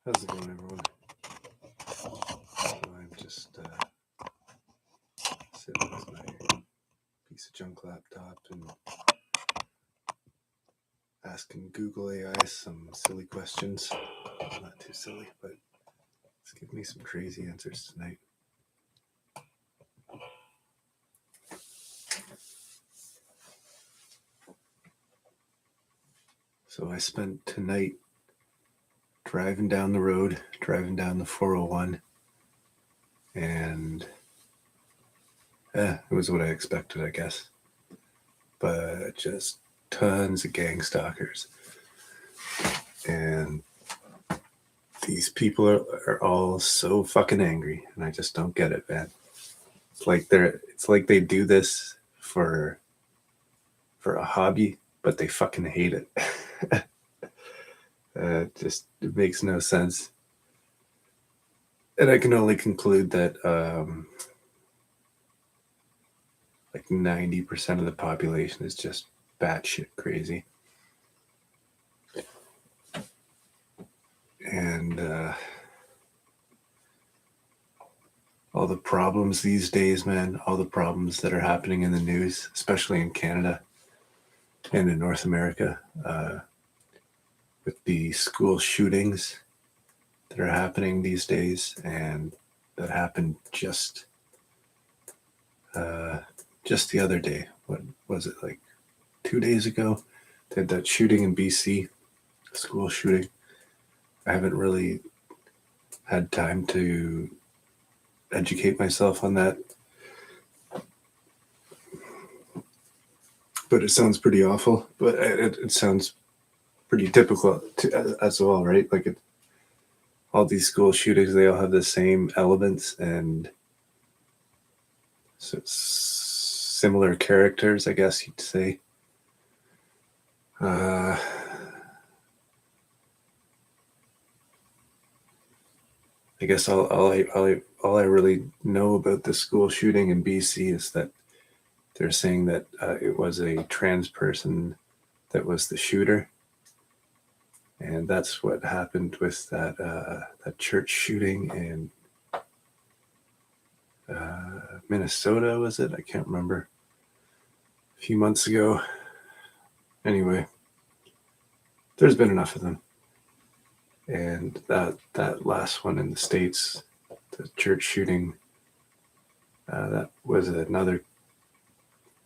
How's it going, everyone? I'm just sitting with my piece of junk laptop and asking Google AI some silly questions. Not too silly, but it's giving me some crazy answers tonight. So I spent tonight driving down the road, driving down the 401, and it was what I expected, I guess. But just tons of gang stalkers. And these people are all so fucking angry, and I just don't get it, man. It's like they do this for a hobby, but they fucking hate it. It makes no sense. And I can only conclude that like 90% of the population is just batshit crazy. And all the problems these days, man, all the problems that are happening in the news, especially in Canada and in North America, with the school shootings that are happening these days, and that happened just the other day. What was it, like 2 days ago? They had that shooting in BC, school shooting. I haven't really had time to educate myself on that, but it sounds pretty awful. But it sounds pretty typical as well, right? Like all these school shootings, they all have the same elements and similar characters, I guess you'd say. I guess all I really know about the school shooting in BC is that they're saying that it was a trans person that was the shooter, and that's what happened with that church shooting in Minnesota, was it? I can't remember. A few months ago. Anyway, there's been enough of them. And that last one in the States, the church shooting, that was another,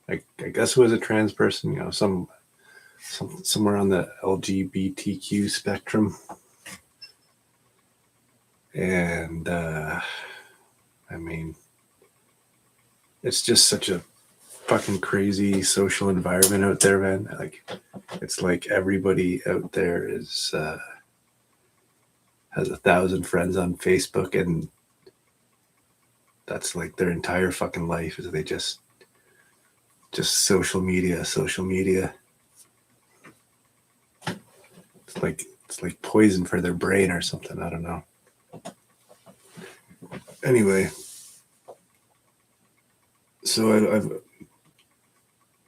I guess it was a trans person, you know, somewhere on the LGBTQ spectrum. And I mean, it's just such a fucking crazy social environment out there, man. Like, it's like everybody out there is has 1,000 friends on Facebook, and that's like their entire fucking life, is they just social media. It's like poison for their brain or something. I don't know. Anyway, so I've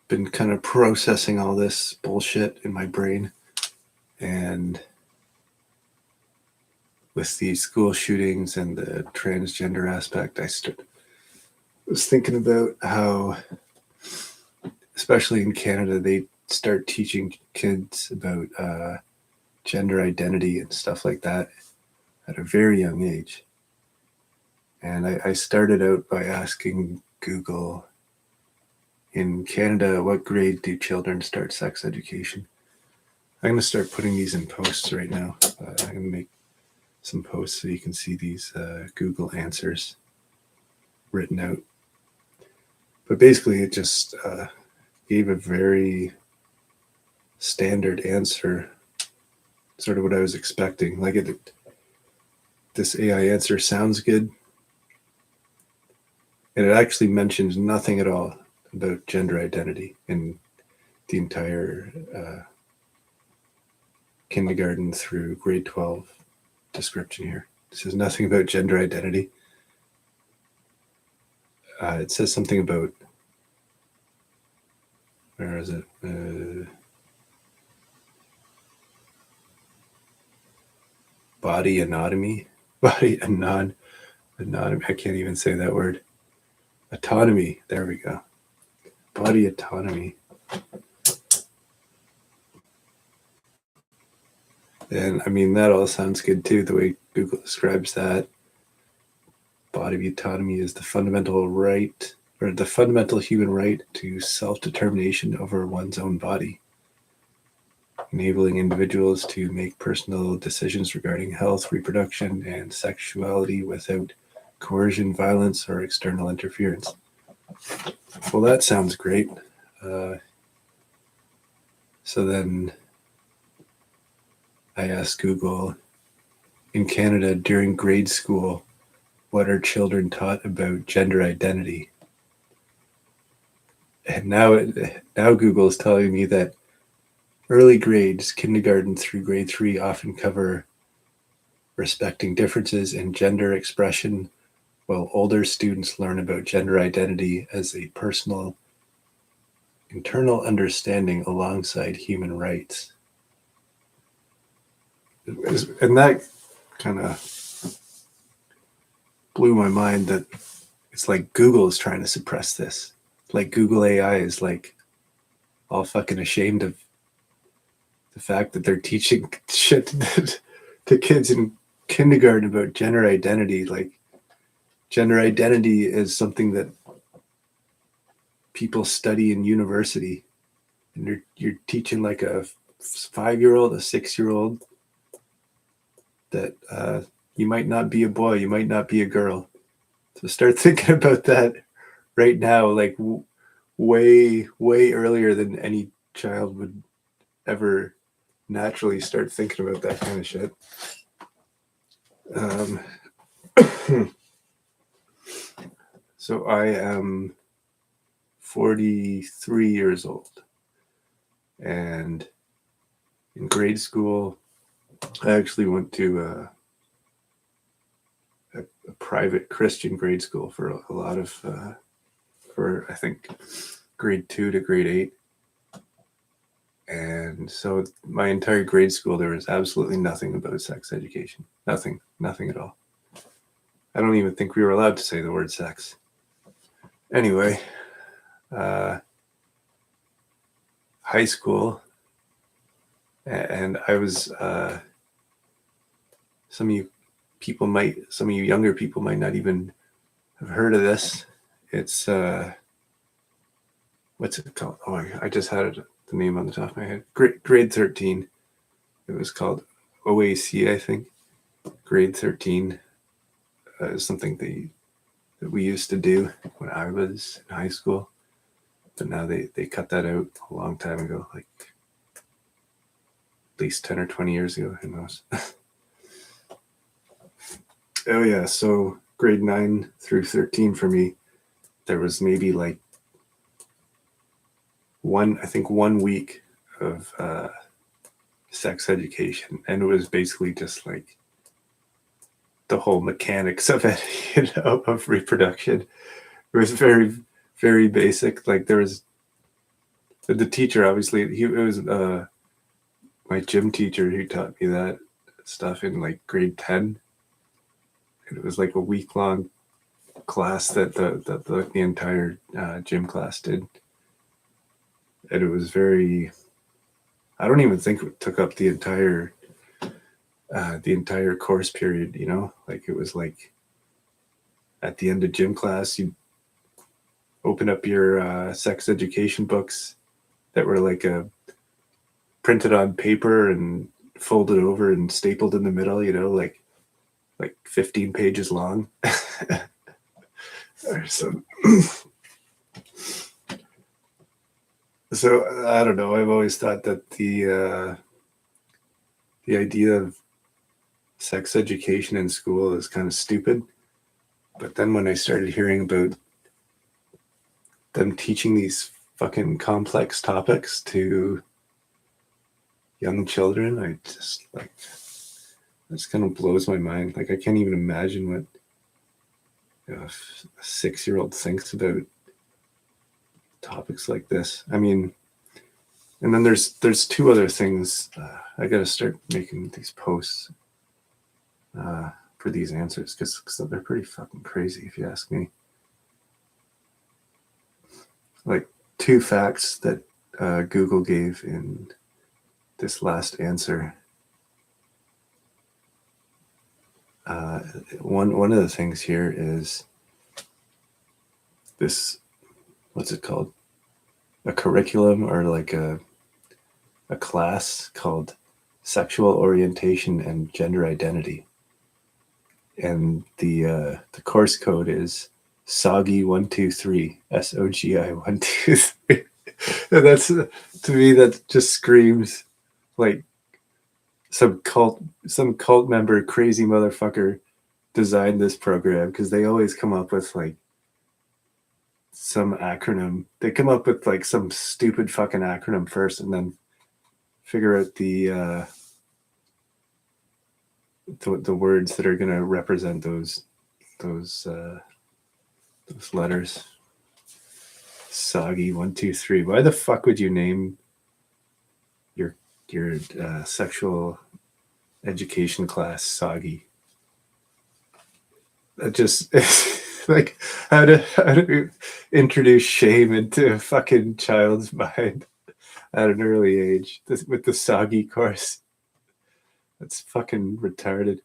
been kind of processing all this bullshit in my brain, and with the school shootings and the transgender aspect, I was thinking about how, especially in Canada, they start teaching kids about gender identity and stuff like that at a very young age. And I started out by asking Google, in Canada, what grade do children start sex education? I'm going to start putting these in posts right now. I'm going to make some posts so you can see these Google answers written out. But basically, it just gave a very standard answer, sort of what I was expecting. Like, this AI answer sounds good, and it actually mentions nothing at all about gender identity in the entire kindergarten through grade 12 description here. It says nothing about gender identity. It says something about, where is it? body anatomy, anatomy. I can't even say that word. Autonomy. There we go. Body autonomy. And I mean, that all sounds good too, the way Google describes that. Body autonomy is the fundamental right, or the fundamental human right to self-determination over one's own body, enabling individuals to make personal decisions regarding health, reproduction, and sexuality without coercion, violence, or external interference. Well, that sounds great. So then I asked Google, in Canada during grade school, what are children taught about gender identity? And now Google is telling me that early grades, kindergarten through grade 3, often cover respecting differences in gender expression, while older students learn about gender identity as a personal, internal understanding alongside human rights. And that kind of blew my mind that it's like Google is trying to suppress this. Like Google AI is like all fucking ashamed of the fact that they're teaching shit to kids in kindergarten about gender identity. Like gender identity is something that people study in university, and you're teaching like a 5-year-old, a 6-year-old that you might not be a boy, you might not be a girl. So start thinking about that right now, like way earlier than any child would ever naturally start thinking about that kind of shit. So I am 43 years old, and in grade school, I actually went to a private Christian grade school for a lot of, for I think grade 2 to grade 8. And so my entire grade school, there was absolutely nothing about sex education. Nothing at all. I don't even think we were allowed to say the word sex. Anyway, high school, and I was, some of you younger people might not even have heard of this. It's, what's it called? Oh, I just had the name on the top of my head. Grade 13. It was called OAC, I think. Grade 13 is something that we used to do when I was in high school. But now they cut that out a long time ago, like at least 10 or 20 years ago, who knows. Oh yeah, so grade 9 through 13 for me, there was maybe like one week of sex education, and it was basically just like the whole mechanics of it, of reproduction. It was very, very basic. Like there was the teacher, obviously, it was my gym teacher who taught me that stuff in like grade 10. And it was like a week-long class that the entire gym class did. And it was very, I don't even think it took up the entire course period, like it was like at the end of gym class, you open up your sex education books that were like printed on paper and folded over and stapled in the middle, like 15 pages long. So I don't know. I've always thought that the idea of sex education in school is kind of stupid. But then when I started hearing about them teaching these fucking complex topics to young children, I just like, this kind of blows my mind. Like I can't even imagine what a 6-year-old thinks about topics like this. I mean, and then there's two other things. I got to start making these posts for these answers, because they're pretty fucking crazy, if you ask me. Like 2 facts that Google gave in this last answer. One of the things here is this, what's it called? A curriculum, or like a class called Sexual Orientation and Gender Identity. And the course code is SOGI123, SOGI123. And that's, to me, that just screams like some cult member, crazy motherfucker designed this program, because they always come up with like some acronym. They come up with like some stupid fucking acronym first, and then figure out the words that are going to represent those letters. Soggy 1 2 3. Why the fuck would you name your sexual education class Soggy? That just like how to introduce shame into a fucking child's mind at an early age with the Soggy course. That's fucking retarded.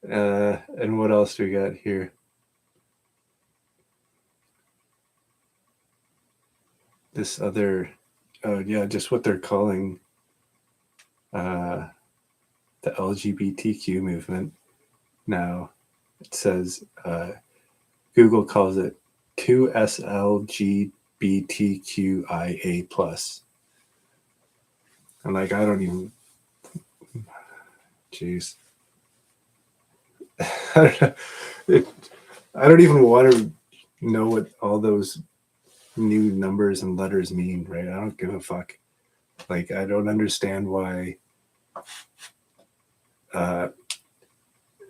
And what else do we got here? This other, just what they're calling the LGBTQ movement now. It says Google calls it 2SLGBTQIA+. And like, I don't even, jeez. I don't even want to know what all those new numbers and letters mean, right? I don't give a fuck. Like, I don't understand why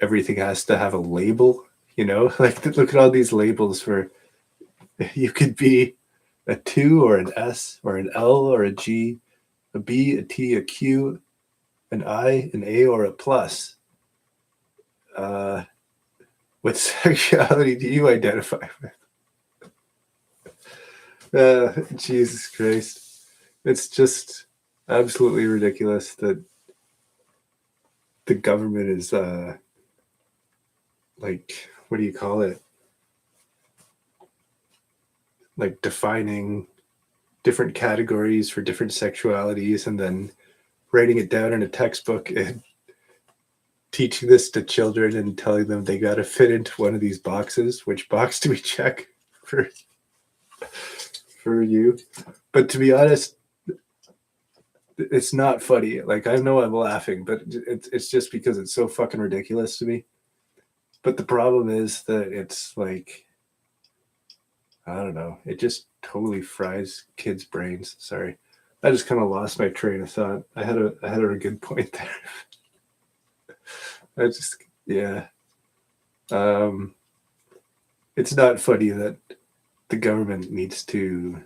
everything has to have a label, you know? Like, look at all these labels for, you could be a 2 or an S or an L or a G, a B, a T, a Q, an I, an A, or a plus. What sexuality do you identify with? Jesus Christ. It's just absolutely ridiculous that the government is like, what do you call it? Like defining different categories for different sexualities, and then writing it down in a textbook and teaching this to children and telling them they got to fit into one of these boxes. Which box do we check for you? But to be honest, it's not funny. Like, I know I'm laughing, but it's just because it's so fucking ridiculous to me. But the problem is that it's like, I don't know, it just totally fries kids' brains. Sorry, I just kind of lost my train of thought. I had a good point there. It's not funny that the government needs to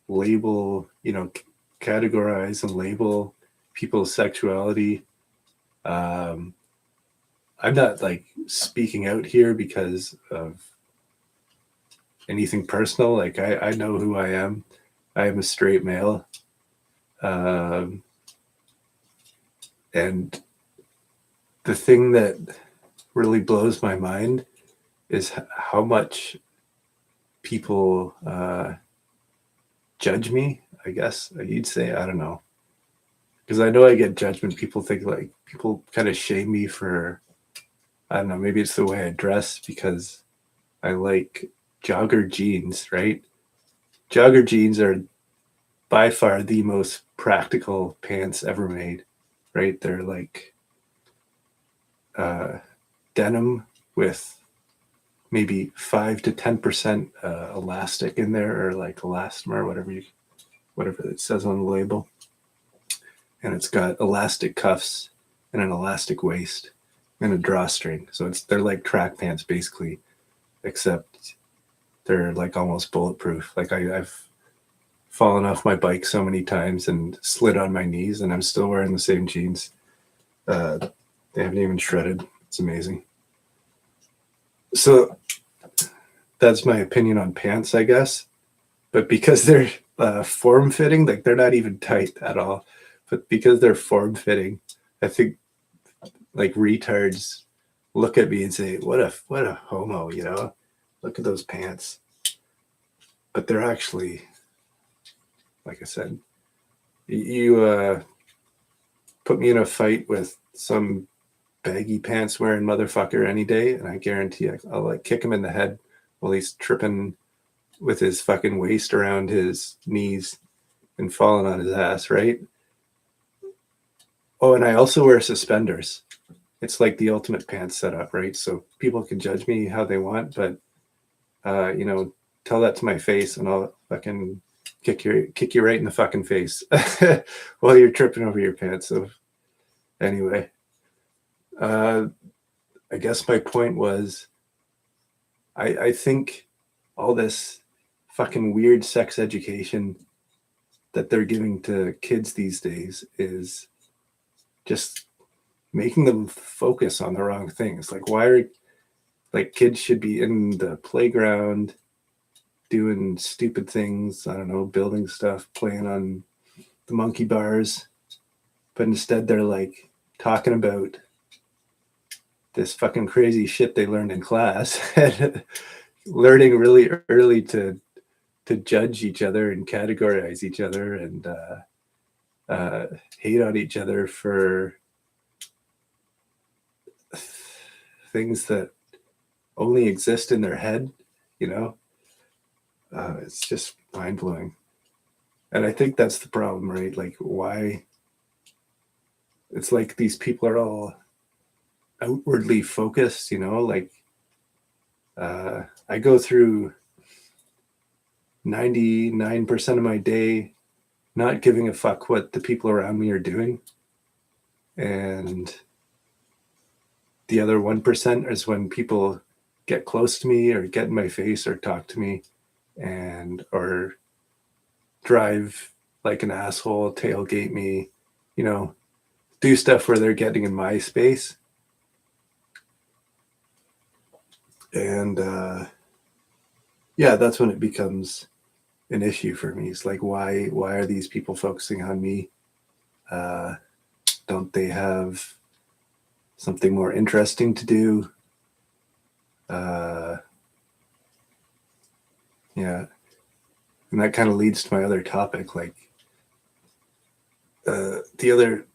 label, categorize and label people's sexuality. I'm not like speaking out here because of anything personal. Like, I know who I am. I am a straight male. And the thing that really blows my mind is how much people judge me, I guess you'd say. I don't know. Because I know I get judgment. People kind of shame me for, I don't know, maybe it's the way I dress, because I like jogger jeans, right? Jogger jeans are by far the most practical pants ever made, right? They're like denim with maybe 5 to 10% elastic in there, or like elastomer, whatever it says on the label. And it's got elastic cuffs and an elastic waist and a drawstring. So they're like track pants basically, except they're like almost bulletproof. Like, I've fallen off my bike so many times and slid on my knees, and I'm still wearing the same jeans. They haven't even shredded. It's amazing. So that's my opinion on pants, I guess. But because they're form-fitting, like they're not even tight at all. But because they're form-fitting, I think like retards look at me and say, "What a homo," you know? Look at those pants. But they're actually, like I said, you put me in a fight with some baggy pants wearing motherfucker any day, and I guarantee I'll like kick him in the head while he's tripping with his fucking waist around his knees and falling on his ass, right? Oh, and I also wear suspenders. It's like the ultimate pants setup, right? So people can judge me how they want, but you know, tell that to my face and I'll fucking kick you right in the fucking face while you're tripping over your pants. So anyway, I guess my point was I think all this fucking weird sex education that they're giving to kids these days is just making them focus on the wrong things. Like, why are like kids should be in the playground doing stupid things, I don't know, building stuff, playing on the monkey bars, but instead they're like talking about this fucking crazy shit they learned in class and learning really early to judge each other and categorize each other and hate on each other for things that only exist in their head, you know? It's just mind blowing. And I think that's the problem, right? Like, why? It's like these people are all outwardly focused, you know? Like, I go through 99% of my day not giving a fuck what the people around me are doing. And the other 1% is when people get close to me or get in my face or talk to me and or drive like an asshole, tailgate me, you know, do stuff where they're getting in my space. And yeah, that's when it becomes an issue for me. It's like, why are these people focusing on me? Don't they have something more interesting to do? Yeah. And that kind of leads to my other topic. Like, the other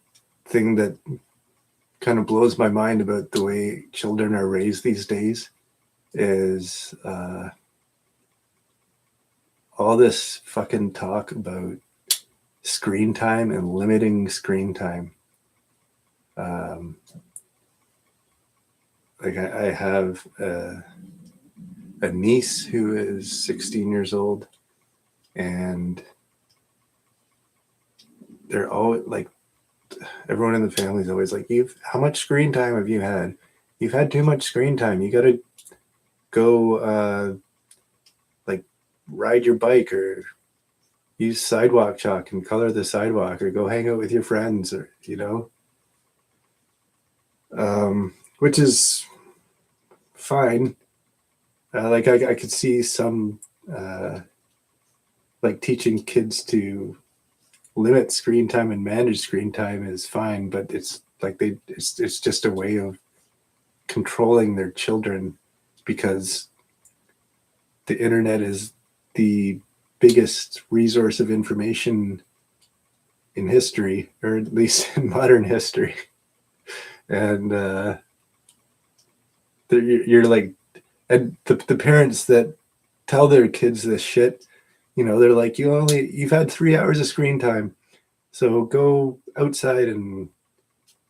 thing that kind of blows my mind about the way children are raised these days is all this fucking talk about screen time and limiting screen time. Like I have a niece who is 16 years old, and they're all like, everyone in the family is always like, how much screen time have you had? You've had too much screen time. You got to go like ride your bike or use sidewalk chalk and color the sidewalk or go hang out with your friends, or, you know, which is fine. Like I could see some like teaching kids to limit screen time and manage screen time is fine, but it's like it's just a way of controlling their children, because the internet is the biggest resource of information in history, or at least in modern history. And you're like, and the parents that tell their kids this shit, you know, they're like, you've had 3 hours of screen time, so go outside and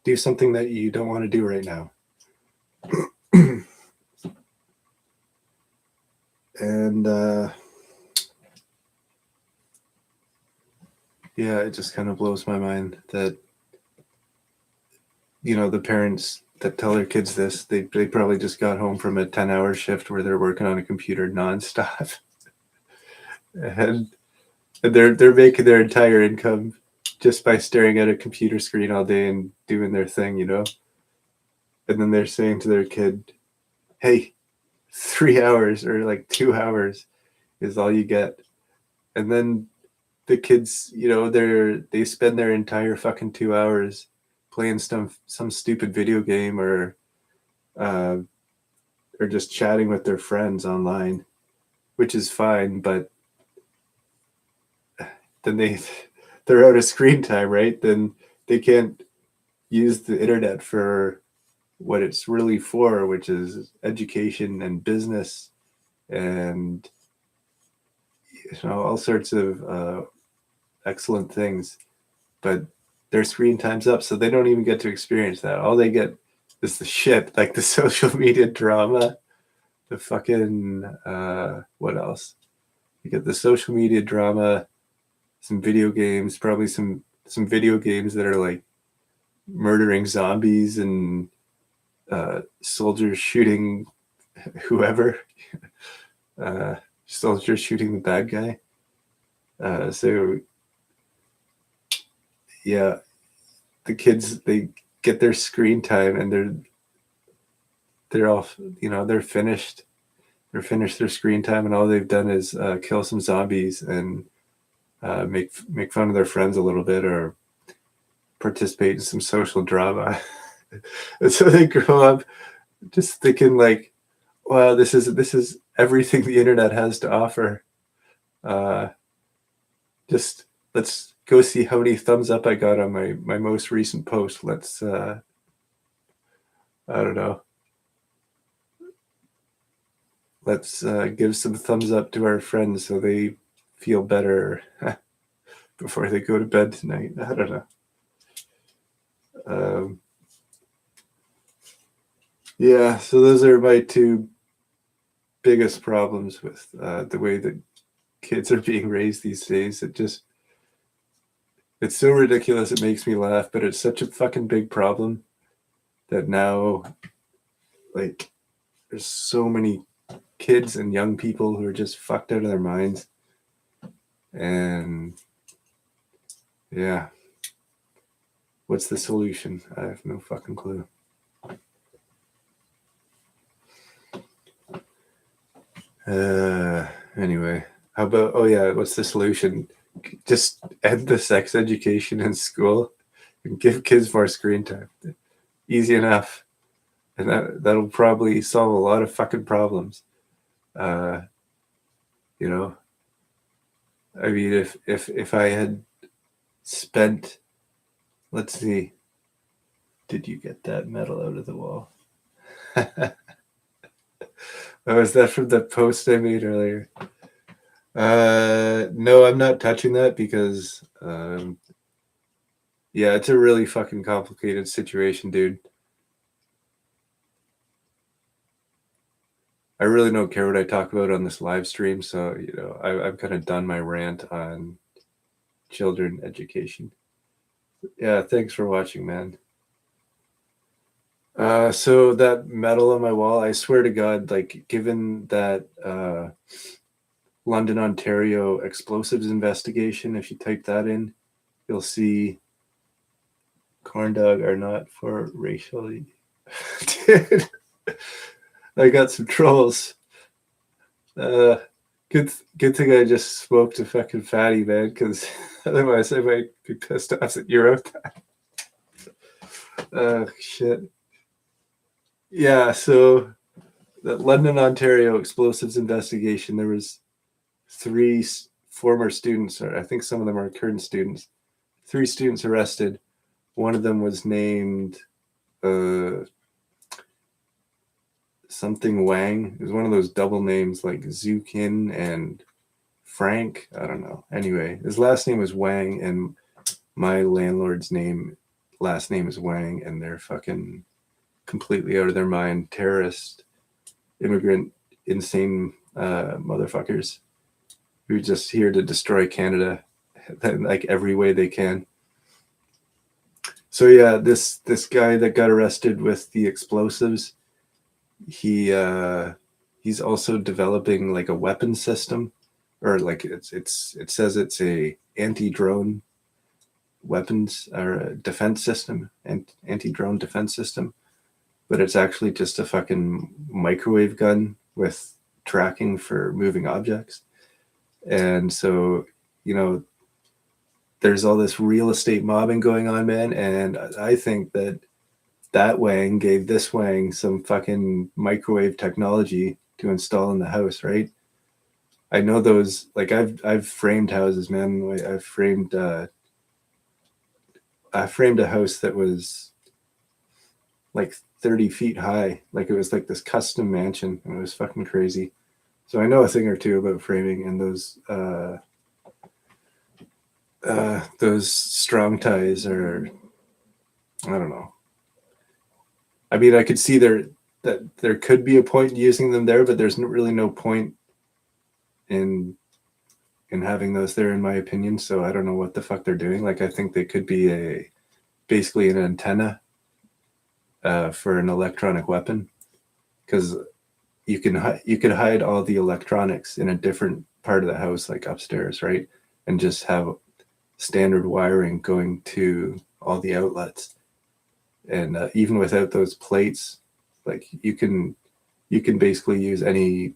do something that you don't want to do right now. And yeah, it just kind of blows my mind that, you know, the parents that tell their kids this, they probably just got home from a 10-hour shift where they're working on a computer nonstop. and they're making their entire income just by staring at a computer screen all day and doing their thing, you know. and then they're saying to their kid, hey, 3 hours or like 2 hours is all you get. And then the kids, they spend their entire fucking 2 hours playing some stupid video game or just chatting with their friends online, which is fine, but then they're out of screen time, right? Then they can't use the internet for what it's really for, which is education and business and all sorts of excellent things. But their screen time's up, so they don't even get to experience that. All they get is the shit, like the social media drama, the fucking what else? You get the social media drama, some video games, probably some video games that are like murdering zombies and soldiers shooting whoever, soldiers shooting the bad guy. So yeah, the kids, they get their screen time and they're off, they're finished. They're finished their screen time, and all they've done is kill some zombies and make fun of their friends a little bit or participate in some social drama. And so they grow up just thinking like, wow, this is everything the internet has to offer. Just let's go see how many thumbs up I got on my most recent post. Let's I don't know. Let's give some thumbs up to our friends so they feel better before they go to bed tonight. I don't know. Yeah, so those are my two biggest problems with the way that kids are being raised these days. It's so ridiculous it makes me laugh, but it's such a fucking big problem that now, like, there's so many kids and young people who are just fucked out of their minds. And yeah, what's the solution? I have no fucking clue. Anyway, how about, what's the solution? Just end the sex education in school and give kids more screen time. Easy enough. And that'll probably solve a lot of fucking problems. I mean, if I had spent, let's see, did you get that metal out of the wall? Was that from the post I made earlier? No, I'm not touching that because, it's a really fucking complicated situation, dude. I really don't care what I talk about on this live stream, so I've kind of done my rant on children education. Yeah, thanks for watching, man. So that metal on my wall, I swear to God, like, given that London, Ontario explosives investigation, if you type that in, you'll see corn dog are not for racially. Dude, I got some trolls. Good thing I just smoked a fucking fatty, man, because otherwise I might be pissed off that you're out there. Shit. Yeah, so the London, Ontario explosives investigation, there was 3 former students, or I think some of them are current students, 3 students arrested. One of them was named something Wang. It was one of those double names like Zukin and Frank. I don't know. Anyway, his last name was Wang, and my landlord's last name is Wang, and they're fucking completely out of their mind, terrorist, immigrant, insane motherfuckers who are just here to destroy Canada in like every way they can. So yeah, this guy that got arrested with the explosives, he's also developing like a weapon system, or like it says it's a anti-drone weapons or a defense system and anti-drone defense system. but it's actually just a fucking microwave gun with tracking for moving objects. And so, you know, there's all this real estate mobbing going on, man. And I think that Wang gave this Wang some fucking microwave technology to install in the house, right? I know those, like I've framed houses, man. I framed a house that was like 30 feet high. Like it was like this custom mansion, and it was fucking crazy. So I know a thing or two about framing, and those strong ties are, I don't know. I mean, I could see that there could be a point in using them there, but there's really no point in having those there, in my opinion. So I don't know what the fuck they're doing. Like I think they could be basically an antenna for an electronic weapon, because you could hide all the electronics in a different part of the house, like upstairs, right? And just have standard wiring going to all the outlets. And even without those plates, like you can basically use any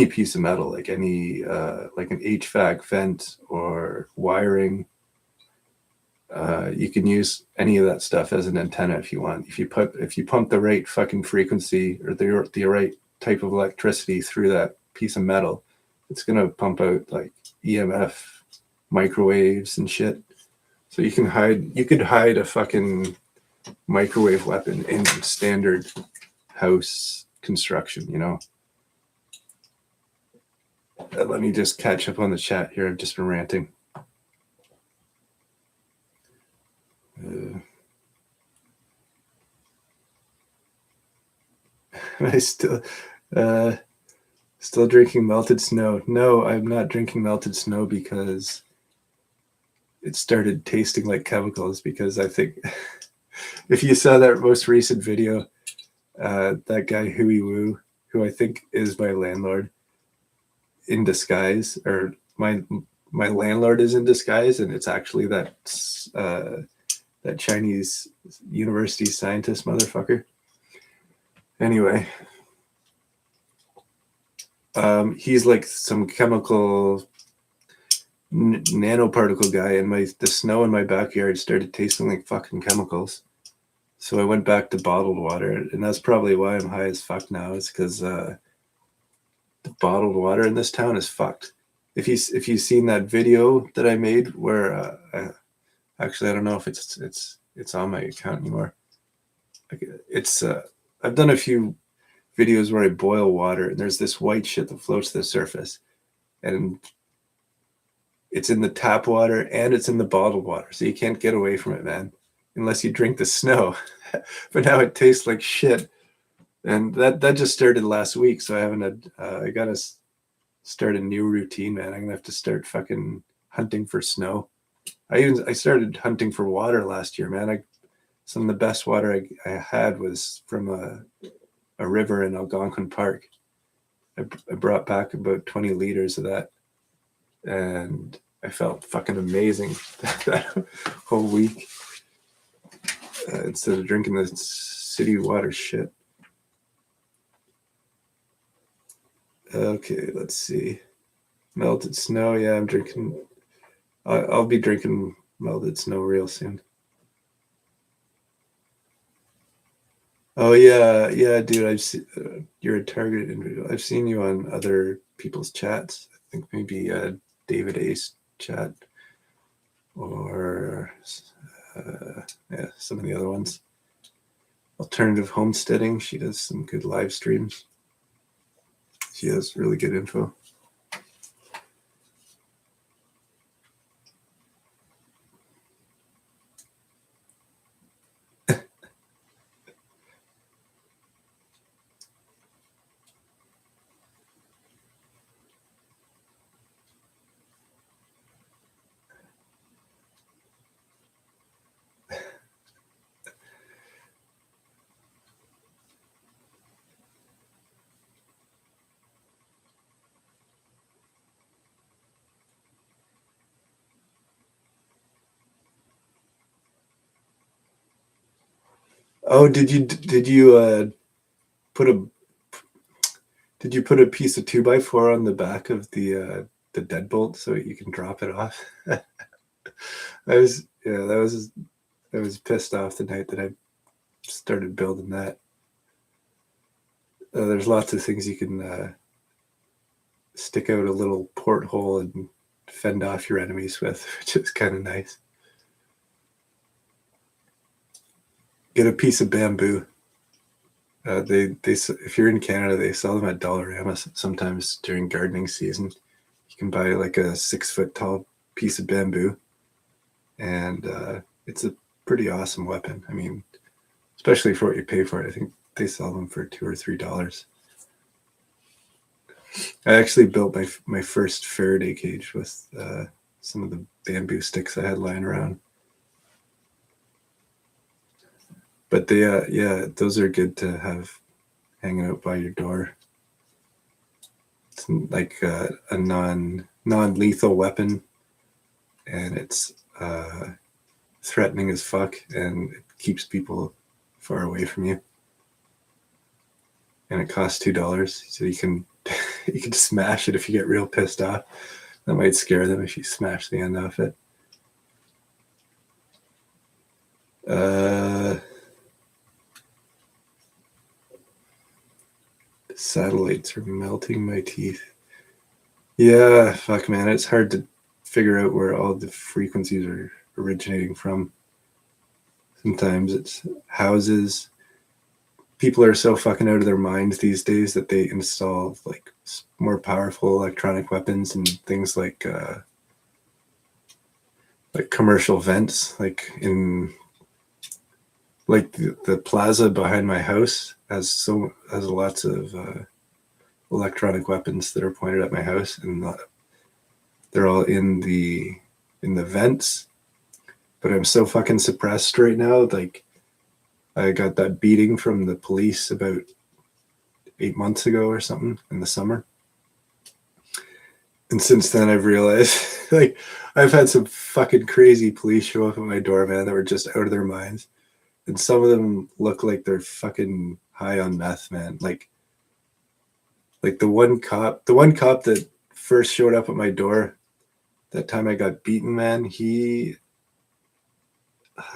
piece of metal, like any like an HVAC vent or wiring. You can use any of that stuff as an antenna if you want. If you pump the right fucking frequency or the right type of electricity through that piece of metal, it's gonna pump out like EMF microwaves and shit. So you could hide a fucking microwave weapon in standard house construction, you know. Let me just catch up on the chat here. I've just been ranting. I still drinking melted snow. No, I'm not drinking melted snow because it started tasting like chemicals. Because I think if you saw that most recent video, that guy Hui Wu, who I think is my landlord in disguise, or my landlord is in disguise, and it's actually that Chinese university scientist motherfucker. Anyway, he's like some chemical nanoparticle guy, and the snow in my backyard started tasting like fucking chemicals. So I went back to bottled water, and that's probably why I'm high as fuck now. Is because the bottled water in this town is fucked. If you've seen that video that I made, where actually I don't know if it's on my account anymore. It's I've done a few videos where I boil water, and there's this white shit that floats to the surface, and it's in the tap water and it's in the bottled water, so you can't get away from it, man, unless you drink the snow. But now it tastes like shit, and that just started last week, so I haven't had. I gotta start a new routine, man. I'm gonna have to start fucking hunting for snow. I started hunting for water last year, man. Some of the best water I had was from a river in Algonquin Park. I brought back about 20 liters of that, and I felt fucking amazing that whole week, instead of drinking the city water shit. Okay, let's see. Melted snow. Yeah, I'm drinking. I'll be drinking melted snow real soon. Oh yeah, dude. I've seen you're a targeted individual. I've seen you on other people's chats. I think maybe David Ace chat, or yeah, some of the other ones. Alternative homesteading. She does some good live streams. She has really good info. Oh, put a did you put a piece of 2x4 on the back of the deadbolt so you can drop it off? I was pissed off the night that I started building that. There's lots of things you can stick out a little porthole and fend off your enemies with, which is kind of nice. Get a piece of bamboo. They if you're in Canada, they sell them at Dollarama sometimes during gardening season. You can buy like a 6-foot tall piece of bamboo, and it's a pretty awesome weapon. I mean, especially for what you pay for it. I think they sell them for $2 or $3. I actually built my first Faraday cage with some of the bamboo sticks I had lying around. But yeah, those are good to have hanging out by your door. It's like a non-lethal weapon, and it's threatening as fuck, and it keeps people far away from you. And it costs $2, so you can you can smash it if you get real pissed off. That might scare them if you smash the end off it. Satellites are melting my teeth. Yeah, fuck, man. It's hard to figure out where all the frequencies are originating from. Sometimes it's houses. People are so fucking out of their minds these days that they install like more powerful electronic weapons and things like commercial vents, like in like the plaza behind my house has lots of electronic weapons that are pointed at my house, and they're all in the vents. But I'm so fucking suppressed right now. Like, I got that beating from the police about 8 months ago or something in the summer. And since then, I've realized, like, I've had some fucking crazy police show up at my door, man, that were just out of their minds. And some of them look like they're fucking high on meth, man. Like the one cop that first showed up at my door that time I got beaten, man,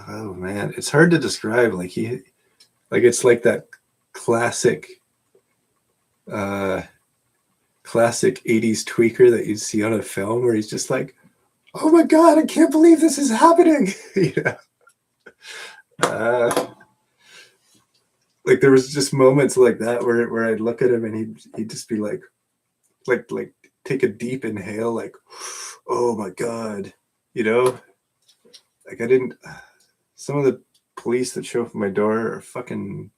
oh man, it's hard to describe. Like it's like that classic 80s tweaker that you'd see on a film where he's just like, oh my God, I can't believe this is happening. Yeah. Like there was just moments like that where I'd look at him and he'd just be like take a deep inhale, like, oh my God, you know, like some of the police that show up at my door are fucking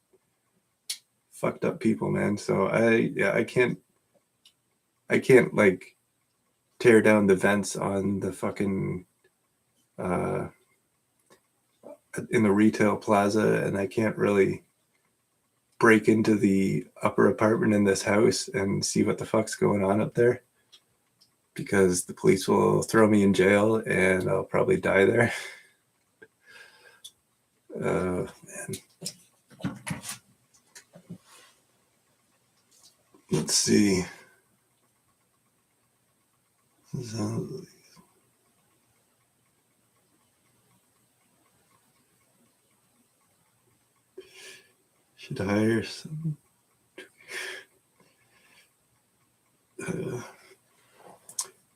fucked up people, man. So I can't like tear down the vents on the fucking in the retail plaza, and I can't really break into the upper apartment in this house and see what the fuck's going on up there, because the police will throw me in jail and I'll probably die there. Man. Let's see. Should hire some.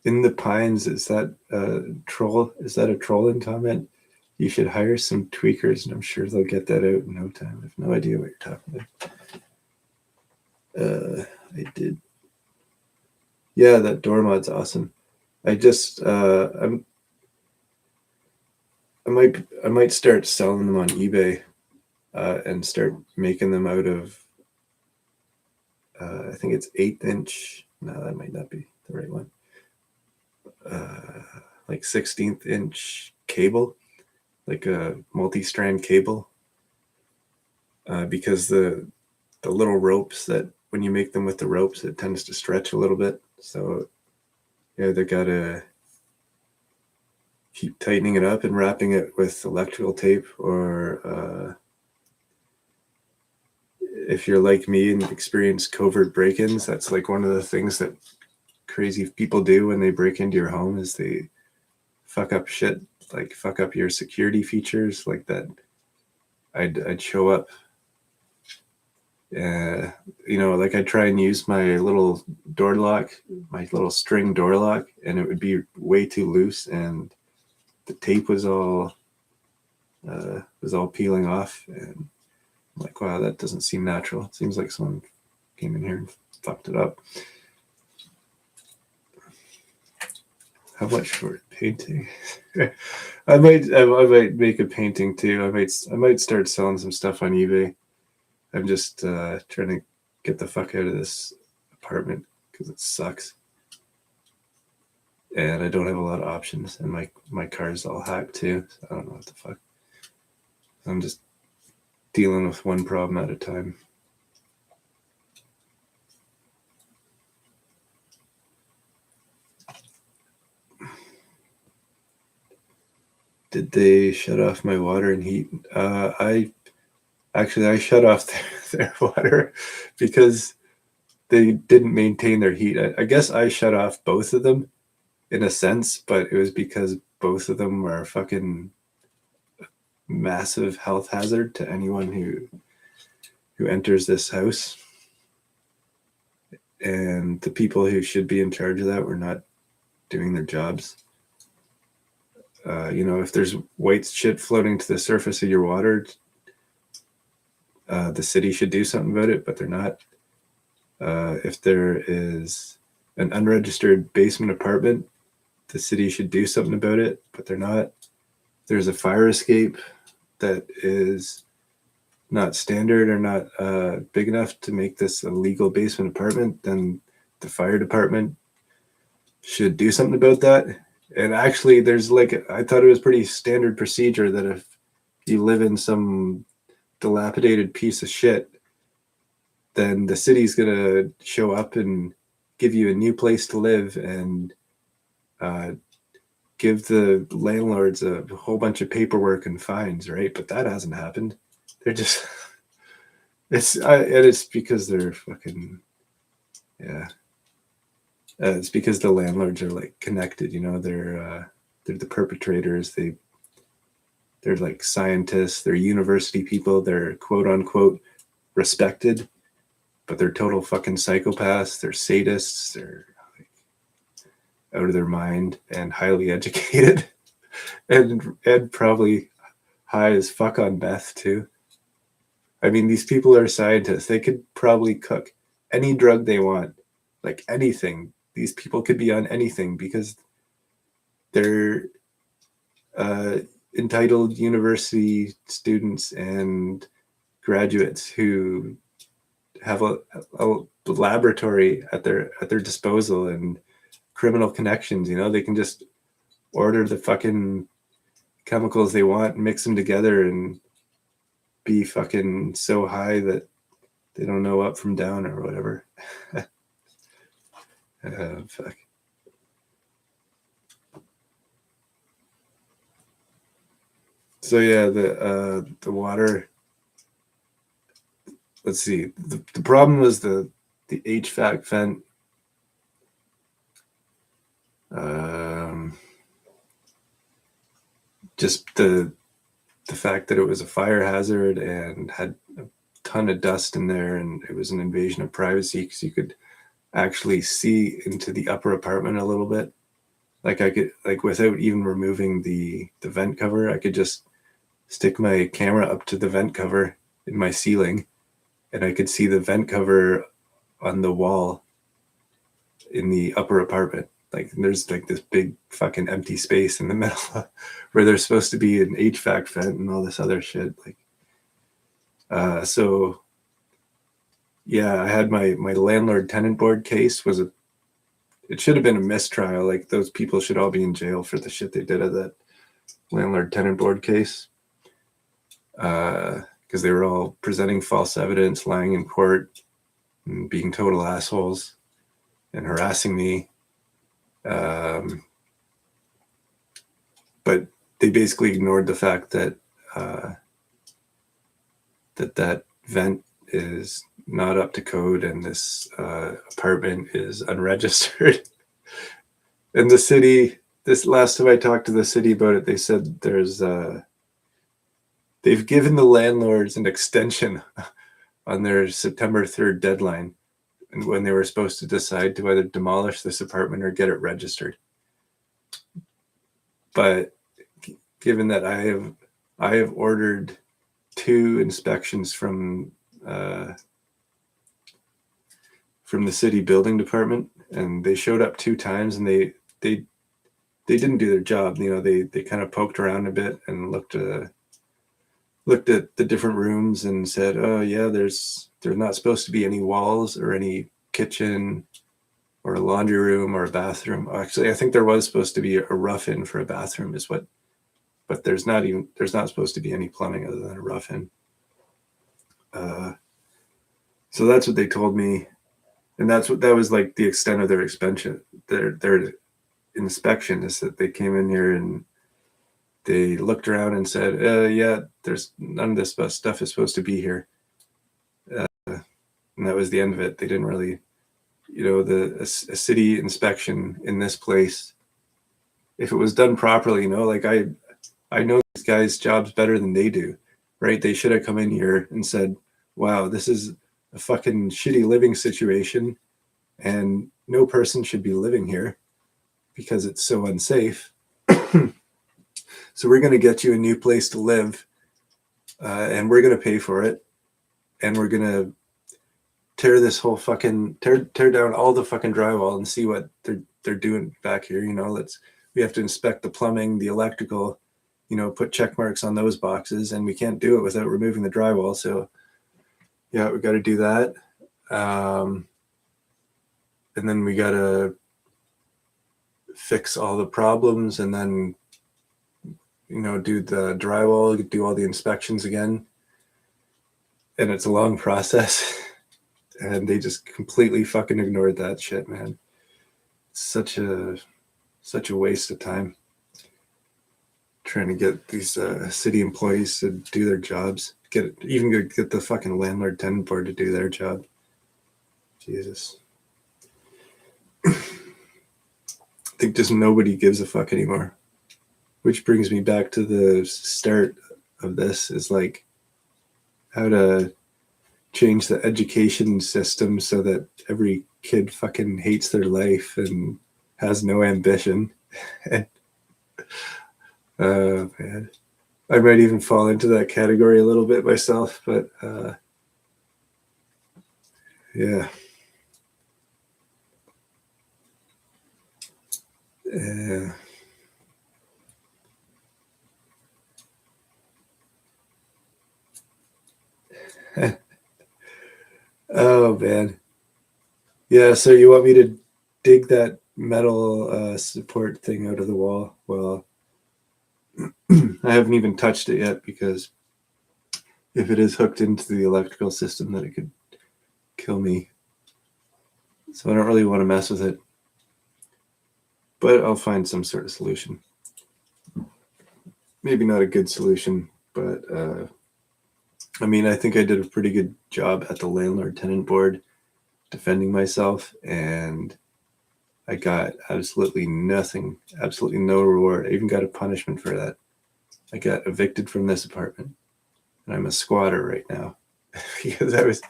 In the Pines, is that a troll? Is that a trolling comment? You should hire some tweakers, and I'm sure they'll get that out in no time. I have no idea what you're talking about. I did. Yeah, that door mod's awesome. I just I might start selling them on eBay and start making them out of I think it's 1/8 inch. No, that might not be the right one. Like 16th inch cable, like a multi-strand cable, because the little ropes, that when you make them with the ropes, it tends to stretch a little bit. So yeah, they gotta keep tightening it up and wrapping it with electrical tape, or if you're like me and experience covert break-ins, that's like one of the things that crazy people do when they break into your home is they fuck up shit, like fuck up your security features like that. I'd show up, like I'd try and use my little door lock, my little string door lock, and it would be way too loose, and the tape was all peeling off, and I'm like, wow, that doesn't seem natural. It seems like someone came in here and fucked it up. How much for painting? I might make a painting too. I might start selling some stuff on eBay. I'm just trying to get the fuck out of this apartment because it sucks, and I don't have a lot of options, and my car's all hacked too. So I don't know what the fuck. I'm just dealing with one problem at a time. Did they shut off my water and heat? I shut off their water because they didn't maintain their heat. I guess I shut off both of them in a sense, but it was because both of them were a fucking massive health hazard to anyone who enters this house. And the people who should be in charge of that were not doing their jobs. If there's white shit floating to the surface of your water, the city should do something about it, but they're not. If there is an unregistered basement apartment, the city should do something about it, but they're not. If there's a fire escape that is not standard or not big enough to make this a legal basement apartment, then the fire department should do something about that. And actually, I thought it was pretty standard procedure that if you live in some dilapidated piece of shit, then the city's going to show up and give you a new place to live and give the landlords a whole bunch of paperwork and fines, right? But that hasn't happened. They're just, it's because they're fucking, yeah. It's because the landlords are like connected, they're the perpetrators. They're like scientists, they're university people, they're quote unquote respected, but they're total fucking psychopaths. They're sadists. They're like out of their mind and highly educated and probably high as fuck on meth too. I mean, these people are scientists. They could probably cook any drug they want, like anything. These people could be on anything because they're entitled university students and graduates who have a laboratory at their disposal and criminal connections. They can just order the fucking chemicals they want and mix them together and be fucking so high that they don't know up from down or whatever. Fuck. So yeah, the water. Let's see. The problem was the HVAC vent. Just the fact that it was a fire hazard and had a ton of dust in there, and it was an invasion of privacy because you could actually see into the upper apartment a little bit. Like I could, like without even removing the vent cover, I could just stick my camera up to the vent cover in my ceiling, and I could see the vent cover on the wall in the upper apartment. Like there's like this big fucking empty space in the middle where there's supposed to be an HVAC vent and all this other shit. Like, so yeah, I had my landlord tenant board case it should have been a mistrial. Like those people should all be in jail for the shit they did at that landlord tenant board case. Because they were all presenting false evidence, lying in court, and being total assholes and harassing me. But they basically ignored the fact that that vent is not up to code, and this apartment is unregistered. And the city, this last time I talked to the city about it, they said they've given the landlords an extension on their September 3rd deadline, and when they were supposed to decide to either demolish this apartment or get it registered. But given that I have ordered 2 inspections from the city building department, and they showed up 2 times, and they didn't do their job. They kind of poked around a bit and looked at the different rooms and said, oh yeah, there's not supposed to be any walls or any kitchen or a laundry room or a bathroom. Actually, I think there was supposed to be a rough-in for a bathroom but there's not supposed to be any plumbing other than a rough-in. So that's what they told me, and that was like the extent of their their inspection, is that they came in here and they looked around and said, yeah, there's none of this stuff is supposed to be here. And that was the end of it. They didn't really, a city inspection in this place, if it was done properly, like I know these guys' jobs better than they do, right? They should have come in here and said, wow, this is a fucking shitty living situation, and no person should be living here because it's so unsafe. So we're going to get you a new place to live, and we're going to pay for it, and we're going to tear down all the fucking drywall and see what they're doing back here. We have to inspect the plumbing, the electrical, put check marks on those boxes, and we can't do it without removing the drywall. So yeah, we got to do that. And then we got to fix all the problems, and then do the drywall, do all the inspections again. And it's a long process. And they just completely fucking ignored that shit, man. It's such a waste of time trying to get these city employees to do their jobs. Get the fucking landlord tenant board to do their job. Jesus. I think just nobody gives a fuck anymore. Which brings me back to the start of this, is like how to change the education system so that every kid fucking hates their life and has no ambition. Man, I might even fall into that category a little bit myself, but yeah. Oh man. Yeah, so you want me to dig that metal support thing out of the wall? Well, I haven't even touched it yet, because if it is hooked into the electrical system, then it could kill me. So I don't really want to mess with it. But I'll find some sort of solution. Maybe not a good solution, but I think I did a pretty good job at the landlord tenant board defending myself, and I got absolutely nothing, absolutely no reward. I even got a punishment for that. I got evicted from this apartment, and I'm a squatter right now because I was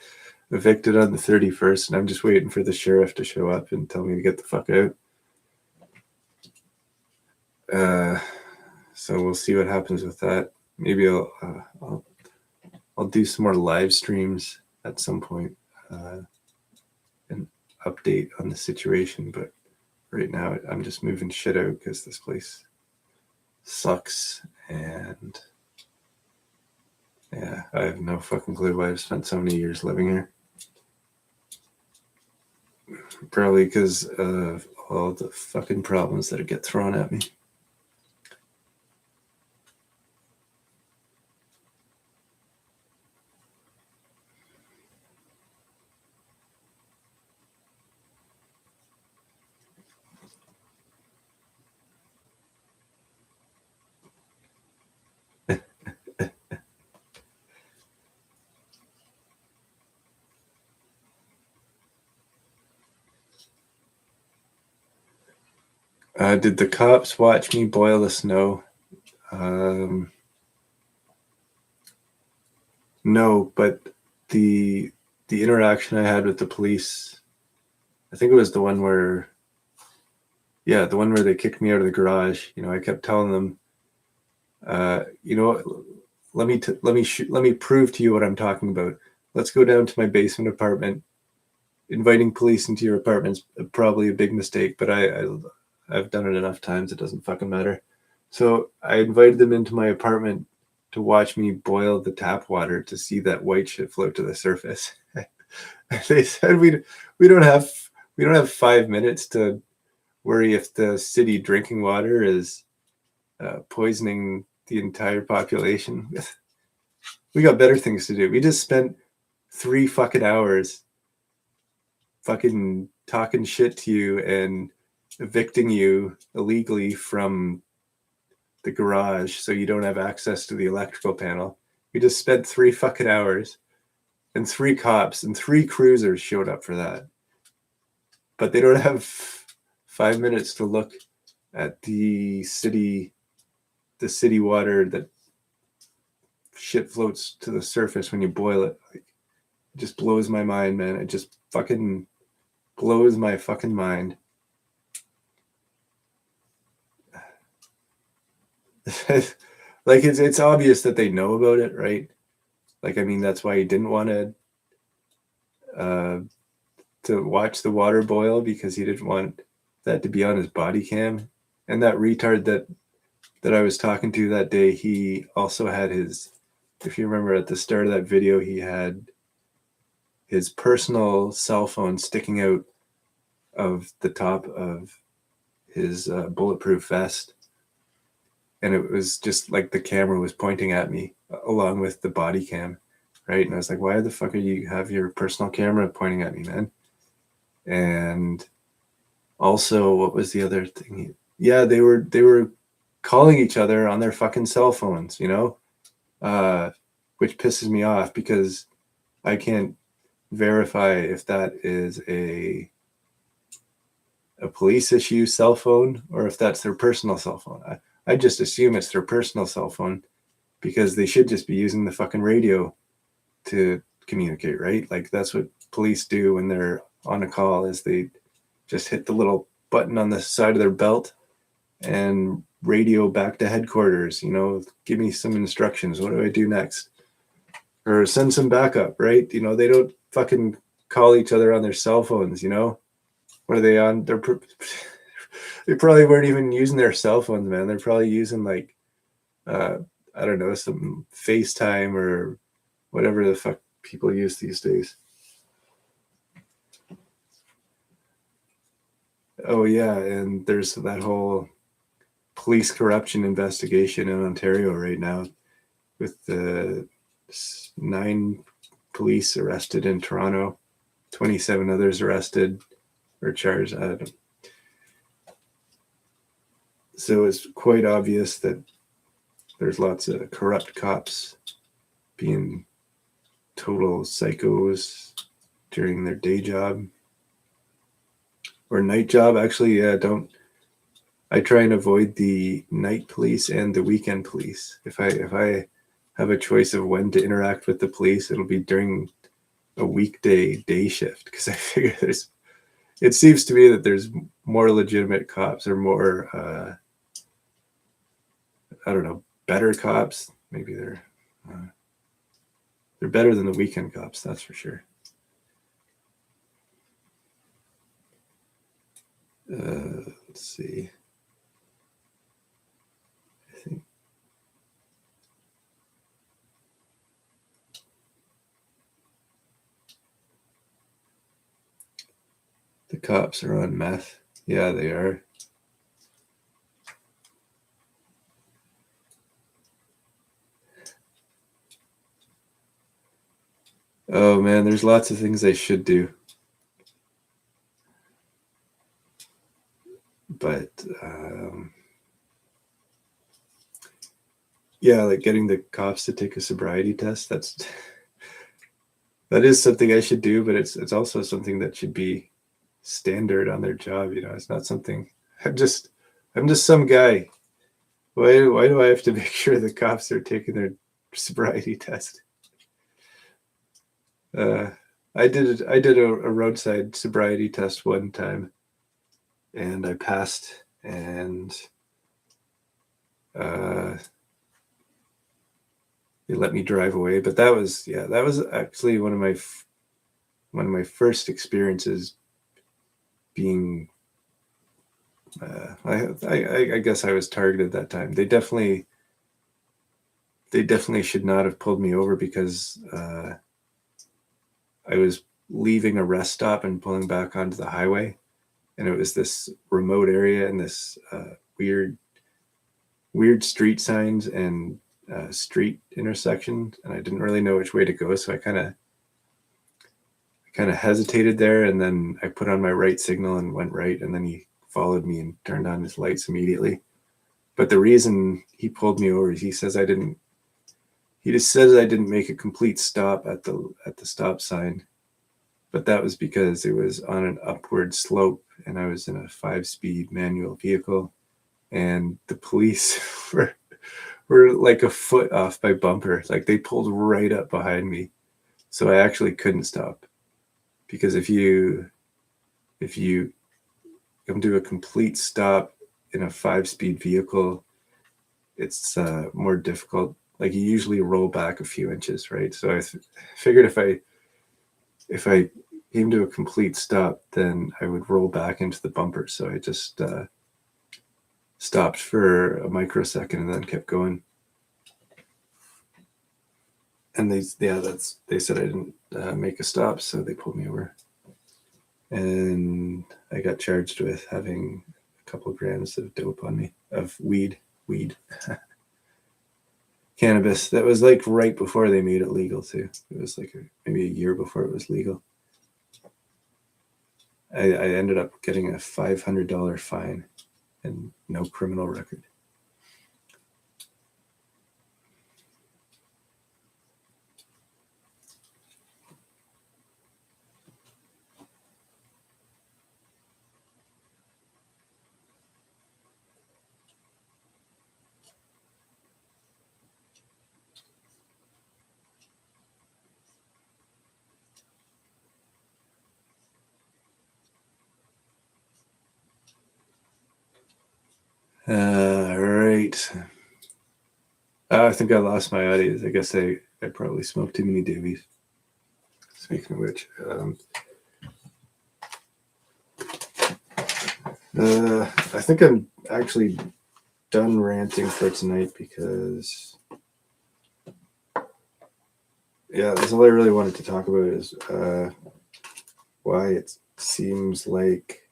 evicted on the 31st, and I'm just waiting for the sheriff to show up and tell me to get the fuck out. So we'll see what happens with that. Maybe I'll do some more live streams at some point and update on the situation. But right now I'm just moving shit out because this place sucks, and yeah, I have no fucking clue why I've spent so many years living here. Probably because of all the fucking problems that get thrown at me. Did the cops watch me boil the snow? No, but the interaction I had with the police, I think it was the one where they kicked me out of the garage. I kept telling them, let me prove to you what I'm talking about. Let's go down to my basement apartment. Inviting police into your apartment's probably a big mistake, but I've done it enough times. It doesn't fucking matter. So I invited them into my apartment to watch me boil the tap water to see that white shit float to the surface. They said we don't have 5 minutes to worry if the city drinking water is poisoning the entire population. We got better things to do. We just spent 3 fucking hours fucking talking shit to you and evicting you illegally from the garage so you don't have access to the electrical panel. We just spent 3 fucking hours, and 3 cops and 3 cruisers showed up for that. But they don't have 5 minutes to look at the city water that shit floats to the surface when you boil it. Like, it just blows my mind, man. It just fucking blows my fucking mind. Like, it's obvious that they know about it, right? Like, I mean, that's why he didn't want to watch the water boil, because he didn't want that to be on his body cam. And that retard that I was talking to that day, he also had his, if you remember at the start of that video, he had his personal cell phone sticking out of the top of his bulletproof vest. And it was just like the camera was pointing at me along with the body cam, right? And I was like, why the fuck are you have your personal camera pointing at me, man? And also, what was the other thing? Yeah, they were calling each other on their fucking cell phones, which pisses me off because I can't verify if that is a police issue cell phone or if that's their personal cell phone. I just assume it's their personal cell phone because they should just be using the fucking radio to communicate, right? Like, that's what police do when they're on a call, is they just hit the little button on the side of their belt and radio back to headquarters, give me some instructions. What do I do next? Or send some backup, right? They don't fucking call each other on their cell phones, What are they on? They probably weren't even using their cell phones, man. They're probably using like, I don't know, some FaceTime or whatever the fuck people use these days. Oh yeah, and there's that whole police corruption investigation in Ontario right now, with the 9 police arrested in Toronto, 27 others arrested or charged. I don't know. So it's quite obvious that there's lots of corrupt cops being total psychos during their day job or night job. Actually, yeah, I try and avoid the night police and the weekend police. If I have a choice of when to interact with the police, it'll be during a weekday day shift, because I figure it seems to me that there's more legitimate cops, or more I don't know, better cops. Maybe they're better than the weekend cops, that's for sure. Let's see. I think the cops are on meth. Yeah, they are. Oh man, there's lots of things they should do. But yeah, like getting the cops to take a sobriety test, that is something I should do, but it's also something that should be standard on their job. It's not something I'm just I'm just some guy. Why do I have to make sure the cops are taking their sobriety test? I did a roadside sobriety test one time, and I passed, and they let me drive away. But that was actually one of my first experiences being. I guess I was targeted that time. They definitely should not have pulled me over because I was leaving a rest stop and pulling back onto the highway, and it was this remote area and this weird street signs and street intersection, and I didn't really know which way to go, so I kind of hesitated there, and then I put on my right signal and went right, and then he followed me and turned on his lights immediately. But the reason he pulled me over is he just says I didn't make a complete stop at the stop sign, but that was because it was on an upward slope and I was in a 5-speed manual vehicle, and the police were like a foot off my bumper. Like, they pulled right up behind me, so I actually couldn't stop, because if you come to a complete stop in a 5-speed vehicle, it's more difficult. Like, you usually roll back a few inches, right? So I figured if I came to a complete stop, then I would roll back into the bumper. So I just stopped for a microsecond and then kept going. And they said I didn't make a stop, so they pulled me over. And I got charged with having a couple of grams of dope on me, of weed. Cannabis. That was like right before they made it legal too. It was like maybe a year before it was legal. I ended up getting a $500 fine and no criminal record. Right. I think I lost my audio. I guess I probably smoked too many doobies. Speaking of which, I think I'm actually done ranting for tonight, because that's all I really wanted to talk about is why it seems like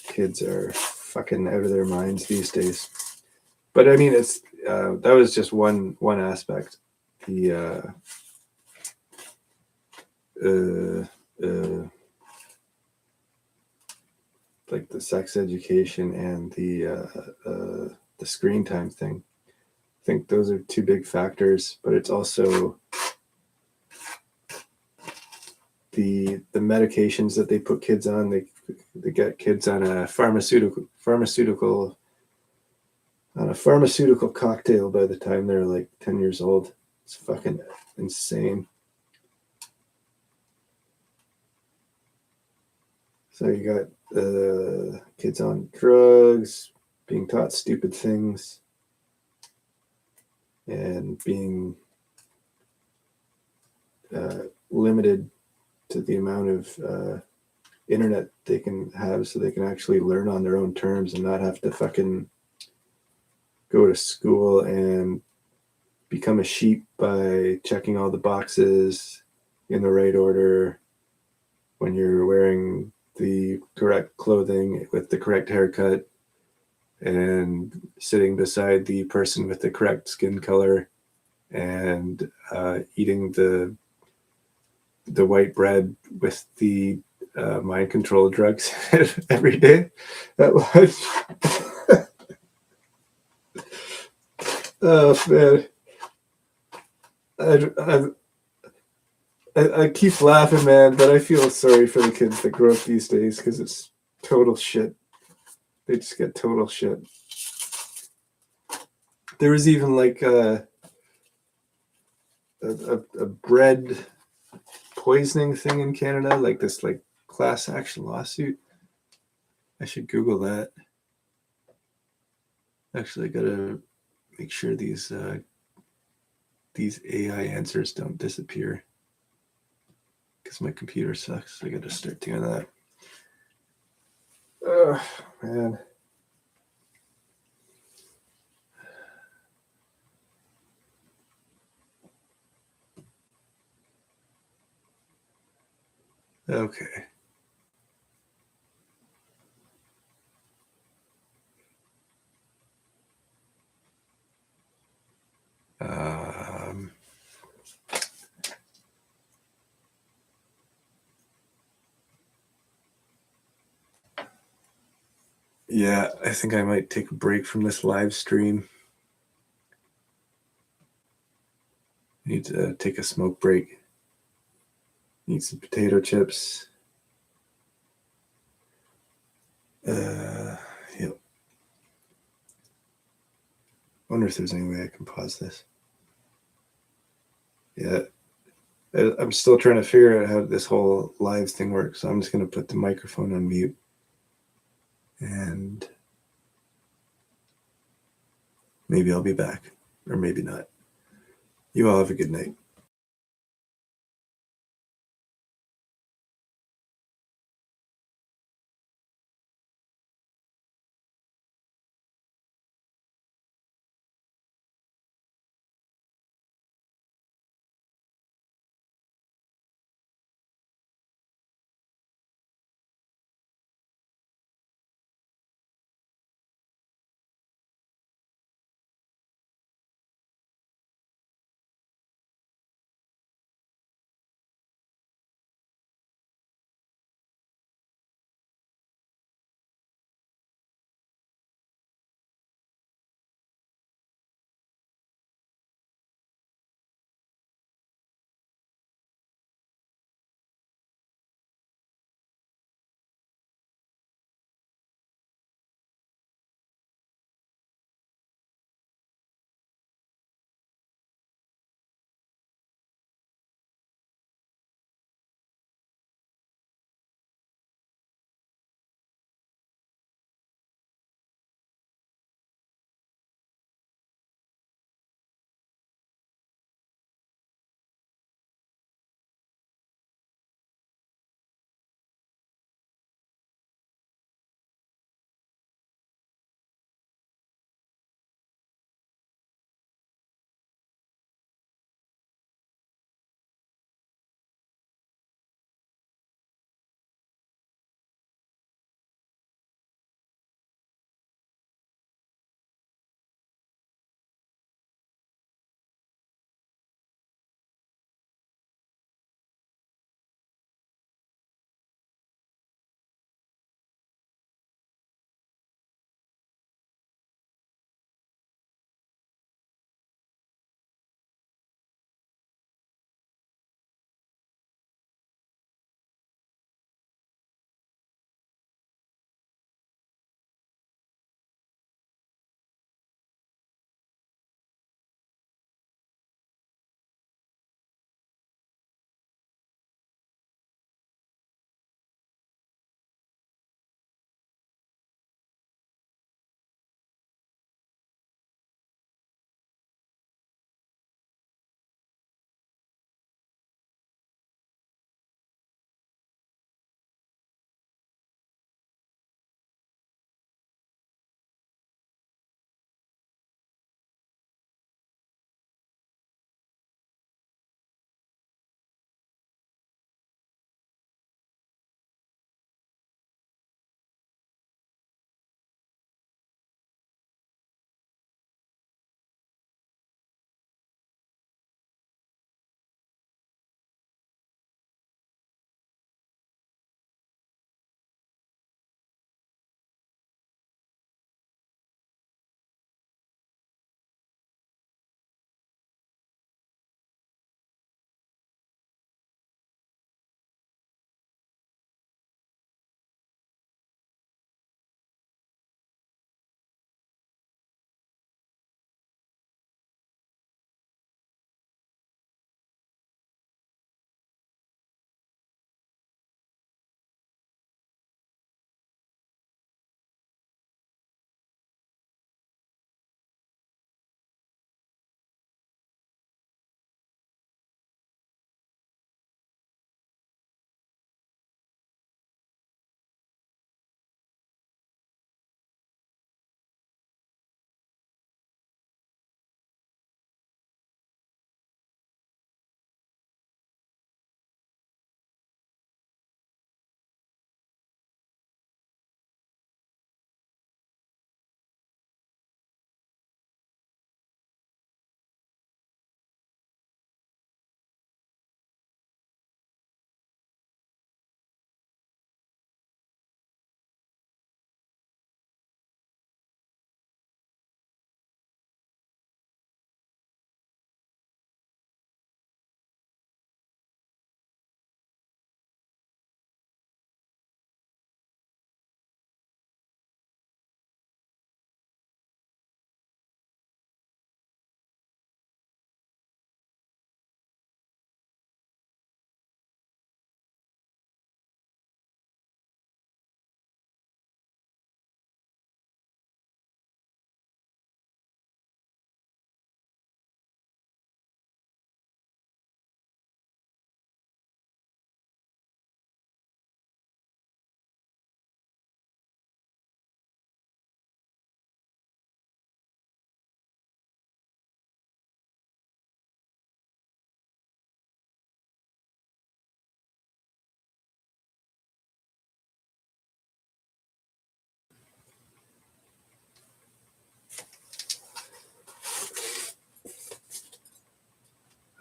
kids are fucking out of their minds these days. But I mean, it's that was just one aspect. The like the sex education and the screen time thing. I think those are two big factors, but it's also the medications that they put kids on. They get kids on a pharmaceutical cocktail by the time they're like 10 years old. It's fucking insane. So you got kids on drugs, being taught stupid things, and being limited to the amount of internet they can have, so they can actually learn on their own terms and not have to fucking go to school and become a sheep by checking all the boxes in the right order when you're wearing the correct clothing with the correct haircut and sitting beside the person with the correct skin color and eating the white bread with the mind control drugs every day at lunch. Oh man, I keep laughing, man, but I feel sorry for the kids that grow up these days, because it's total shit. They just get total shit. There was even like a bread poisoning thing in Canada, like this like class action lawsuit. I should Google that. Actually, I gotta make sure these AI answers don't disappear because my computer sucks. I gotta start doing that. Oh man. Okay. Um, yeah, I think I might take a break from this live stream. Need to take a smoke break. Need some potato chips. Yep. Wonder if there's any way I can pause this. Yeah. I'm still trying to figure out how this whole live thing works. So I'm just going to put the microphone on mute. And maybe I'll be back. Or maybe not. You all have a good night.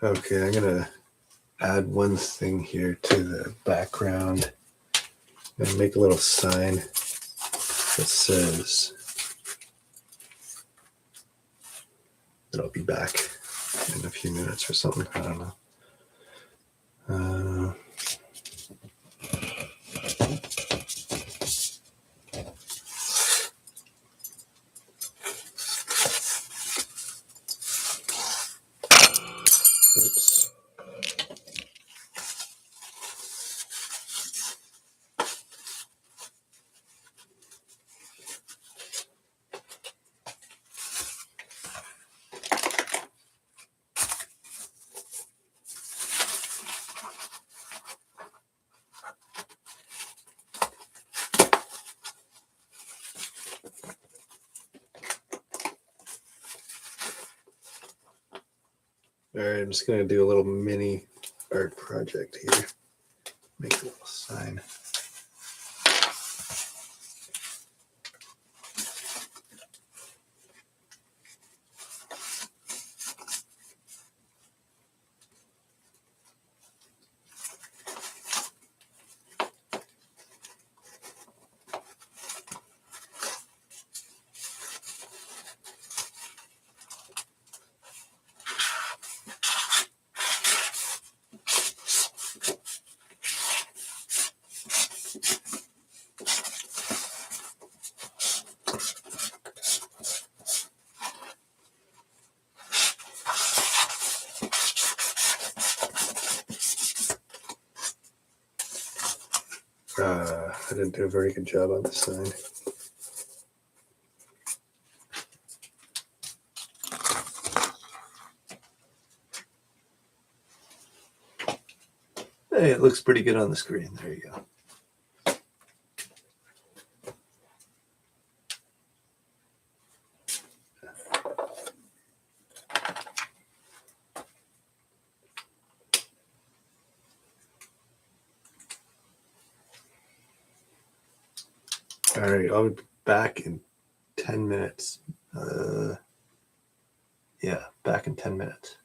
Okay, I'm gonna add one thing here to the background. I'm gonna make a little sign that says that I'll be back in a few minutes or something. I don't know. Oops. All right, I'm just gonna do a little mini art project here. Make a little sign. I didn't do a very good job on the sign. Hey, it looks pretty good on the screen. There you go. All right, I'll be back in 10 minutes. Yeah, back in 10 minutes.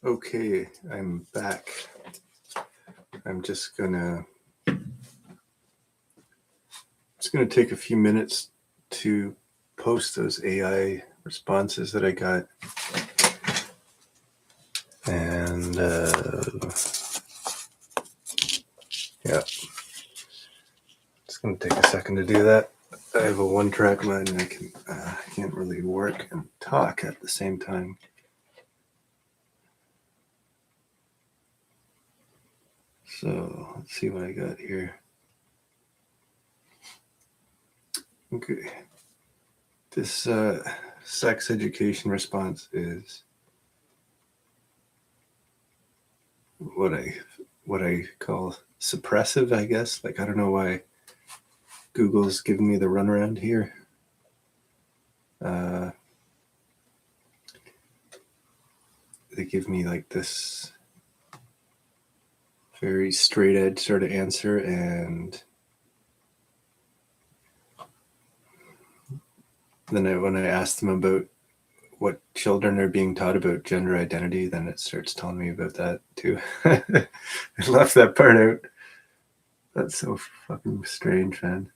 Okay, I'm back. I'm just gonna take a few minutes to post those AI responses that I got, and yeah, it's gonna take a second to do that. I have a one-track mind, and I can't really work and talk at the same time. So let's see what I got here. Okay, this sex education response is what I call suppressive, I guess. Like, I don't know why Google's giving me the runaround here. They give me like this very straight edge sort of answer, and then when I ask them about what children are being taught about gender identity, then it starts telling me about that too. I left that part out. That's so fucking strange, man.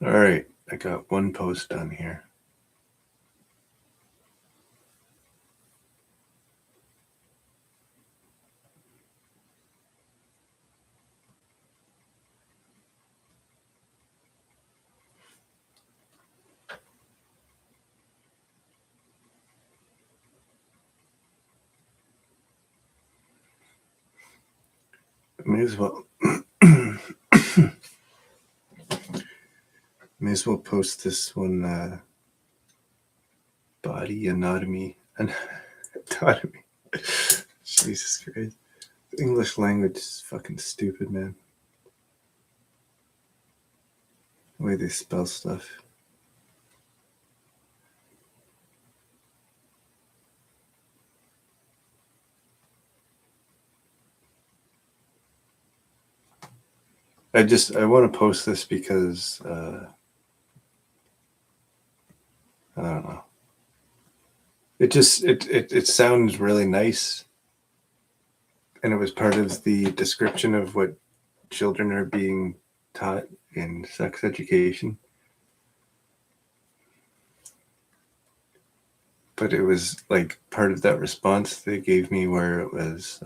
All right, I got one post done here. May as well post this one. Body anatomy and anatomy. Jesus Christ. English language is fucking stupid, man. The way they spell stuff. I want to post this because I don't know. It sounds really nice, and it was part of the description of what children are being taught in sex education. But it was like part of that response they gave me where it was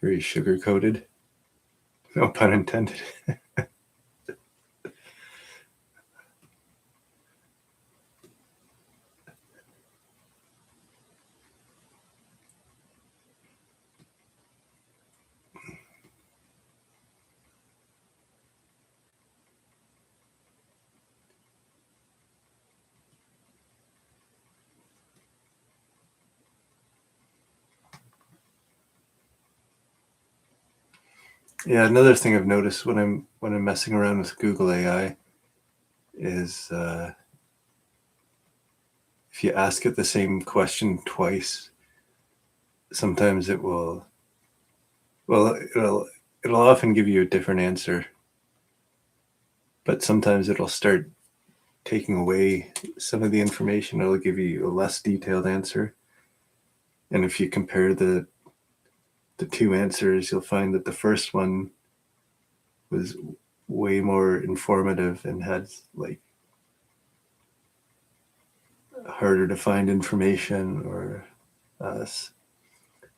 very sugar coated. No pun intended. Yeah, another thing I've noticed when I'm messing around with Google AI is if you ask it the same question twice, sometimes it'll often give you a different answer, but sometimes it'll start taking away some of the information. It'll give you a less detailed answer, and if you compare the two answers, you'll find that the first one was way more informative and had like harder to find information, or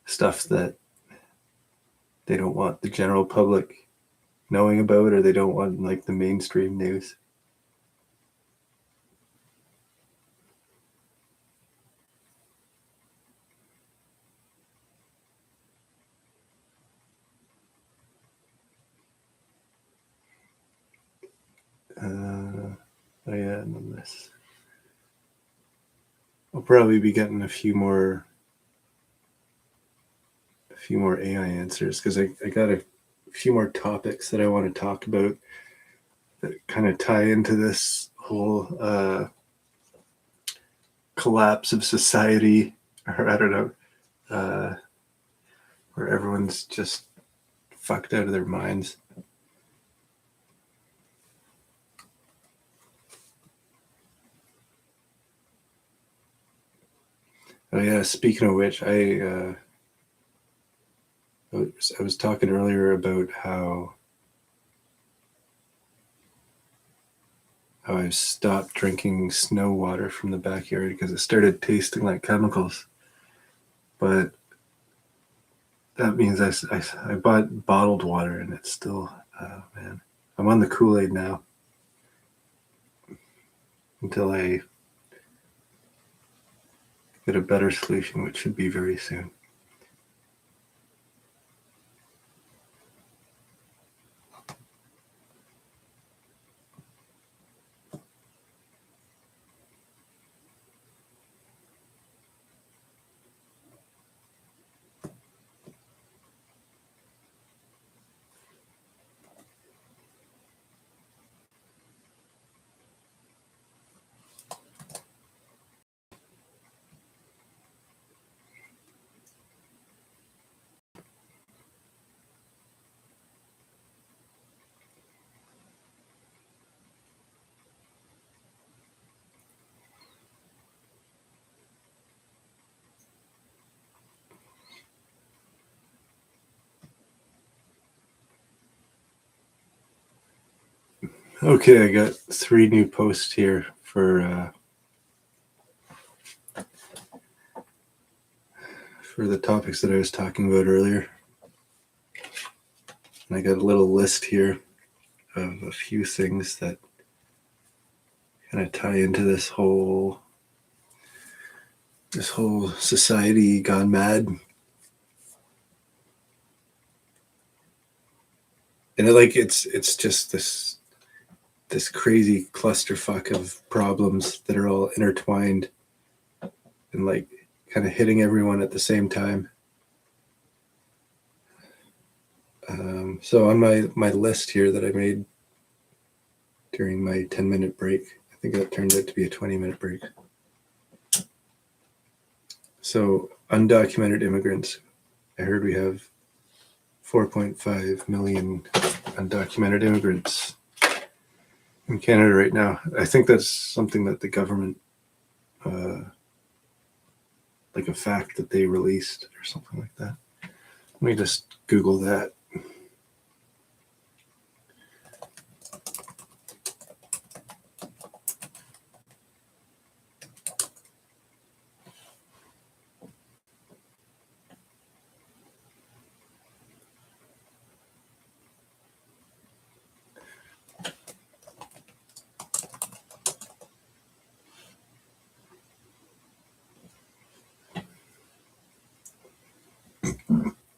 stuff that they don't want the general public knowing about, or they don't want like the mainstream news. Oh yeah, and then this. I'll probably be getting a few more AI answers, because I got a few more topics that I want to talk about that kind of tie into this whole collapse of society, or I don't know, where everyone's just fucked out of their minds. Oh yeah, speaking of which, I was talking earlier about how I've stopped drinking snow water from the backyard because it started tasting like chemicals. But that means I bought bottled water, and it's still, man, I'm on the Kool-Aid now until I get a better solution, which should be very soon. Okay, I got 3 new posts here for the topics that I was talking about earlier. And I got a little list here of a few things that kind of tie into this whole society gone mad. And it's just this crazy clusterfuck of problems that are all intertwined and like kind of hitting everyone at the same time. So on my list here that I made during my 10-minute break, I think that turned out to be a 20-minute break. So undocumented immigrants. I heard we have 4.5 million undocumented immigrants in Canada right now. I think that's something that the government, like a fact that they released or something like that. Let me just Google that.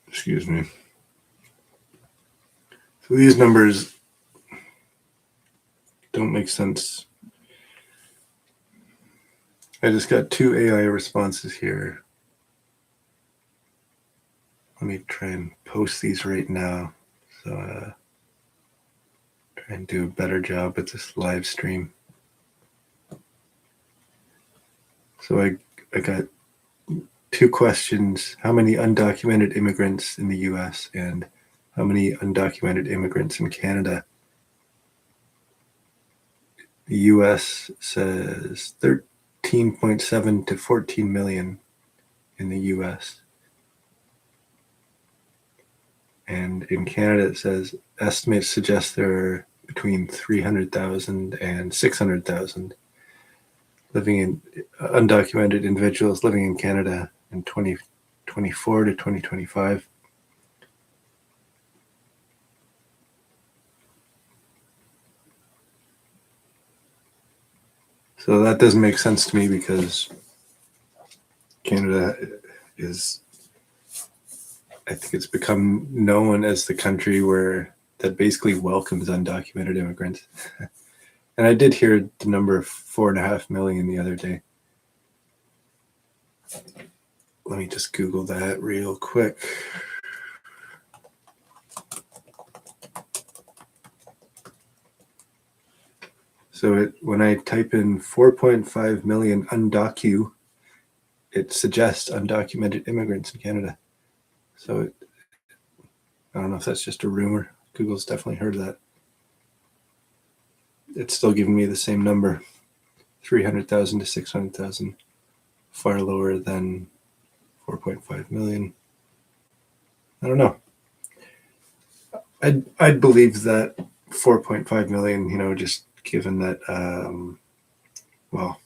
Excuse me. So these numbers don't make sense. I just got 2 AI responses here. Let me try and post these right now. So try and do a better job at this live stream. So I got 2 questions. How many undocumented immigrants in the US, and how many undocumented immigrants in Canada? The US says 13.7 to 14 million in the US. And in Canada, it says estimates suggest there are between 300,000 and 600,000 undocumented individuals living in Canada in 2024 to 2025. So that doesn't make sense to me because Canada is, I think it's become known as the country that basically welcomes undocumented immigrants. And I did hear the number of 4.5 million the other day. Let me just Google that real quick. So when I type in 4.5 million undocu, it suggests undocumented immigrants in Canada. So I don't know if that's just a rumor. Google's definitely heard of that. It's still giving me the same number, 300,000 to 600,000, far lower than 4.5 million. I don't know. I'd believe that 4.5 million, just given that, well,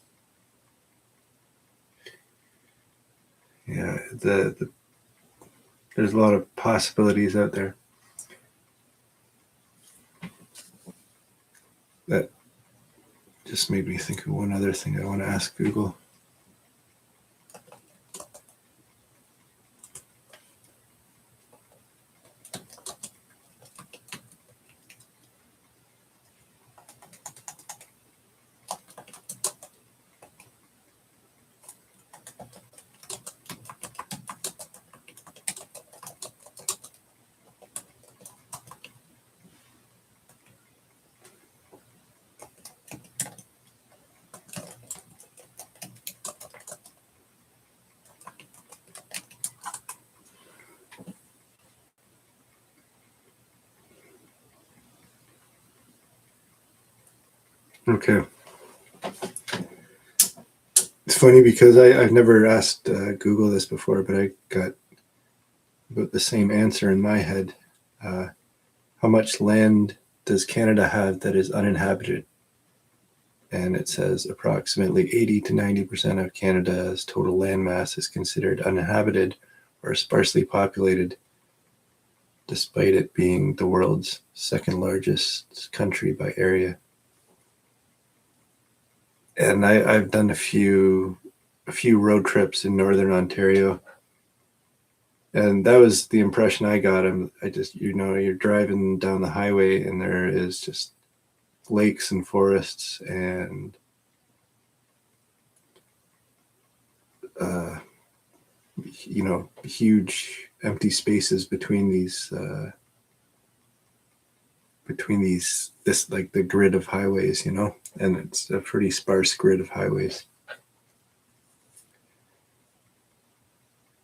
yeah, there's a lot of possibilities out there. That just made me think of one other thing I want to ask Google. Okay. It's funny because I've never asked Google this before, but I got about the same answer in my head. How much land does Canada have that is uninhabited? And it says approximately 80 to 90% of Canada's total landmass is considered uninhabited or sparsely populated, despite it being the world's second largest country by area. And I've done a few road trips in northern Ontario, and that was the impression I got. You're driving down the highway and there is just lakes and forests and huge empty spaces between this like the grid of highways, and it's a pretty sparse grid of highways.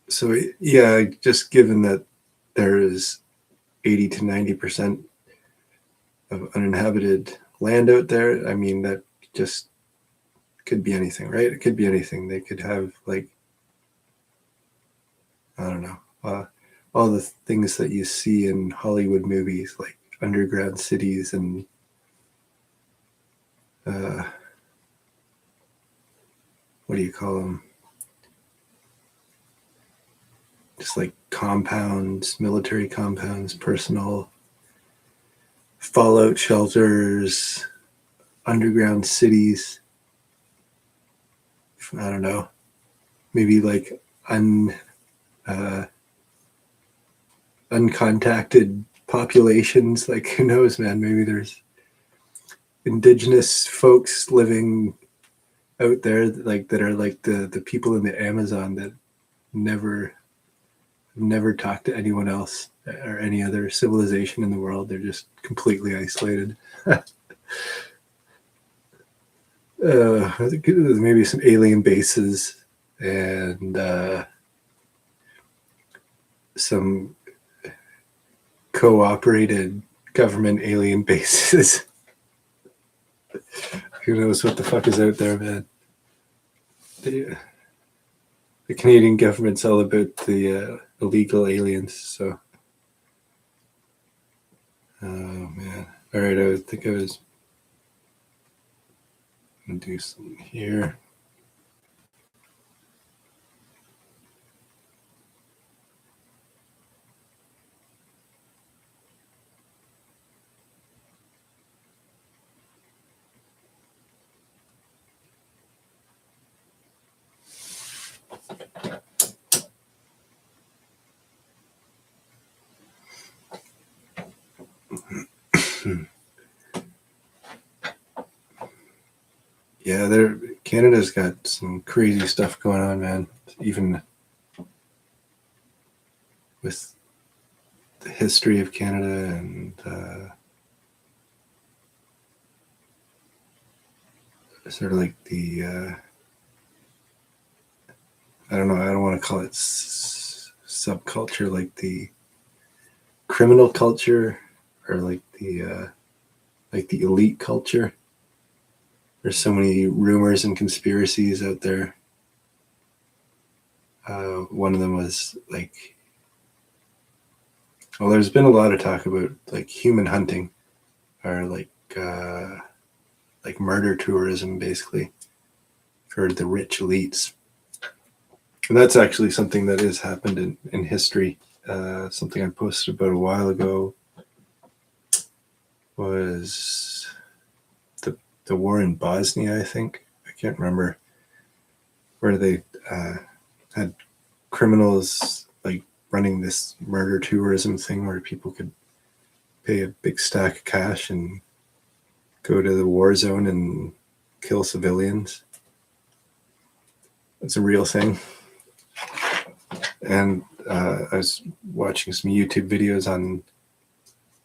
So yeah, just given that there is 80 to 90% of uninhabited land out there, I mean, that just could be anything, right? It could be anything. They could have I don't know, all the things that you see in Hollywood movies, like underground cities and what do you call them? Just like compounds, military compounds, personal fallout shelters, underground cities. I don't know, maybe like uncontacted populations. Like, who knows, man? Maybe there's indigenous folks living out there that are like the people in the Amazon that never talk to anyone else or any other civilization in the world. They're just completely isolated. Maybe some alien bases and some cooperated government alien bases. Who knows what the fuck is out there, man? The Canadian government's all about the illegal aliens, so. Oh, man. All right, I think I was going to do something here. Yeah, Canada's got some crazy stuff going on, man. Even with the history of Canada and sort of like the I don't know. I don't want to call it subculture, like the criminal culture or like the elite culture. There's so many rumors and conspiracies out there. One of them was like, well, there's been a lot of talk about like human hunting or like murder tourism, basically, for the rich elites. And that's actually something that has happened in history. Something I posted about a while ago was the war in Bosnia, I think. I can't remember, where they had criminals like running this murder tourism thing where people could pay a big stack of cash and go to the war zone and kill civilians. It's a real thing. And I was watching some YouTube videos on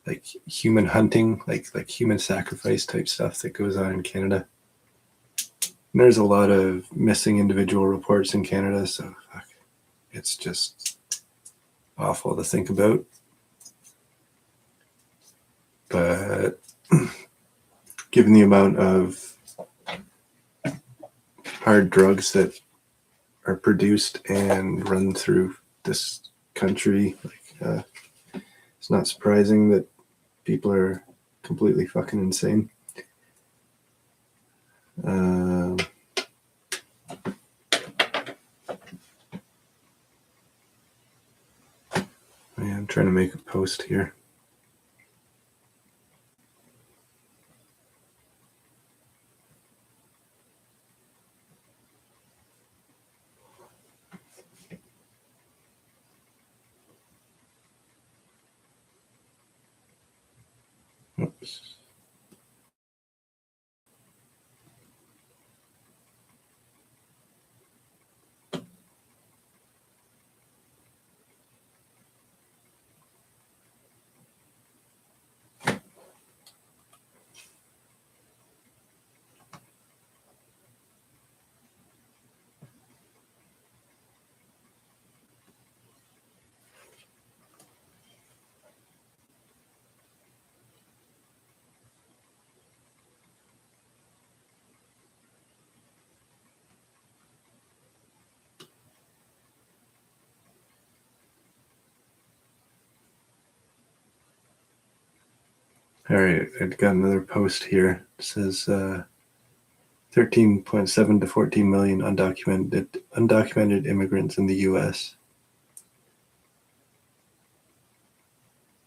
like human hunting, like human sacrifice type stuff that goes on in Canada. And there's a lot of missing individual reports in Canada, so it's just awful to think about. But given the amount of hard drugs that are produced and run through this country, it's not surprising that people are completely fucking insane. I'm trying to make a post here. Oops. All right, I've got another post here. It says 13.7 to 14 million undocumented immigrants in the U.S.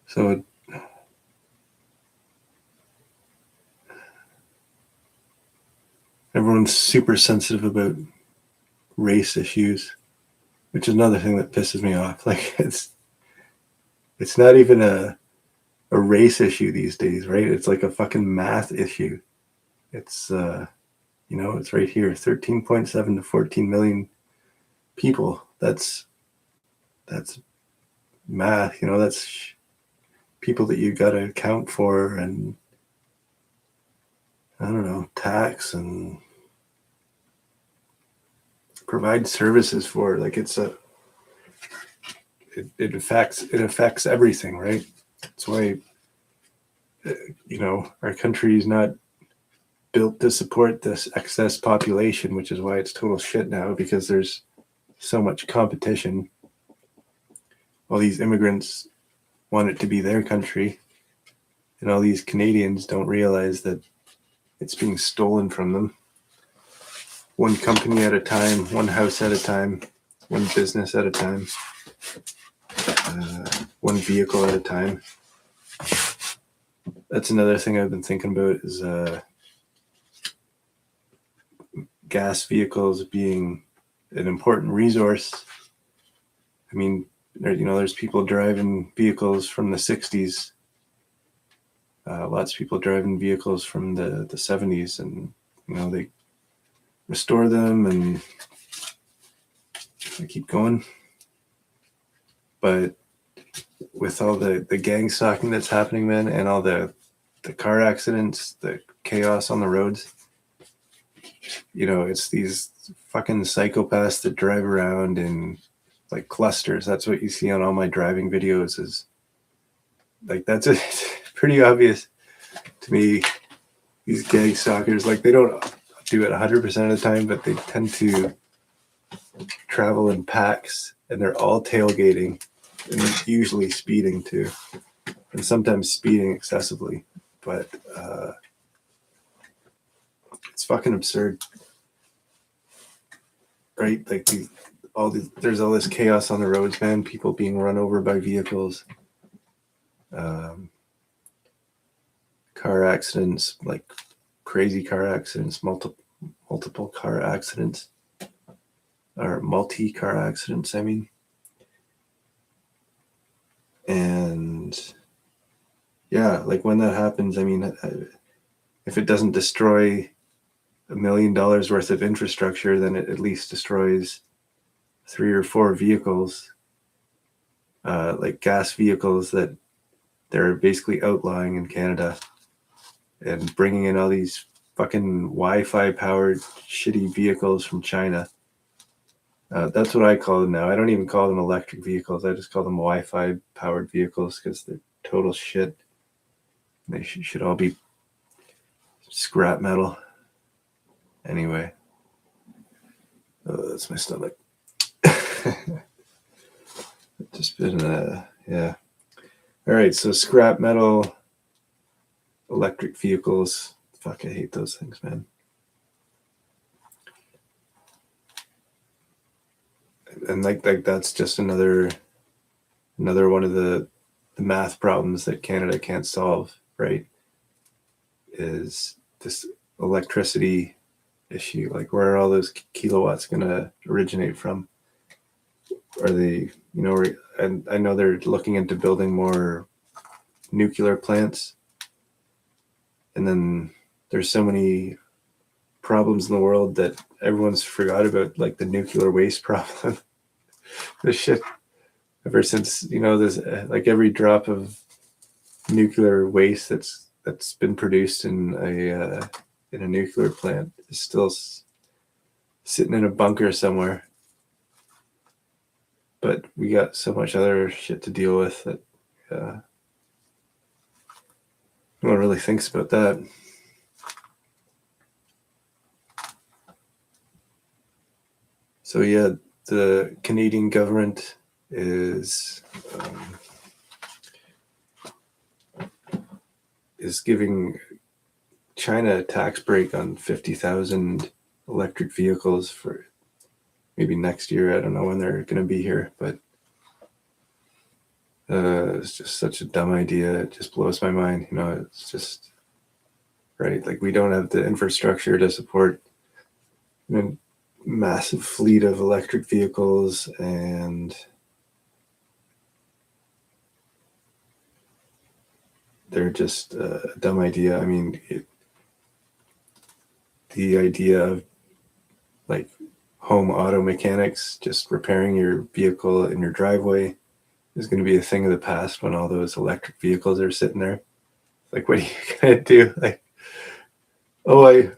So everyone's super sensitive about race issues, which is another thing that pisses me off. Like it's not even a race issue these days, right? It's like a fucking math issue. It's it's right here, 13.7 to 14 million people. That's math, that's people that you got to account for and I don't know, tax and provide services for. Like it affects everything, right? That's why our country is not built to support this excess population, which is why it's total shit now, because there's so much competition. All these immigrants want it to be their country, and all these Canadians don't realize that it's being stolen from them. One company at a time, one house at a time, one business at a time, one vehicle at a time. That's another thing I've been thinking about is gas vehicles being an important resource. I mean, there's people driving vehicles from the 60s Lots of people driving vehicles from the 70s, and they restore them and they keep going. But with all the gang stalking that's happening, man, and all the car accidents, the chaos on the roads, it's these fucking psychopaths that drive around in like clusters. That's what you see on all my driving videos. Is like that's pretty obvious to me. These gang stalkers, like, they don't do it 100% of the time, but they tend to travel in packs, and they're all tailgating, and they're usually speeding too, and sometimes speeding excessively. But it's fucking absurd, right? Like there's all this chaos on the roads, man. People being run over by vehicles, car accidents, like crazy car accidents, multiple car accidents, or multi-car accidents, I mean. And yeah, like when that happens, I mean, if it doesn't destroy $1 million worth of infrastructure, then it at least destroys 3 or 4 vehicles, like gas vehicles that they're basically outlawing in Canada, and bringing in all these fucking Wi-Fi powered shitty vehicles from China. That's what I call them now. I don't even call them electric vehicles. I just call them Wi-Fi powered vehicles, because they're total shit. They should all be scrap metal. Anyway, that's my stomach. Just been yeah. All right, so scrap metal, electric vehicles. Fuck, I hate those things, man. And like that's just another one of the math problems that Canada can't solve, right? Is this electricity issue. Like, where are all those kilowatts going to originate from? Are they, and I know they're looking into building more nuclear plants, and then there's so many problems in the world that everyone's forgot about, like the nuclear waste problem. This shit, ever since, there's like every drop of nuclear waste that's been produced in a nuclear plant is still sitting in a bunker somewhere. But we got so much other shit to deal with that no one really thinks about that. So yeah, the Canadian government is giving China a tax break on 50,000 electric vehicles for maybe next year. I don't know when they're going to be here, but it's just such a dumb idea. It just blows my mind. It's just, right? Like, we don't have the infrastructure to support a massive fleet of electric vehicles, and they're just a dumb idea. I mean, the idea of like home auto mechanics, just repairing your vehicle in your driveway, is going to be a thing of the past when all those electric vehicles are sitting there. Like, what are you going to do? Like, oh,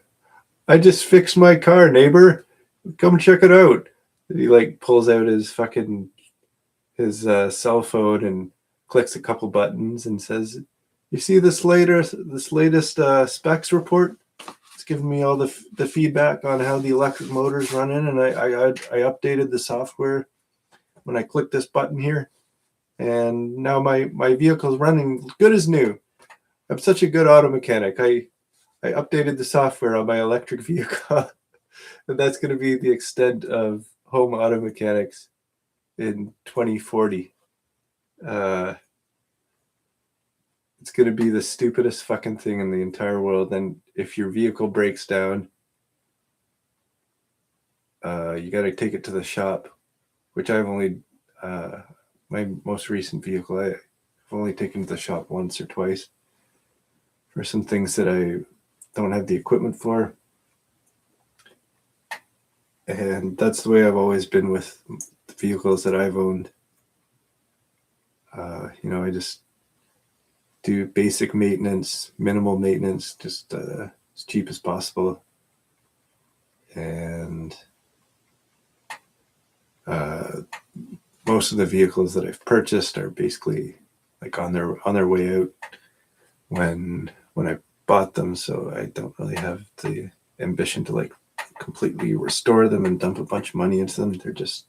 I just fixed my car, neighbor. Come check it out. And he like pulls out his cell phone and clicks a couple buttons and says, "You see this latest specs report? It's giving me all the feedback on how the electric motor's running, and I updated the software when I click this button here, and now my vehicle's running good as new. I'm such a good auto mechanic. I updated the software on my electric vehicle." And that's going to be the extent of home auto mechanics in 2040. It's going to be the stupidest fucking thing in the entire world. And if your vehicle breaks down, you got to take it to the shop, which I've only, my most recent vehicle, I've only taken to the shop once or twice. or some things that I don't have the equipment for. And that's the way I've always been with the vehicles that I've owned. I just do basic maintenance, minimal maintenance, just as cheap as possible. And most of the vehicles that I've purchased are basically like on their way out when I bought them. So I don't really have the ambition to like completely restore them and dump a bunch of money into them. They're just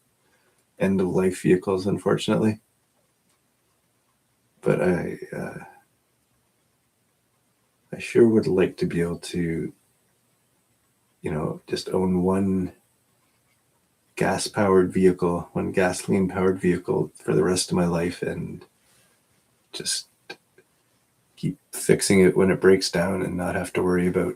end of life vehicles, unfortunately. But I sure would like to be able to, just own one gasoline-powered vehicle for the rest of my life, and just keep fixing it when it breaks down and not have to worry about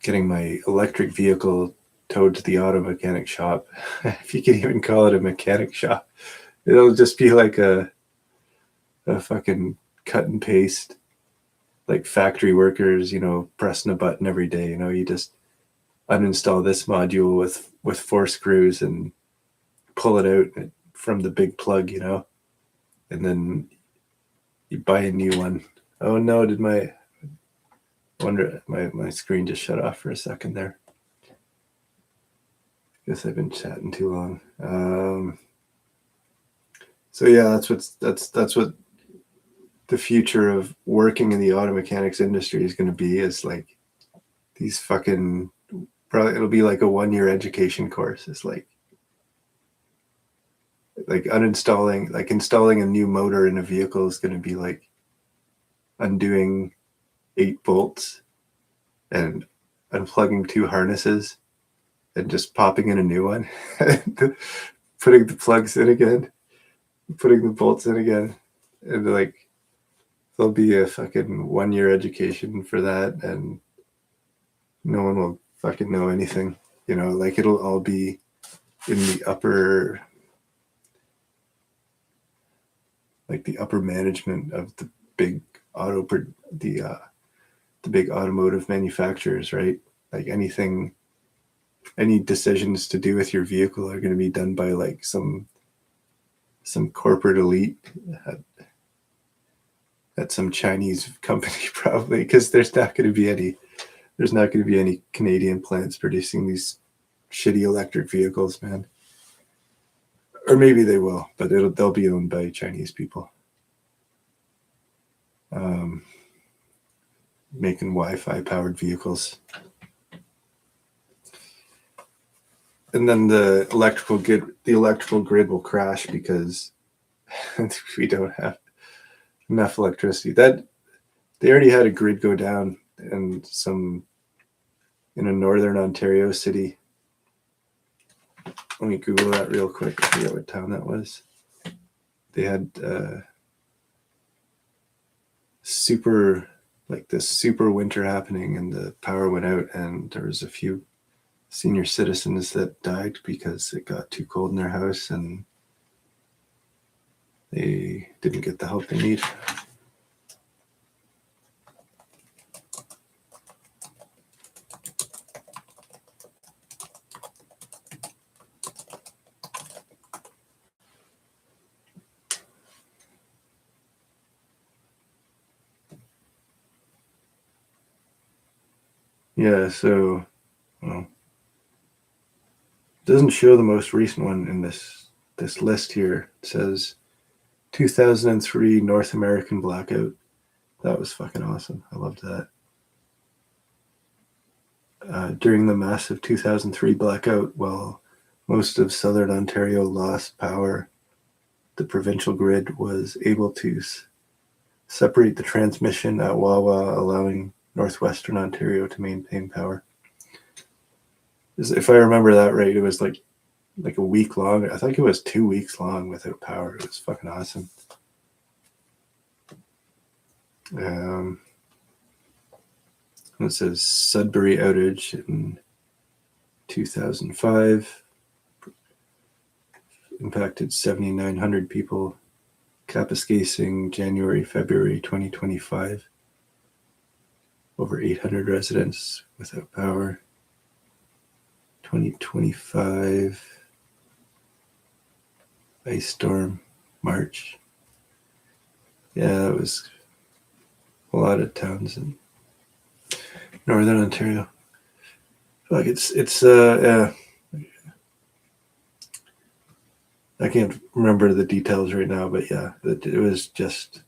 getting my electric vehicle towed to the auto mechanic shop. If you can even call it a mechanic shop, it'll just be like a fucking cut and paste, like factory workers, pressing a button every day. You just uninstall this module with 4 screws and pull it out from the big plug, and then you buy a new one. Oh no, my screen just shut off for a second there. Guess I've been chatting too long. So yeah, that's what the future of working in the auto mechanics industry is going to be, is like these fucking, probably it'll be like a 1-year education course. It's like installing a new motor in a vehicle is going to be like undoing 8 bolts and unplugging 2 harnesses and just popping in a new one, putting the plugs in again, putting the bolts in again, and like there'll be a fucking 1-year education for that, and no one will fucking know anything. Like it'll all be in the upper management of the big the big automotive manufacturers, right? Like any decisions to do with your vehicle are going to be done by like some corporate elite at some Chinese company, probably, because there's not going to be any Canadian plants producing these shitty electric vehicles, man. Or maybe they will, but they'll be owned by Chinese people. Making Wi-Fi powered vehicles. And then the electrical grid will crash because we don't have enough electricity. That they already had a grid go down in a northern Ontario city. Let me Google that real quick. I forget what town that was. They had this super winter happening, and the power went out, and there was a few senior citizens that died because it got too cold in their house and they didn't get the help they need. Yeah, so it doesn't show the most recent one in this list here. It says 2003 North American blackout. That was fucking awesome. I loved that. During the massive 2003 blackout, while most of southern Ontario lost power, the provincial grid was able to separate the transmission at Wawa, allowing northwestern Ontario to maintain power. If I remember that right, it was like a week long. I think it was 2 weeks long without power. It was fucking awesome. It says Sudbury outage in 2005 impacted 7,900 people Kapuskasing, January, February 2025. Over 800 residents without power. 2025 ice storm, March. Yeah, it was a lot of towns in northern Ontario. Like it's yeah. I can't remember the details right now, but yeah, it was just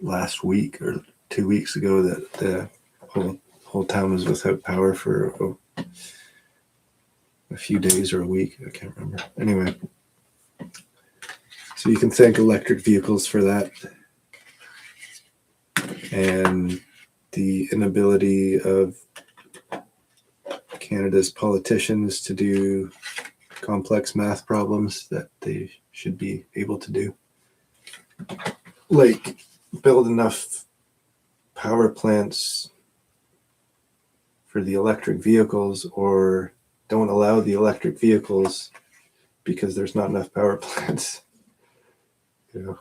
last week or 2 weeks ago that the whole town was without power for a few days or a week. I can't remember. Anyway, so you can thank electric vehicles for that, and the inability of Canada's politicians to do complex math problems that they should be able to do, like build enough power plants for the electric vehicles, or don't allow the electric vehicles because there's not enough power plants. You know.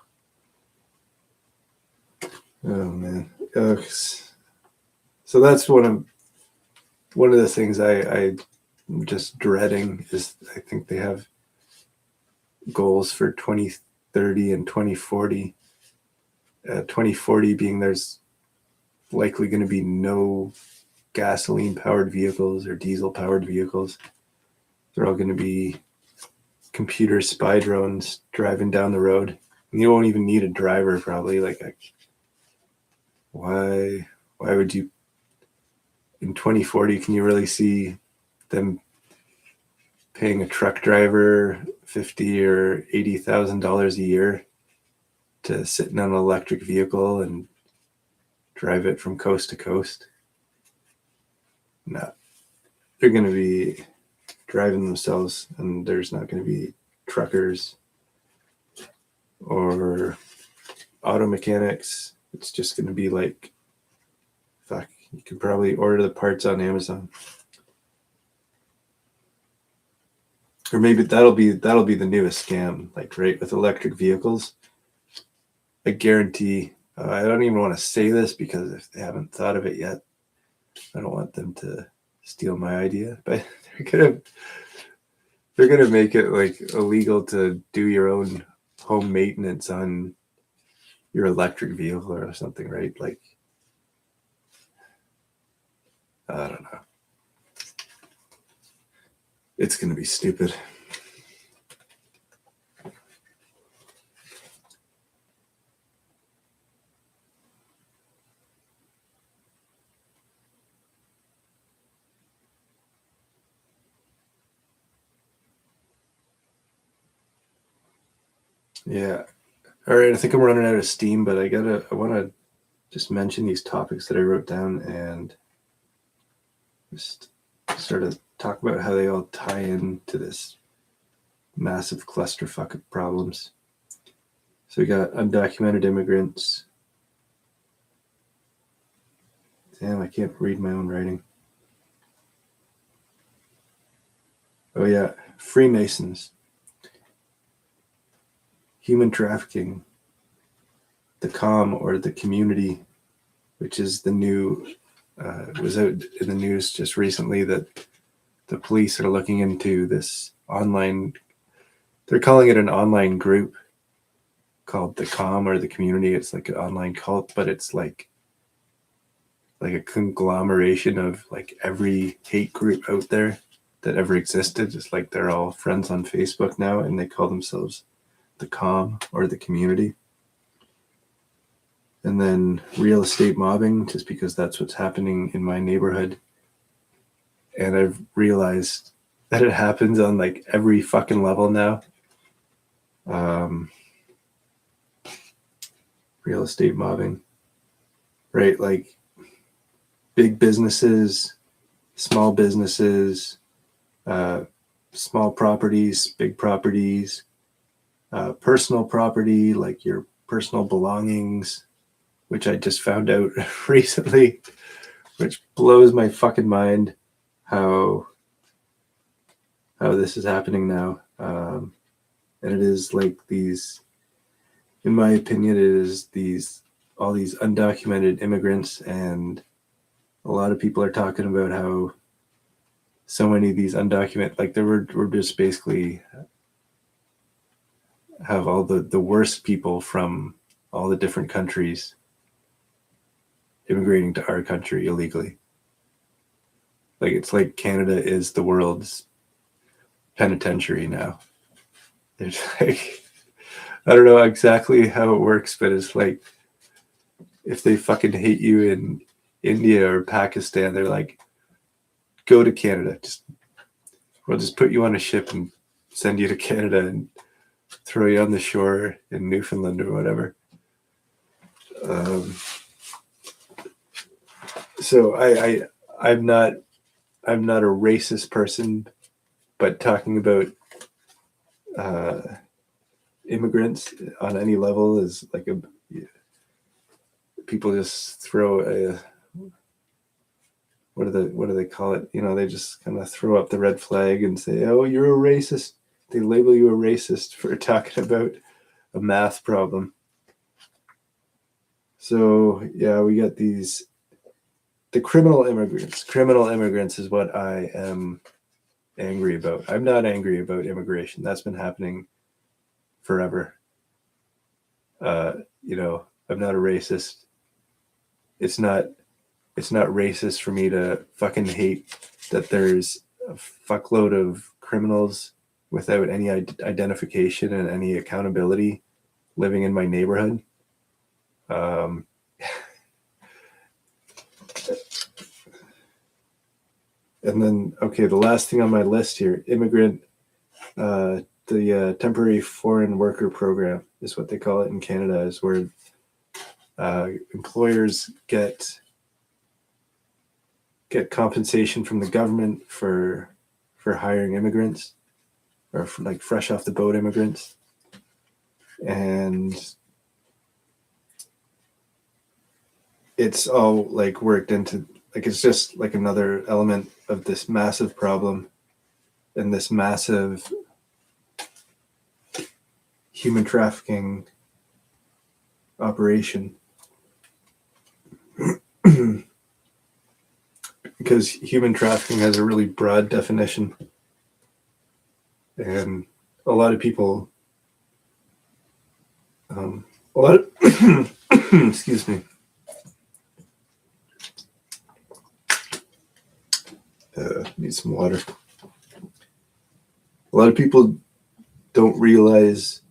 Oh man. So that's one of the things I'm just dreading is I think they have goals for 2030 and 2040. 2040 being there's likely going to be no gasoline powered vehicles or diesel powered vehicles. They're all going to be computer spy drones driving down the road. And you won't even need a driver probably. Why would you in 2040 can you really see them paying a truck driver $50,000 or $80,000 a year to sit in an electric vehicle and drive it from coast to coast? No, they're going to be driving themselves, and there's not going to be truckers or auto mechanics. It's just going to be like, fuck, you can probably order the parts on Amazon. Or maybe that'll be the newest scam, like right with electric vehicles. I guarantee, I don't even want to say this because if they haven't thought of it yet, I don't want them to steal my idea, but they're gonna make it like illegal to do your own home maintenance on your electric vehicle or something, right? Like, I don't know. It's gonna be stupid. Yeah. All right. I think I'm running out of steam, but I want to just mention these topics that I wrote down and just sort of talk about how they all tie into this massive clusterfuck of problems. So we got undocumented immigrants. Damn, I can't read my own writing. Oh yeah, Freemasons, human trafficking, the COM or the community, which is the new, it was out in the news just recently that the police are looking into this online, they're calling it an online group called the COM or the community. It's like an online cult, but it's like a conglomeration of like every hate group out there that ever existed. It's like they're all friends on Facebook now, and they call themselves the COM or the community. And then real estate mobbing, just because that's what's happening in my neighborhood. And I've realized that it happens on like every fucking level now. Real estate mobbing, right? Like big businesses, small businesses, small properties, big properties, personal property, like your personal belongings, which I just found out recently, which blows my fucking mind how this is happening now. And it is like these in my opinion, it is all these undocumented immigrants, and a lot of people are talking about how so many of these undocumented, like we're just basically have all the worst people from all the different countries immigrating to our country illegally. Like it's like Canada is the world's penitentiary now. There's like, I don't know exactly how it works, but it's like if they fucking hate you in India or Pakistan, they're like, go to Canada. We'll just put you on a ship and send you to Canada and throw you on the shore in Newfoundland or whatever. So I'm not a racist person, but talking about immigrants on any level is like people just throw a, what do they call it? You know, they just kind of throw up the red flag and say, "Oh, you're a racist." They label you a racist for talking about a math problem. So yeah, we got the criminal immigrants. Criminal immigrants is what I am angry about. I'm not angry about immigration. That's been happening forever. You know, I'm not a racist. It's not racist for me to fucking hate that there's a fuckload of criminals without any identification and any accountability living in my neighborhood. And then, okay, the last thing on my list here, immigrant, the temporary foreign worker program is what they call it in Canada, is where employers get compensation from the government for hiring immigrants, or for like fresh off the boat immigrants. And it's all like worked into, like, it's just like another element of this massive problem and this massive human trafficking operation. Because human trafficking has a really broad definition, and a lot of people, excuse me, need some water. A lot of people don't realize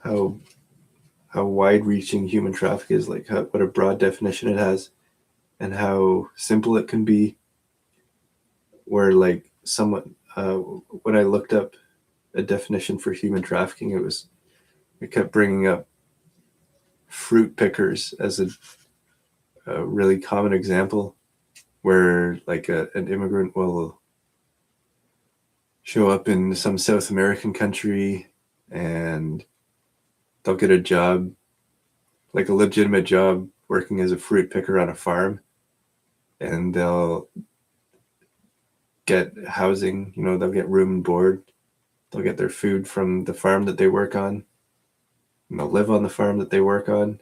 how wide-reaching human trafficking is, like what a broad definition it has, and how simple it can be. Where like someone, when I looked up a definition for human trafficking, it kept bringing up fruit pickers as a really common example, where like an immigrant will show up in some South American country and they'll get a job, like a legitimate job, working as a fruit picker on a farm, and they'll get housing, you know, they'll get room and board, they'll get their food from the farm that they work on, and they'll live on the farm that they work on,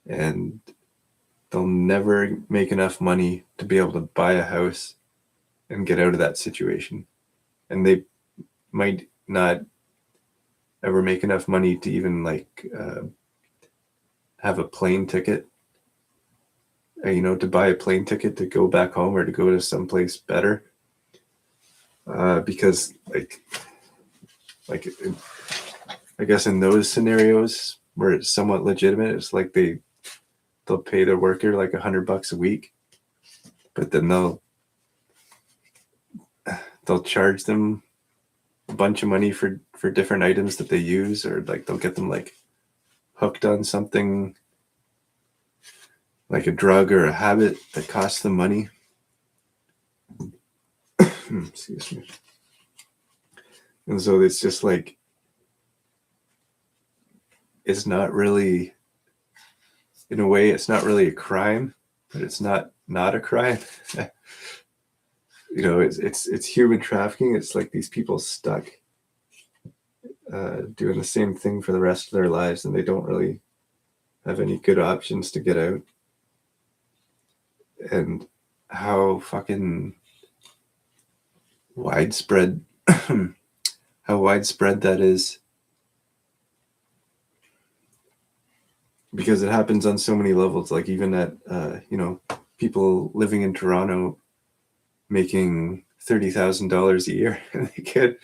and they'll never make enough money to be able to buy a house and get out of that situation. And they might not ever make enough money to even like have a plane ticket, you know, to buy a plane ticket to go back home or to go to someplace better. Because like I guess in those scenarios where it's somewhat legitimate, it's like they'll pay their worker like $100 a week, but then they'll charge them a bunch of money for different items that they use, or like they'll get them like hooked on something like a drug or a habit that costs them money. Excuse me. And so it's just like, it's not really, in a way, it's not really a crime, but it's not a crime. You know, it's human trafficking. It's like these people stuck doing the same thing for the rest of their lives, and they don't really have any good options to get out. And how fucking widespread how widespread that is, because it happens on so many levels. Like even at people living in Toronto making $30,000 a year, and they can't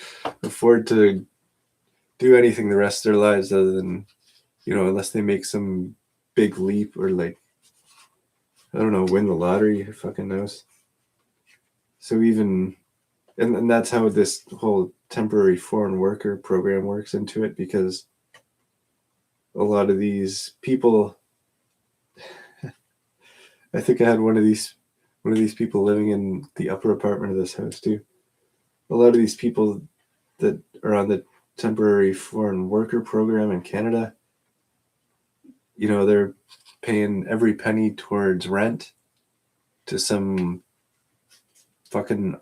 afford to do anything the rest of their lives other than, unless they make some big leap or like, I don't know, win the lottery. Who fucking knows? So even, and that's how this whole temporary foreign worker program works into it, because a lot of these people, I think I had one of these people living in the upper apartment of this house too. A lot of these people that are on the temporary foreign worker program in Canada, they're paying every penny towards rent to some fucking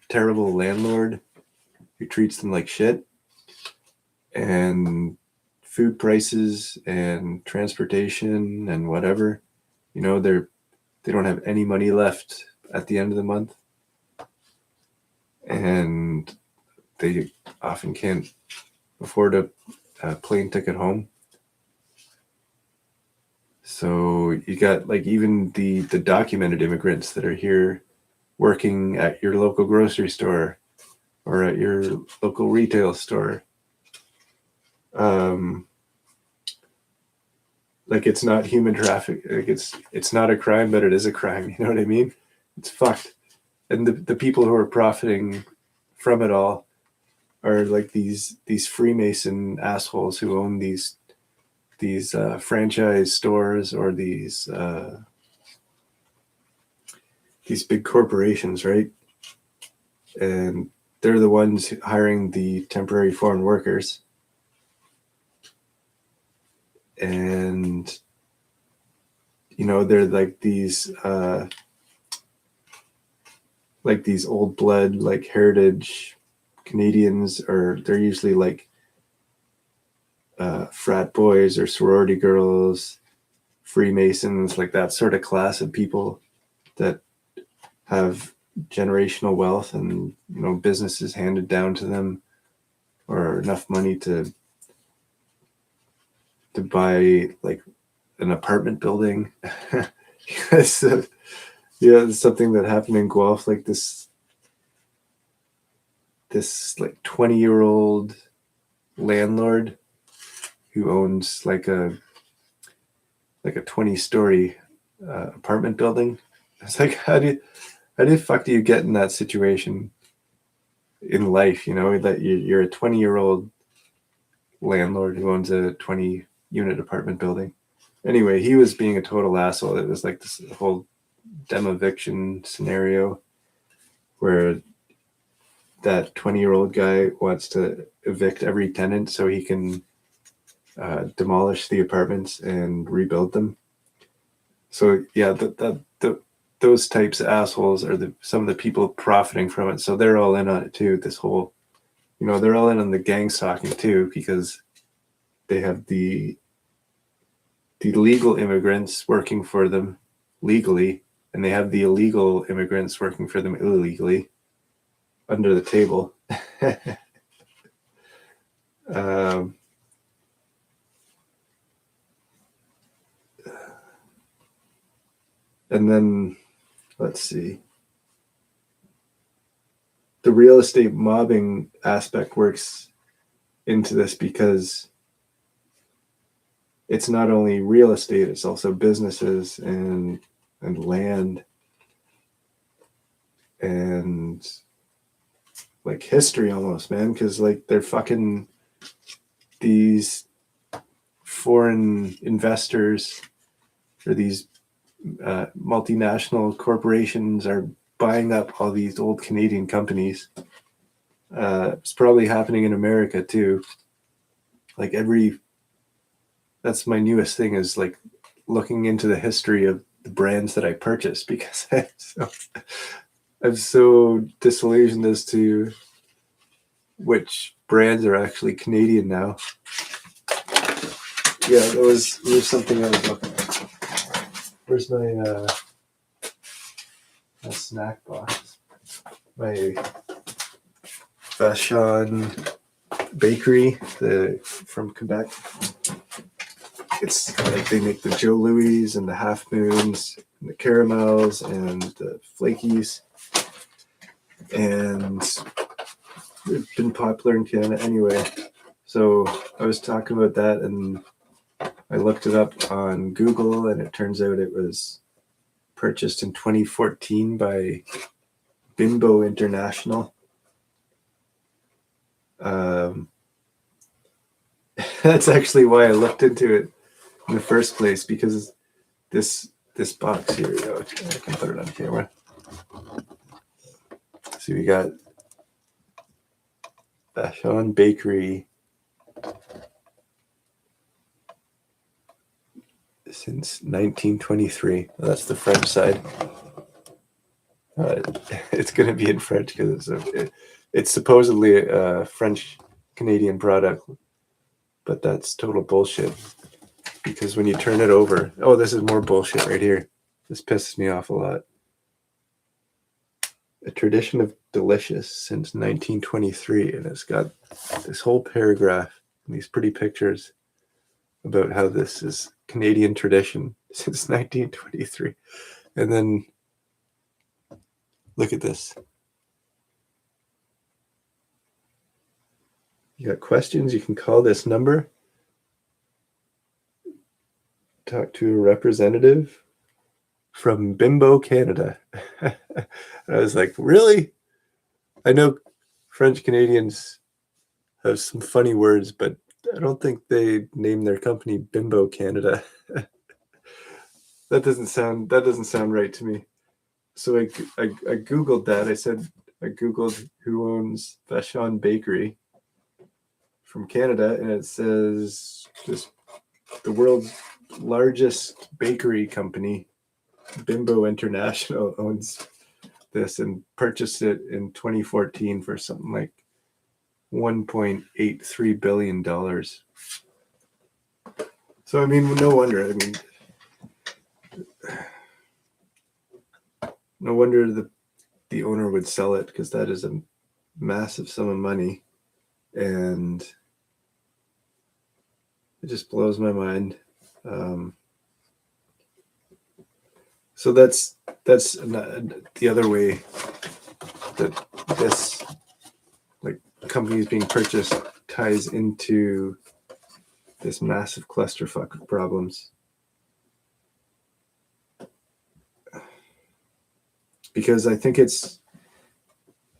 terrible landlord who treats them like shit, and food prices and transportation and whatever, they don't have any money left at the end of the month, and they often can't afford a plane ticket home. So you got like even the documented immigrants that are here working at your local grocery store or at your local retail store. Like it's not human traffic. Like it's not a crime, but it is a crime. You know what I mean? It's fucked. And the people who are profiting from it all are like these Freemason assholes who own these franchise stores or these big corporations, right? And they're the ones hiring the temporary foreign workers. And, they're like these old blood, like heritage Canadians, or they're usually like frat boys or sorority girls, Freemasons, like that sort of class of people that have generational wealth and, businesses handed down to them, or enough money to buy like an apartment building. It's something that happened in Guelph, like this like 20-year-old landlord who owns like a 20-story apartment building. It's like, how the fuck do you get in that situation in life? That you're a 20-year-old landlord who owns a 20-unit apartment building. Anyway, he was being a total asshole. It was like this whole demoviction scenario where that 20-year-old guy wants to evict every tenant so he can demolish the apartments and rebuild them. So yeah, those types of assholes are some of the people profiting from it. So they're all in on it too. This whole, they're all in on the gang stalking too, because they have the legal immigrants working for them legally, and they have the illegal immigrants working for them illegally under the table. And then, let's see. The real estate mobbing aspect works into this because it's not only real estate, it's also businesses and land and like history almost, man. Because like they're fucking these foreign investors or these multinational corporations are buying up all these old Canadian companies. It's probably happening in America too. Like that's my newest thing, is like looking into the history of the brands that I purchased, because I'm so disillusioned as to which brands are actually Canadian now. Yeah, there's something I was looking at. Where's my snack box? My Vachon bakery, from Quebec. It's like they make the Joe Louis and the Half Moons and the caramels and the flakies, and they've been popular in Canada anyway. So I was talking about that, and I looked it up on Google, and it turns out it was purchased in 2014 by Bimbo International. That's actually why I looked into it in the first place, because this box here, I can put it on camera. So we got Vachon Bakery since 1923. Well, that's the French side. It's going to be in French because it's supposedly a French-Canadian product, but that's total bullshit. Because when you turn it over, oh, this is more bullshit right here. This pisses me off a lot. A tradition of delicious since 1923, and it's got this whole paragraph and these pretty pictures about how this is Canadian tradition since 1923. And then look at this. You got questions? You can call this number. Talk to a representative from Bimbo, Canada. I was like, really? I know French Canadians have some funny words, but I don't think they name their company Bimbo Canada. That doesn't sound right to me. So I Googled that. I Googled who owns Vachon Bakery from Canada, and it says just the world's largest bakery company, Bimbo International, owns this and purchased it in 2014 for something like $1.83 billion. So, I mean, no wonder. I mean, no wonder the owner would sell it, because that is a massive sum of money. And it just blows my mind. So that's the other way that this, like, companies being purchased ties into this massive clusterfuck of problems. Because I think it's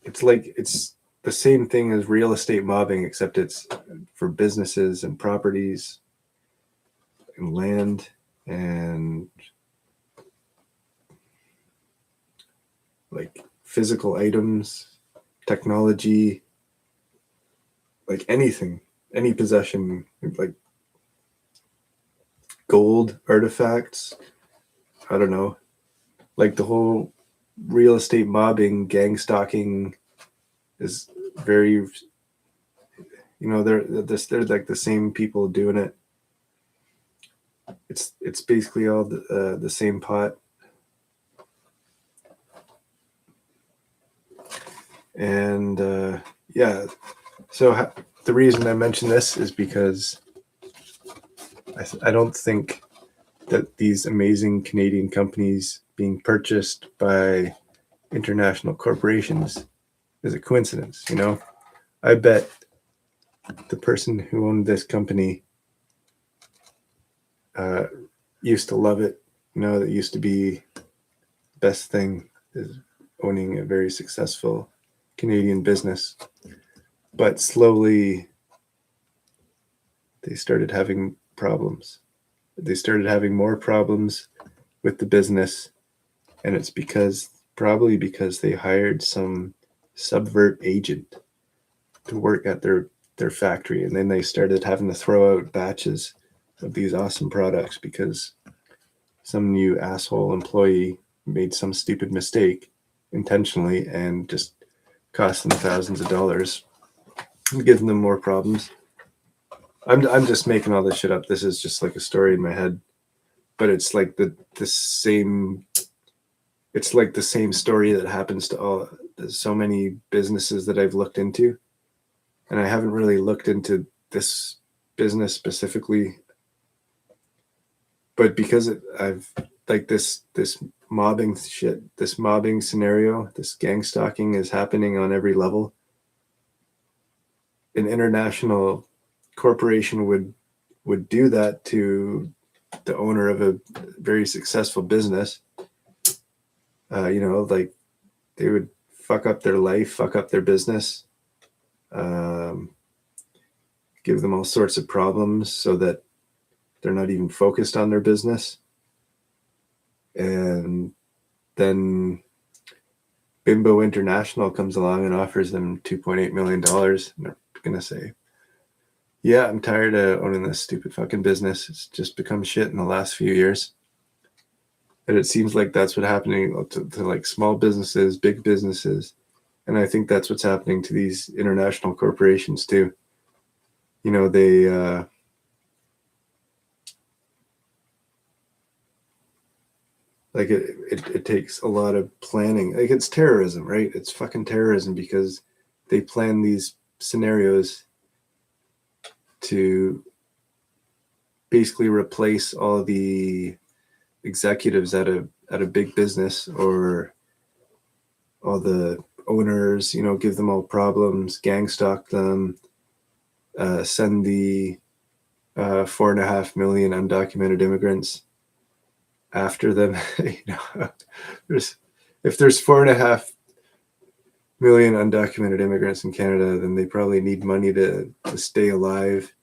the same thing as real estate mobbing, except it's for businesses and properties and land and like physical items, technology, like anything, any possession, like gold, artifacts. I don't know, like the whole real estate mobbing, gang stalking is very, they're like the same people doing it. It's basically all the same pot. And so the reason I mention this is because I don't think that these amazing Canadian companies being purchased by international corporations is a coincidence. I bet the person who owned this company used to love it. That used to be the best thing, is owning a very successful Canadian business. But slowly they started having problems. They started having more problems with the business, and it's probably because they hired some subvert agent to work at their factory, and then they started having to throw out batches of these awesome products because some new asshole employee made some stupid mistake intentionally and just cost them thousands of dollars. giving them more problems. I'm just making all this shit up. This is just like a story in my head, but it's like the same. It's like the same story that happens to so many businesses that I've looked into, and I haven't really looked into this business specifically, but because I've like this mobbing shit, this mobbing scenario, this gang stalking is happening on every level. An international corporation would do that to the owner of a very successful business. Like they would fuck up their life, fuck up their business, give them all sorts of problems so that they're not even focused on their business. And then Bimbo International comes along and offers them $2.8 million. And they're going to say, yeah, I'm tired of owning this stupid fucking business. It's just become shit in the last few years. And it seems like that's what's happening to like small businesses, big businesses. And I think that's what's happening to these international corporations too. They like it takes a lot of planning. Like it's terrorism, right? It's fucking terrorism because they plan these scenarios to basically replace all the executives at a big business, or all the owners, give them all problems, gang stalk them, send the 4.5 million undocumented immigrants after them. If there's 4.5 million undocumented immigrants in Canada, then they probably need money to stay alive,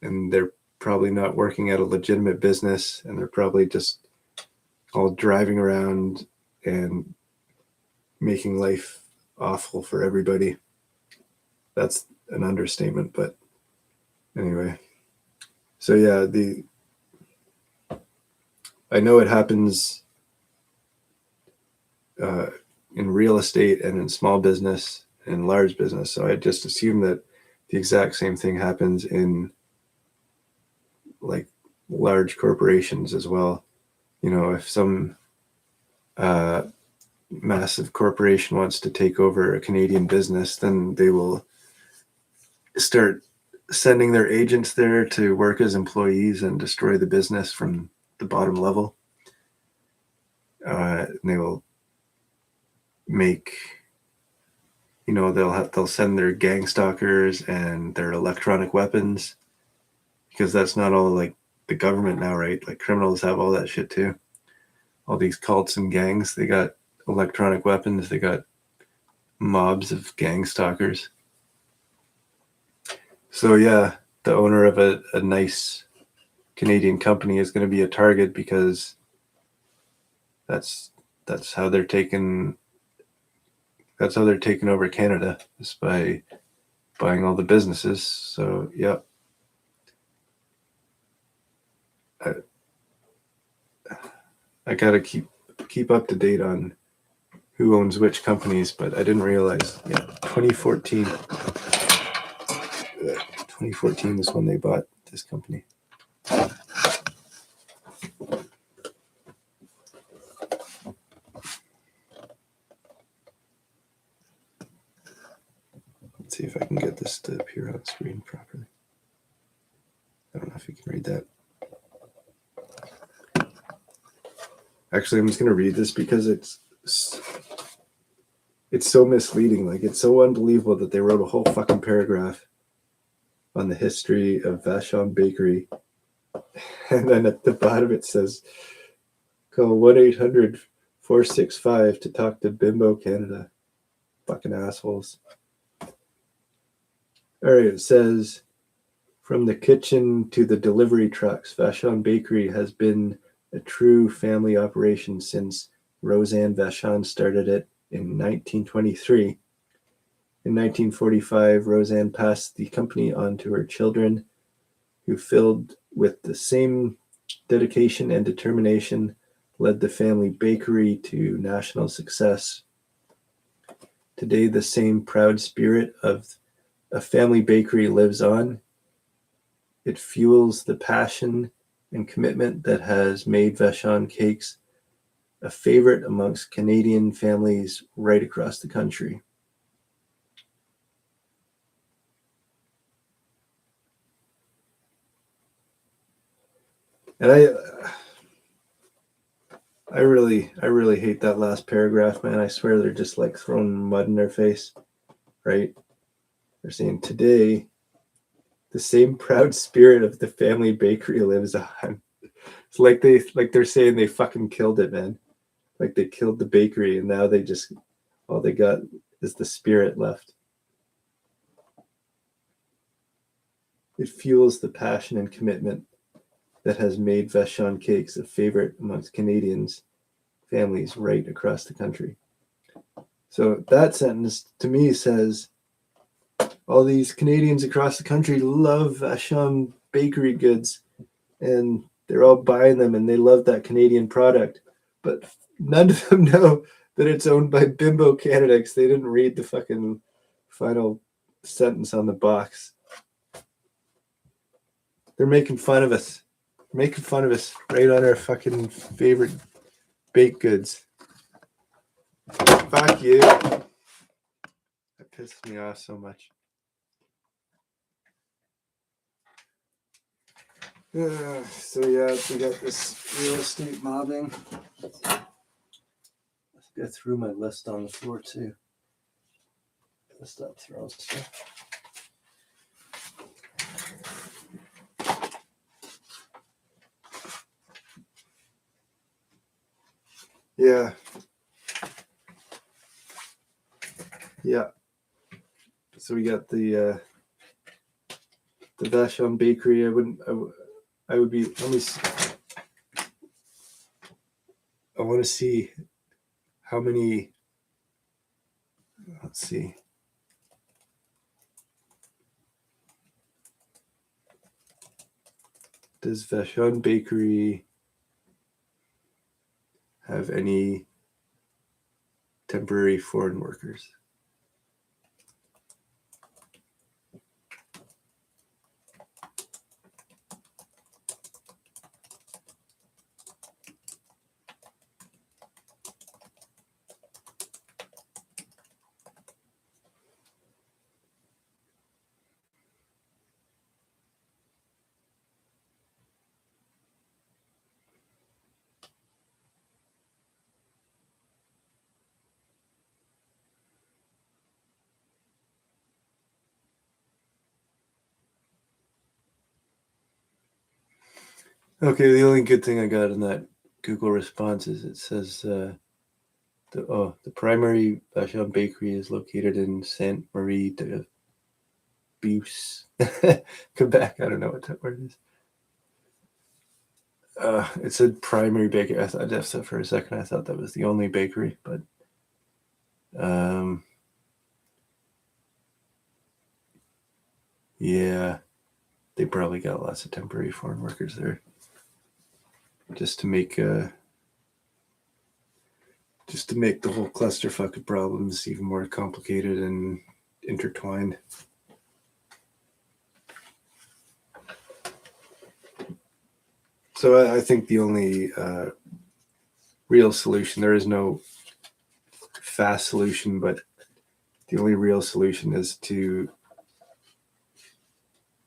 and they're probably not working at a legitimate business, and they're probably just all driving around and making life awful for everybody. That's an understatement, but anyway. So yeah, I know it happens in real estate and in small business and large business. So I just assume that the exact same thing happens in like large corporations as well. If some massive corporation wants to take over a Canadian business, then they will start sending their agents there to work as employees and destroy the business from the bottom level. And they will make, they'll send their gang stalkers and their electronic weapons, because that's not all like the government now, right? Like criminals have all that shit too. All these cults and gangs, they got electronic weapons, they got mobs of gang stalkers. So yeah, the owner of a nice Canadian company is going to be a target, because that's how they're taking over Canada, is by buying all the businesses. So yeah, I gotta keep up to date on who owns which companies, but I didn't realize. Yeah, 2014 is when they bought this company. Let's see if I can get this to appear on screen properly. I don't know if you can read that. Actually, I'm just going to read this because it's so misleading. Like, it's so unbelievable that they wrote a whole fucking paragraph on the history of Vachon Bakery. And then at the bottom it says, call 1-800-465 to talk to Bimbo Canada. Fucking assholes. All right, it says, from the kitchen to the delivery trucks, Vachon Bakery has been a true family operation since Roseanne Vachon started it in 1923. In 1945, Roseanne passed the company on to her children, who, filled with the same dedication and determination, led the family bakery to national success. Today, the same proud spirit of a family bakery lives on. It fuels the passion and commitment that has made Vachon cakes a favorite amongst Canadian families right across the country. And I really hate that last paragraph, man. I swear they're just like throwing mud in their face, right? They're saying today, the same proud spirit of the family bakery lives on. It's like they're saying they fucking killed it, man. Like they killed the bakery, and now they just all they got is the spirit left. It fuels the passion and commitment that has made Vachon cakes a favorite amongst Canadians families right across the country. So that sentence to me says all these Canadians across the country love Vachon bakery goods, and they're all buying them, and they love that Canadian product. But none of them know that it's owned by Bimbo Canada because they didn't read the fucking final sentence on the box. They're making fun of us. Making fun of us right on our fucking favorite baked goods. Fuck you. That pisses me off so much. So yeah, we got this real estate mobbing. Let's get through my list on the floor too. Gotta stop throwing stuff. Yeah. Yeah. So we got the Vachon bakery. I would be. Let me see. I want to see how many. Let's see. Does Vachon bakery have any temporary foreign workers? Okay, the only good thing I got in that Google response is it says the primary Vachon bakery is located in Sainte Marie de Beauce, Quebec. I don't know what that word is. It said primary bakery. I thought for a second I thought that was the only bakery, but yeah, they probably got lots of temporary foreign workers there, just to make the whole clusterfuck of problems even more complicated and intertwined. So I think the only real solution, there is no fast solution, but the only real solution is to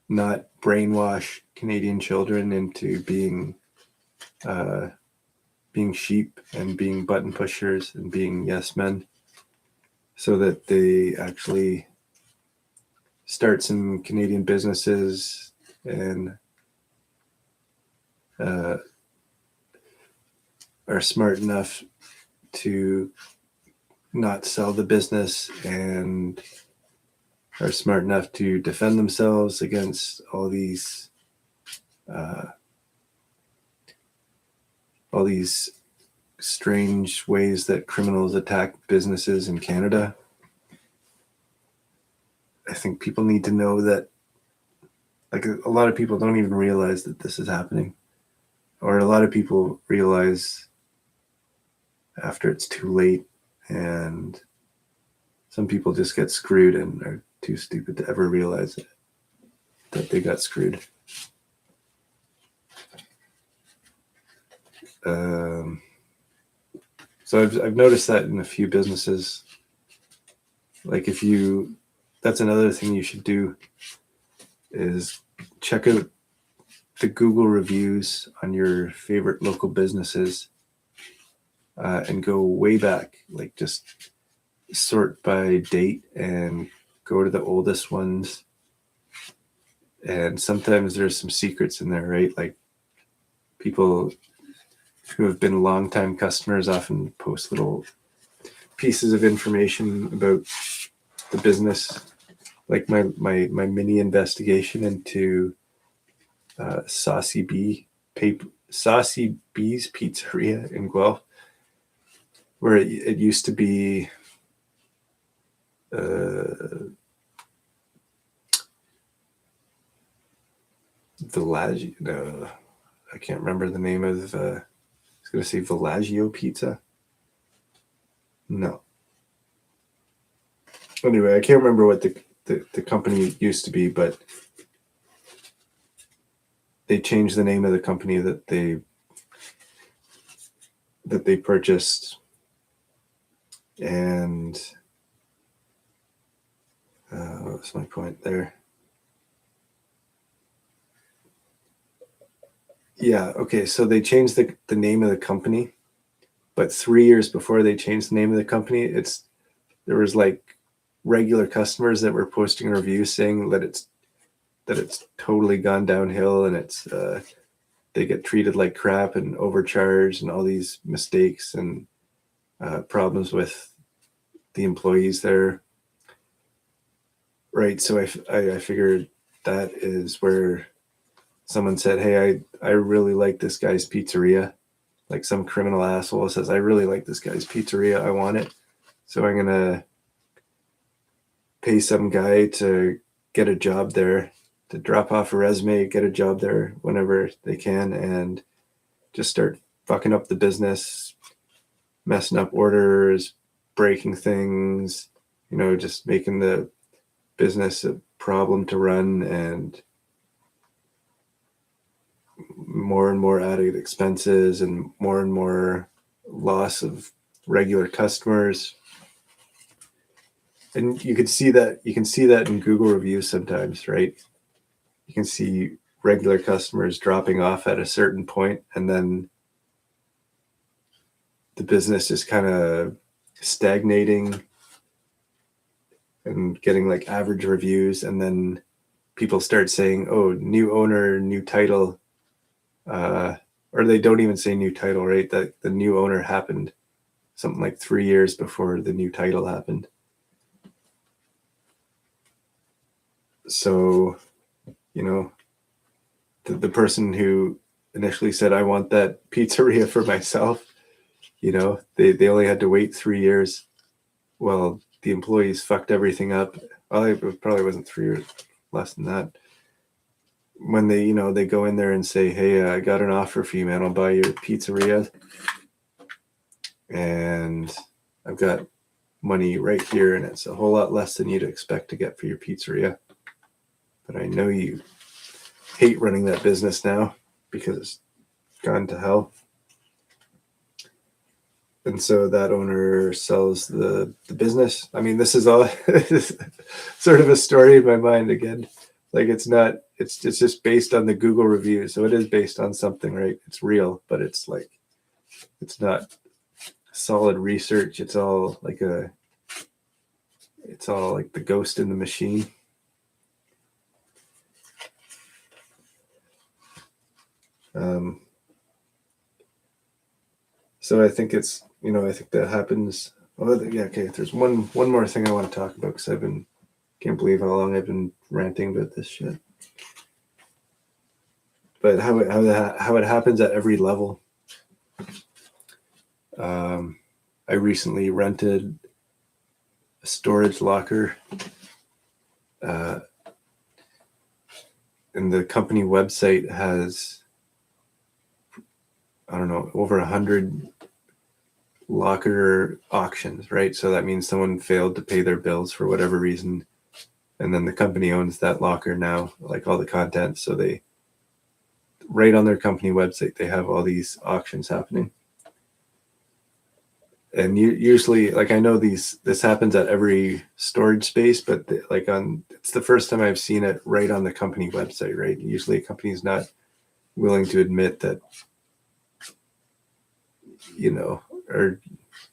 not brainwash Canadian children into being sheep and being button pushers and being yes men, so that they actually start some Canadian businesses and are smart enough to not sell the business and are smart enough to defend themselves against all these strange ways that criminals attack businesses in Canada. I think people need to know that, like, a lot of people don't even realize that this is happening, or a lot of people realize after it's too late, and some people just get screwed and are too stupid to ever realize that they got screwed. So I've noticed that in a few businesses. Like that's another thing you should do is check out the Google reviews on your favorite local businesses and go way back. Like just sort by date and go to the oldest ones. And sometimes there's some secrets in there, right? Like people who have been longtime customers often post little pieces of information about the business, like my mini investigation into Saucy Bee's Pizzeria in Guelph, where it used to be Villaggio. No, I can't remember the name of. I was going to say Villaggio Pizza. No. Anyway, I can't remember what the company used to be, but they changed the name of the company that they purchased, and what was my point there? Yeah, okay, so they changed the name of the company, but 3 years before they changed the name of the company, there was like regular customers that were posting reviews saying that it's totally gone downhill, and it's they get treated like crap and overcharged and all these mistakes and problems with the employees there. Right. So I figured that is where someone said, hey, I really like this guy's pizzeria. Like some criminal asshole says, I really like this guy's pizzeria. I want it. So I'm going to pay some guy to get a job there, to drop off a resume, get a job there whenever they can, and just start fucking up the business, messing up orders, breaking things, just making the business a problem to run, and more added expenses and more loss of regular customers. And you can see that in Google reviews sometimes, right? You can see regular customers dropping off at a certain point, and then the business is kind of stagnating and getting like average reviews, and then people start saying, oh, new owner, new title, or they don't even say new title, right? That the new owner happened something like 3 years before the new title happened. So, the person who initially said, I want that pizzeria for myself, they only had to wait 3 years. Well, the employees fucked everything up. Well, it probably wasn't 3 years, less than that. When they go in there and say, hey, I got an offer for you, man. I'll buy your pizzeria. And I've got money right here, and it's a whole lot less than you'd expect to get for your pizzeria. But I know you hate running that business now because it's gone to hell. And so that owner sells the business. I mean, this is all sort of a story in my mind again. Like it's just based on the Google review. So it is based on something, right? It's real, but it's not solid research. It's all like the ghost in the machine. So I think I think that happens. Oh, yeah. Okay. There's one more thing I want to talk about because can't believe how long I've been ranting about this shit. But how it happens at every level. I recently rented a storage locker, and the company website has, I don't know, over 100 locker auctions, right? So that means someone failed to pay their bills for whatever reason, And then the company owns that locker now, like all the content. So they, right on their company website, they have all these auctions happening. And usually, like, I know this happens at every storage space, but it's the first time I've seen it right on the company website, right? Usually a company's not willing to admit that, or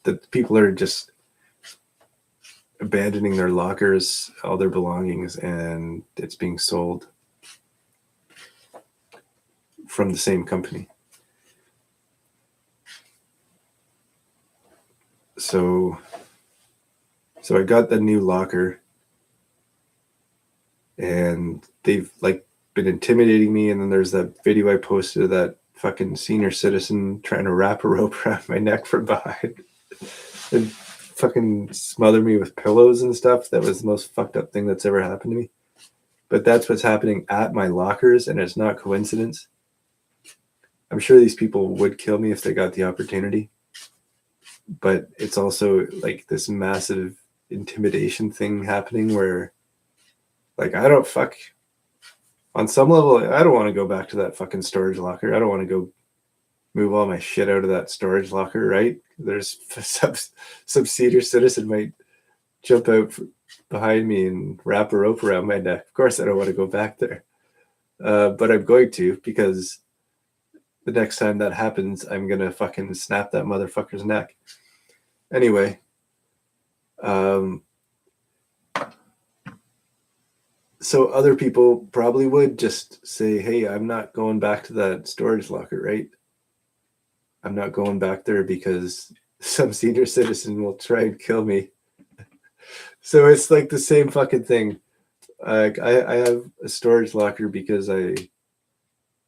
that people are just abandoning their lockers, all their belongings, and it's being sold from the same company. So I got the new locker, and they've like been intimidating me. And then there's that video I posted of that fucking senior citizen trying to wrap a rope around my neck from behind and fucking smother me with pillows and stuff. That was the most fucked up thing that's ever happened to me. But that's what's happening at my lockers, and it's not coincidence. I'm sure these people would kill me if they got the opportunity. But it's also like this massive intimidation thing happening where, like, on some level, I don't want to go back to that fucking storage locker. I don't want to go move all my shit out of that storage locker, right? There's some senior citizen might jump out behind me and wrap a rope around my neck. Of course, I don't want to go back there. But I'm going to, because the next time that happens, I'm going to fucking snap that motherfucker's neck. Anyway, so other people probably would just say, hey, I'm not going back to that storage locker, right? I'm not going back there because some senior citizen will try and kill me. So it's like the same fucking thing. I have a storage locker because I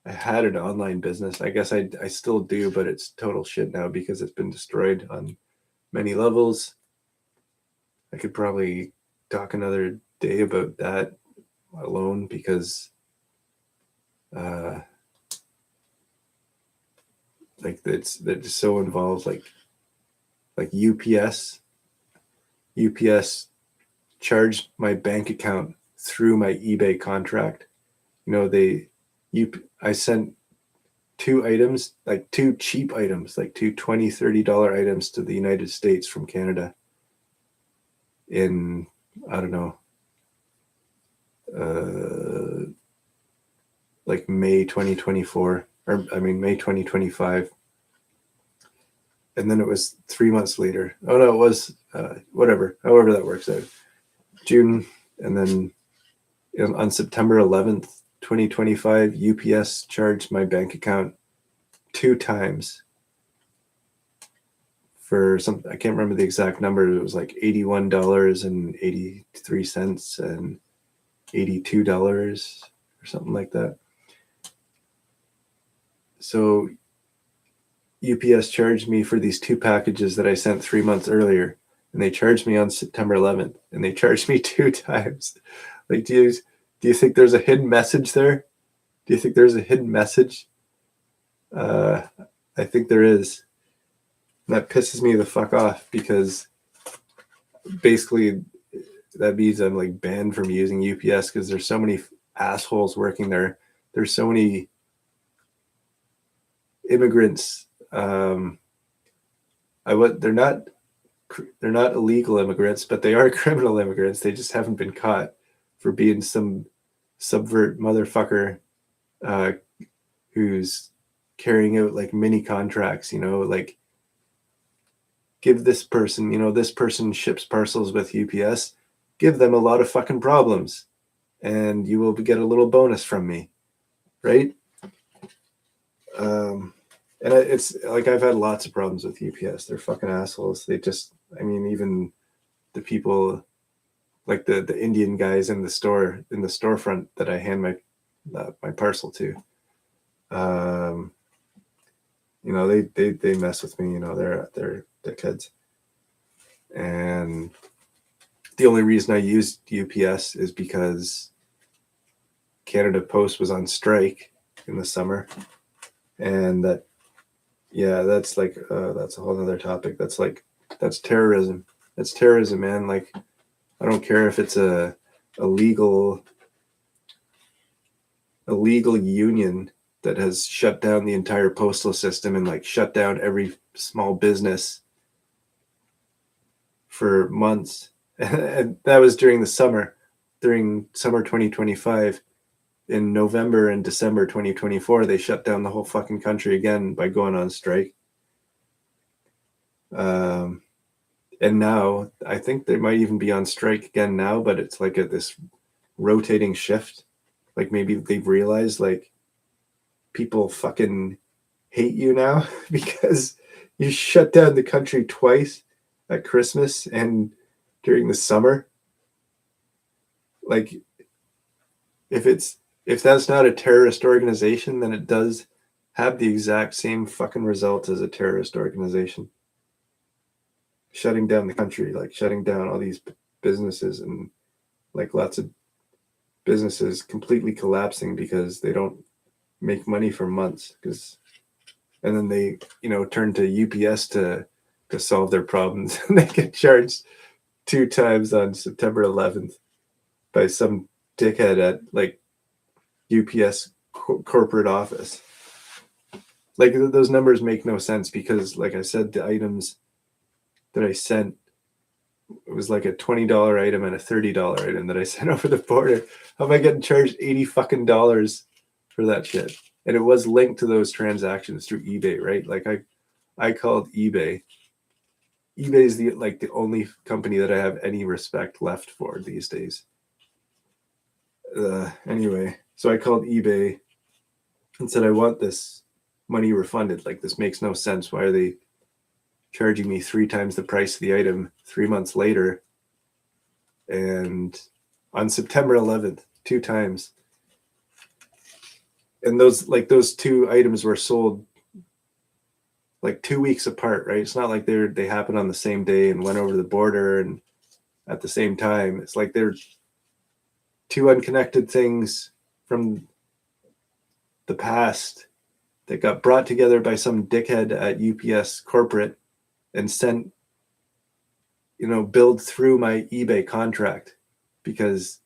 had an online business. I guess I still do, but it's total shit now because it's been destroyed on many levels. I could probably talk another day about that alone because like that's so involved. Like UPS charged my bank account through my eBay contract. I sent two items, like two cheap items, like two $20-$30 items to the United States from Canada in, I don't know, like May 2024, or I mean May 2025. And then it was 3 months later. Oh no, it was however that works out. June, and then on September 11th, 2025, UPS charged my bank account 2 times for some, I can't remember the exact number. It was like $81.83 and $82 or something like that. So UPS charged me for these 2 packages that I sent 3 months earlier, and they charged me on September 11th, and they charged me 2 times. Like, do you think there's a hidden message there? Do you think there's a hidden message? I think there is. And that pisses me the fuck off, because basically that means I'm like banned from using UPS because there's so many assholes working there. There's so many immigrants. They're not illegal immigrants, but they are criminal immigrants. They just haven't been caught for being some subvert motherfucker who's carrying out like mini contracts, like give this person, this person ships parcels with UPS, give them a lot of fucking problems and you will get a little bonus from me, right? And it's like, I've had lots of problems with UPS. They're fucking assholes. They just, even the people, like the Indian guys in the storefront that I hand my parcel to, they mess with me. They're dickheads. And the only reason I used UPS is because Canada Post was on strike in the summer, and that's like that's a whole other topic. That's terrorism. That's terrorism, man. Like, I don't care if it's a illegal union that has shut down the entire postal system and like shut down every small business for months. And that was during summer 2025. In November and December 2024, they shut down the whole fucking country again by going on strike. And now I think they might even be on strike again now, but it's like this rotating shift. Like maybe they've realized like people fucking hate you now because you shut down the country twice at Christmas and during the summer. Like if that's not a terrorist organization, then it does have the exact same fucking result as a terrorist organization. Shutting down the country, like shutting down all these businesses, and like lots of businesses completely collapsing because they don't make money for months. And then they, turn to UPS to solve their problems, and they get charged 2 times on September 11th by some dickhead at like UPS corporate office. Like those numbers make no sense because, like I said, the items that I sent, it was like a $20 item and a $30 item that I sent over the border. How am I getting charged $80 fucking for that shit? And it was linked to those transactions through eBay, right? Like I called eBay. eBay is the only company that I have any respect left for these days. Anyway, so I called eBay and said, I want this money refunded. Like, this makes no sense. Why are they charging me 3 times the price of the item 3 months later? And on September 11th, 2 times. And those 2 items were sold like 2 weeks apart, right? It's not like they happened on the same day and went over the border and at the same time. It's like they're 2 unconnected things from the past that got brought together by some dickhead at UPS corporate and sent, billed through my eBay contract, because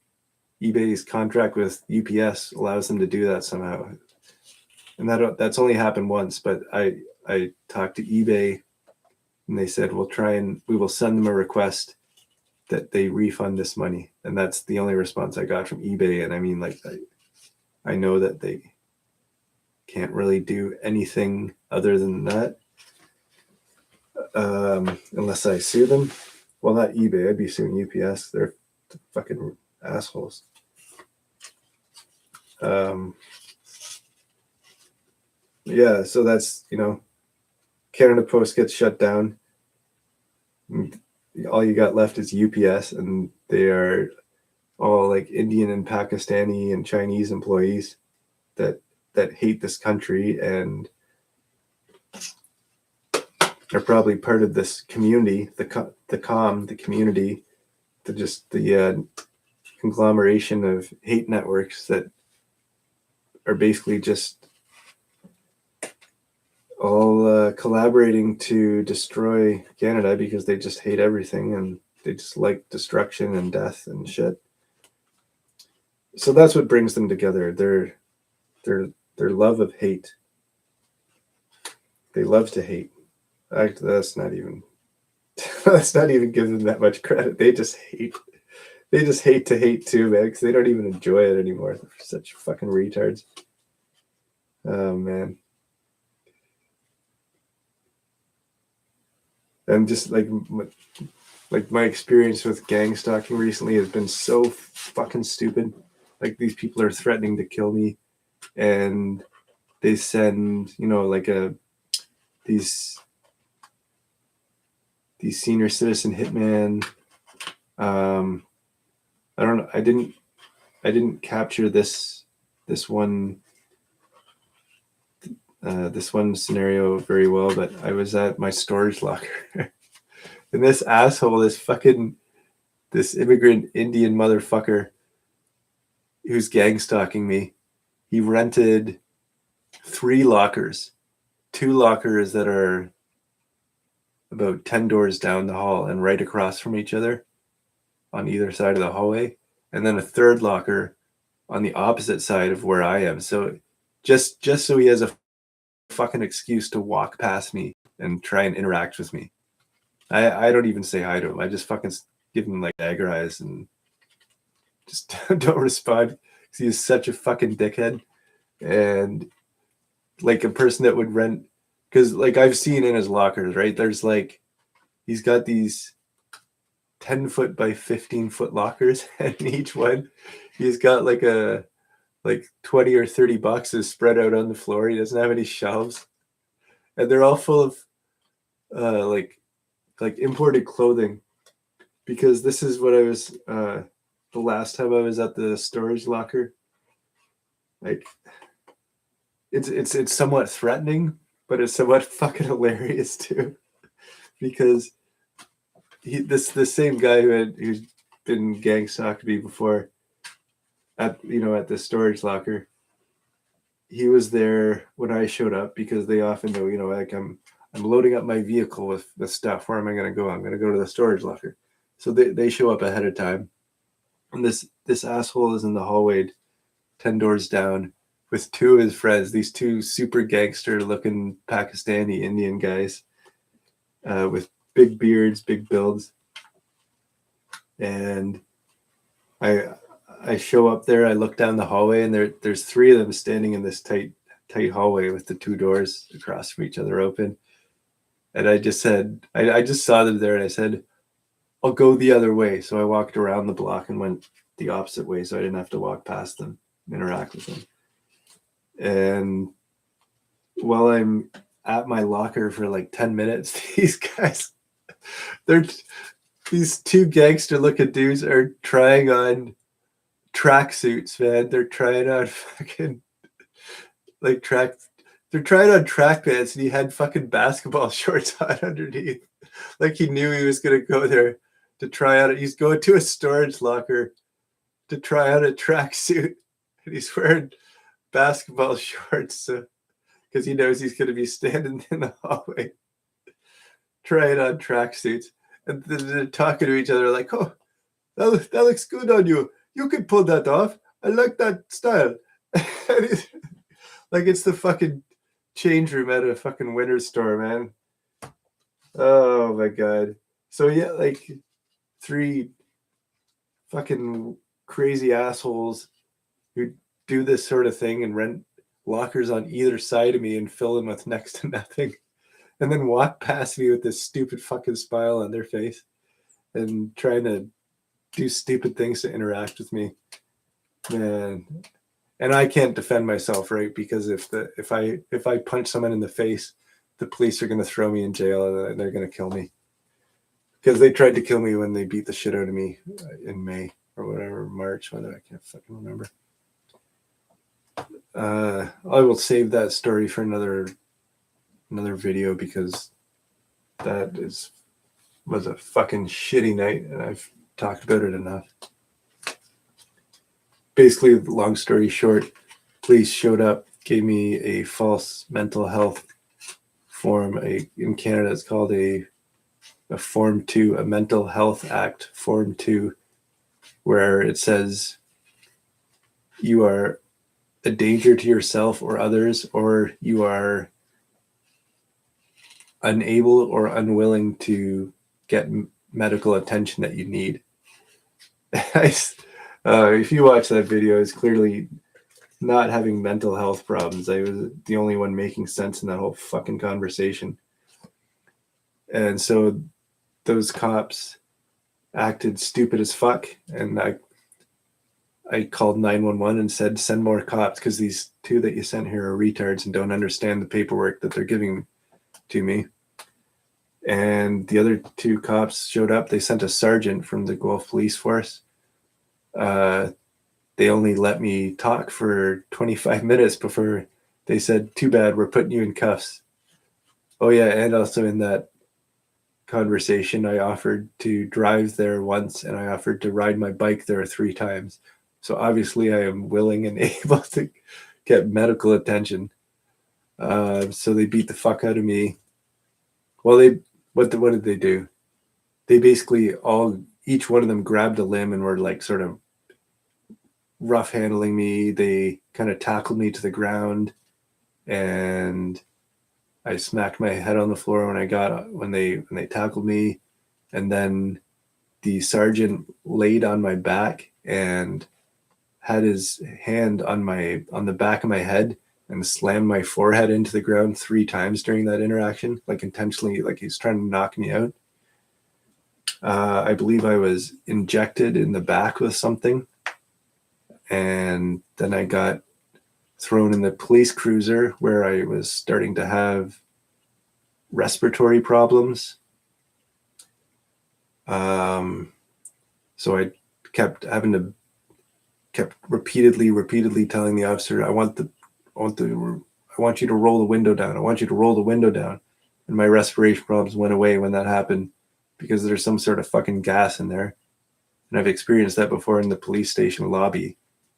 eBay's contract with UPS allows them to do that somehow. And that's only happened once, but I talked to eBay and they said, we will send them a request that they refund this money. And that's the only response I got from eBay. And I mean, like, I know that they can't really do anything other than that, unless I sue them. Well, not eBay. I'd be suing UPS. They're fucking assholes. Yeah, so that's, Canada Post gets shut down. All you got left is UPS, and they are all like Indian and Pakistani and Chinese employees that hate this country and are probably part of this community, the community, the conglomeration of hate networks that are basically just all collaborating to destroy Canada because they just hate everything and they just like destruction and death and shit. So that's what brings them together. Their love of hate. They love to hate. That's not even giving them that much credit. They just hate. They just hate to hate too, man, because they don't even enjoy it anymore. They're such fucking retards. Oh man. And just like my experience with gang stalking recently has been so fucking stupid. Like, these people are threatening to kill me, and they send, these senior citizen hitman. I don't know. I didn't capture this one scenario very well, but I was at my storage locker and this asshole, this immigrant Indian motherfucker who's gang stalking me, he rented 3 lockers, 2 lockers that are about 10 doors down the hall and right across from each other on either side of the hallway. and then a third locker on the opposite side of where I am. So just so he has a fucking excuse to walk past me and try and interact with me. I don't even say hi to him. I just fucking give him like dagger eyes and just don't respond because he's such a fucking dickhead. And like a person that would rent, because like I've seen in his lockers, right? There's like, he's got these 10-foot by 15-foot lockers, and in each one he's got like 20 or 30 boxes spread out on the floor. He doesn't have any shelves, and they're all full of like imported clothing. Because this is what I was the last time I was at the storage locker. Like it's somewhat threatening, but it's somewhat fucking hilarious too. Because the same guy who's been gang stalked me before at the storage locker, he was there when I showed up, because they often know, like I'm loading up my vehicle with the stuff. Where am I going to go? I'm going to go to the storage locker. So they show up ahead of time, and this asshole is in the hallway 10 doors down with two of his friends, these two super gangster looking Pakistani Indian guys with big beards, big builds. And I show up there, I look down the hallway, and there's three of them standing in this tight hallway with the two doors across from each other open. And I just said, I just saw them there, and I said, I'll go the other way. So I walked around the block and went the opposite way, so I didn't have to walk past them, interact with them. And while I'm at my locker for like 10 minutes, these guys, these two gangster looking dudes are trying on tracksuits, man. They're trying on fucking like they're trying on track pants, and he had fucking basketball shorts on underneath. Like he knew he was gonna go there to try out. He's going to a storage locker to try out a tracksuit, and he's wearing basketball shorts because he knows he's gonna be standing in the hallway trying on tracksuits. And they're talking to each other like, "Oh, that looks good on you. You could pull that off. I like that style." Like it's the fucking change room at a fucking winter store, man. Oh my god. So yeah, like three fucking crazy assholes who do this sort of thing and rent lockers on either side of me and fill them with next to nothing, and then walk past me with this stupid fucking smile on their face and trying to do stupid things to interact with me, man. And I can't defend myself, right? Because if I punch someone in the face, the police are going to throw me in jail and they're going to kill me, because they tried to kill me when they beat the shit out of me in May or whatever, March, whether I can't fucking remember. I will save that story for another video, because that was a fucking shitty night, and I've talked about it enough. Basically, long story short, police showed up, gave me a false mental health form. In Canada, it's called a Form 2, a Mental Health Act Form 2, where it says you are a danger to yourself or others, or you are unable or unwilling to get medical attention that you need. If you watch that video, it's clearly not having mental health problems. I was the only one making sense in that whole fucking conversation. And so those cops acted stupid as fuck, and I called 911 and said, send more cops, because these two that you sent here are retards and don't understand the paperwork that they're giving to me. And the other two cops showed up. They sent a sergeant from the Guelph Police Force. They only let me talk for 25 minutes before they said, too bad, we're putting you in cuffs. Oh yeah, and also in that conversation, I offered to drive there once, and I offered to ride my bike there 3 times. So obviously I am willing and able to get medical attention. So they beat the fuck out of me. Well, what did they do? They basically each one of them grabbed a limb and were like sort of rough handling me. They kind of tackled me to the ground, and I smacked my head on the floor when they tackled me, and then the sergeant laid on my back and had his hand on the back of my head and slammed my forehead into the ground 3 times during that interaction, like intentionally, like he's trying to knock me out. I believe I was injected in the back with something, and then I got thrown in the police cruiser where I was starting to have respiratory problems. So I kept repeatedly telling the officer, I want you to roll the window down. I want you to roll the window down. And my respiration problems went away when that happened because there's some sort of fucking gas in there. And I've experienced that before in the police station lobby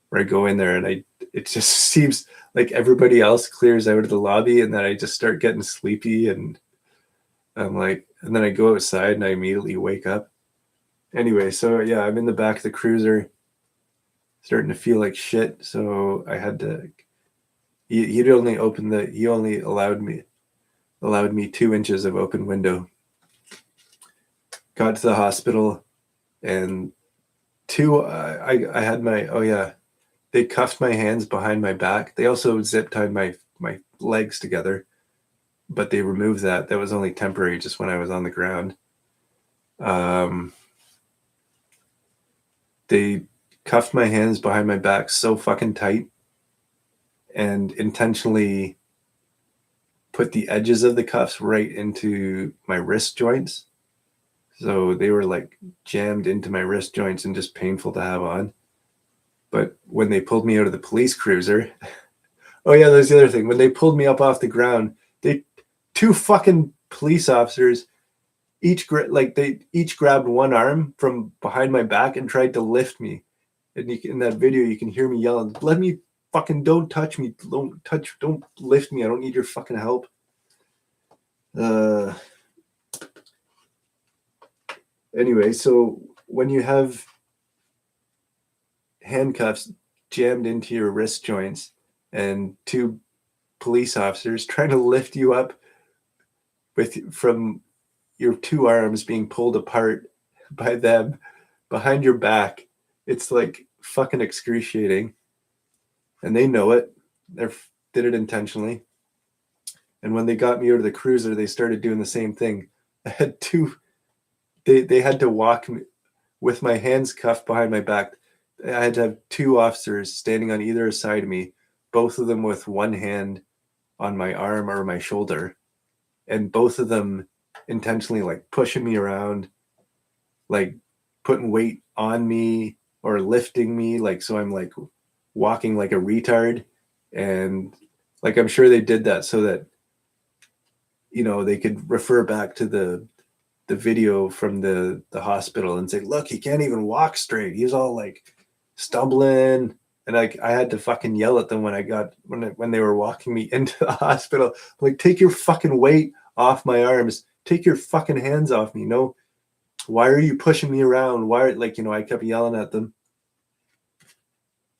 where I go in there and it just seems like everybody else clears out of the lobby and then I just start getting sleepy and I'm like, and then I go outside and I immediately wake up. Anyway, so yeah, I'm in the back of the cruiser starting to feel like shit. So I had to, he only allowed me 2 inches of open window. Got to the hospital and I had they cuffed my hands behind my back. They also zip tied my legs together, but they removed that. That was only temporary, just when I was on the ground. They cuffed my hands behind my back so fucking tight and intentionally put the edges of the cuffs right into my wrist joints. So they were like jammed into my wrist joints and just painful to have on. But when they pulled me out of the police cruiser, oh yeah, there's the other thing. When they pulled me up off the ground, 2 fucking police officers they each grabbed one arm from behind my back and tried to lift me. And in that video, you can hear me yelling, "Let me don't touch me, don't lift me. I don't need your fucking help." Anyway, so when you have handcuffs jammed into your wrist joints and 2 police officers trying to lift you up from your 2 arms being pulled apart by them behind your back, it's like fucking excruciating. And they know it. They did it intentionally. And when they got me out of the cruiser, they started doing the same thing. I had they had to walk me with my hands cuffed behind my back. I had to have 2 officers standing on either side of me, both of them with one hand on my arm or my shoulder, and both of them intentionally like pushing me around, like putting weight on me or lifting me, like so I'm like walking like a retard. And like I'm sure they did that so that they could refer back to the video from the hospital and say, look, he can't even walk straight, he's all like stumbling. And I had to fucking yell at them when they were walking me into the hospital, like, take your fucking weight off my arms, take your fucking hands off me. No, why are you pushing me around? Why, I kept yelling at them.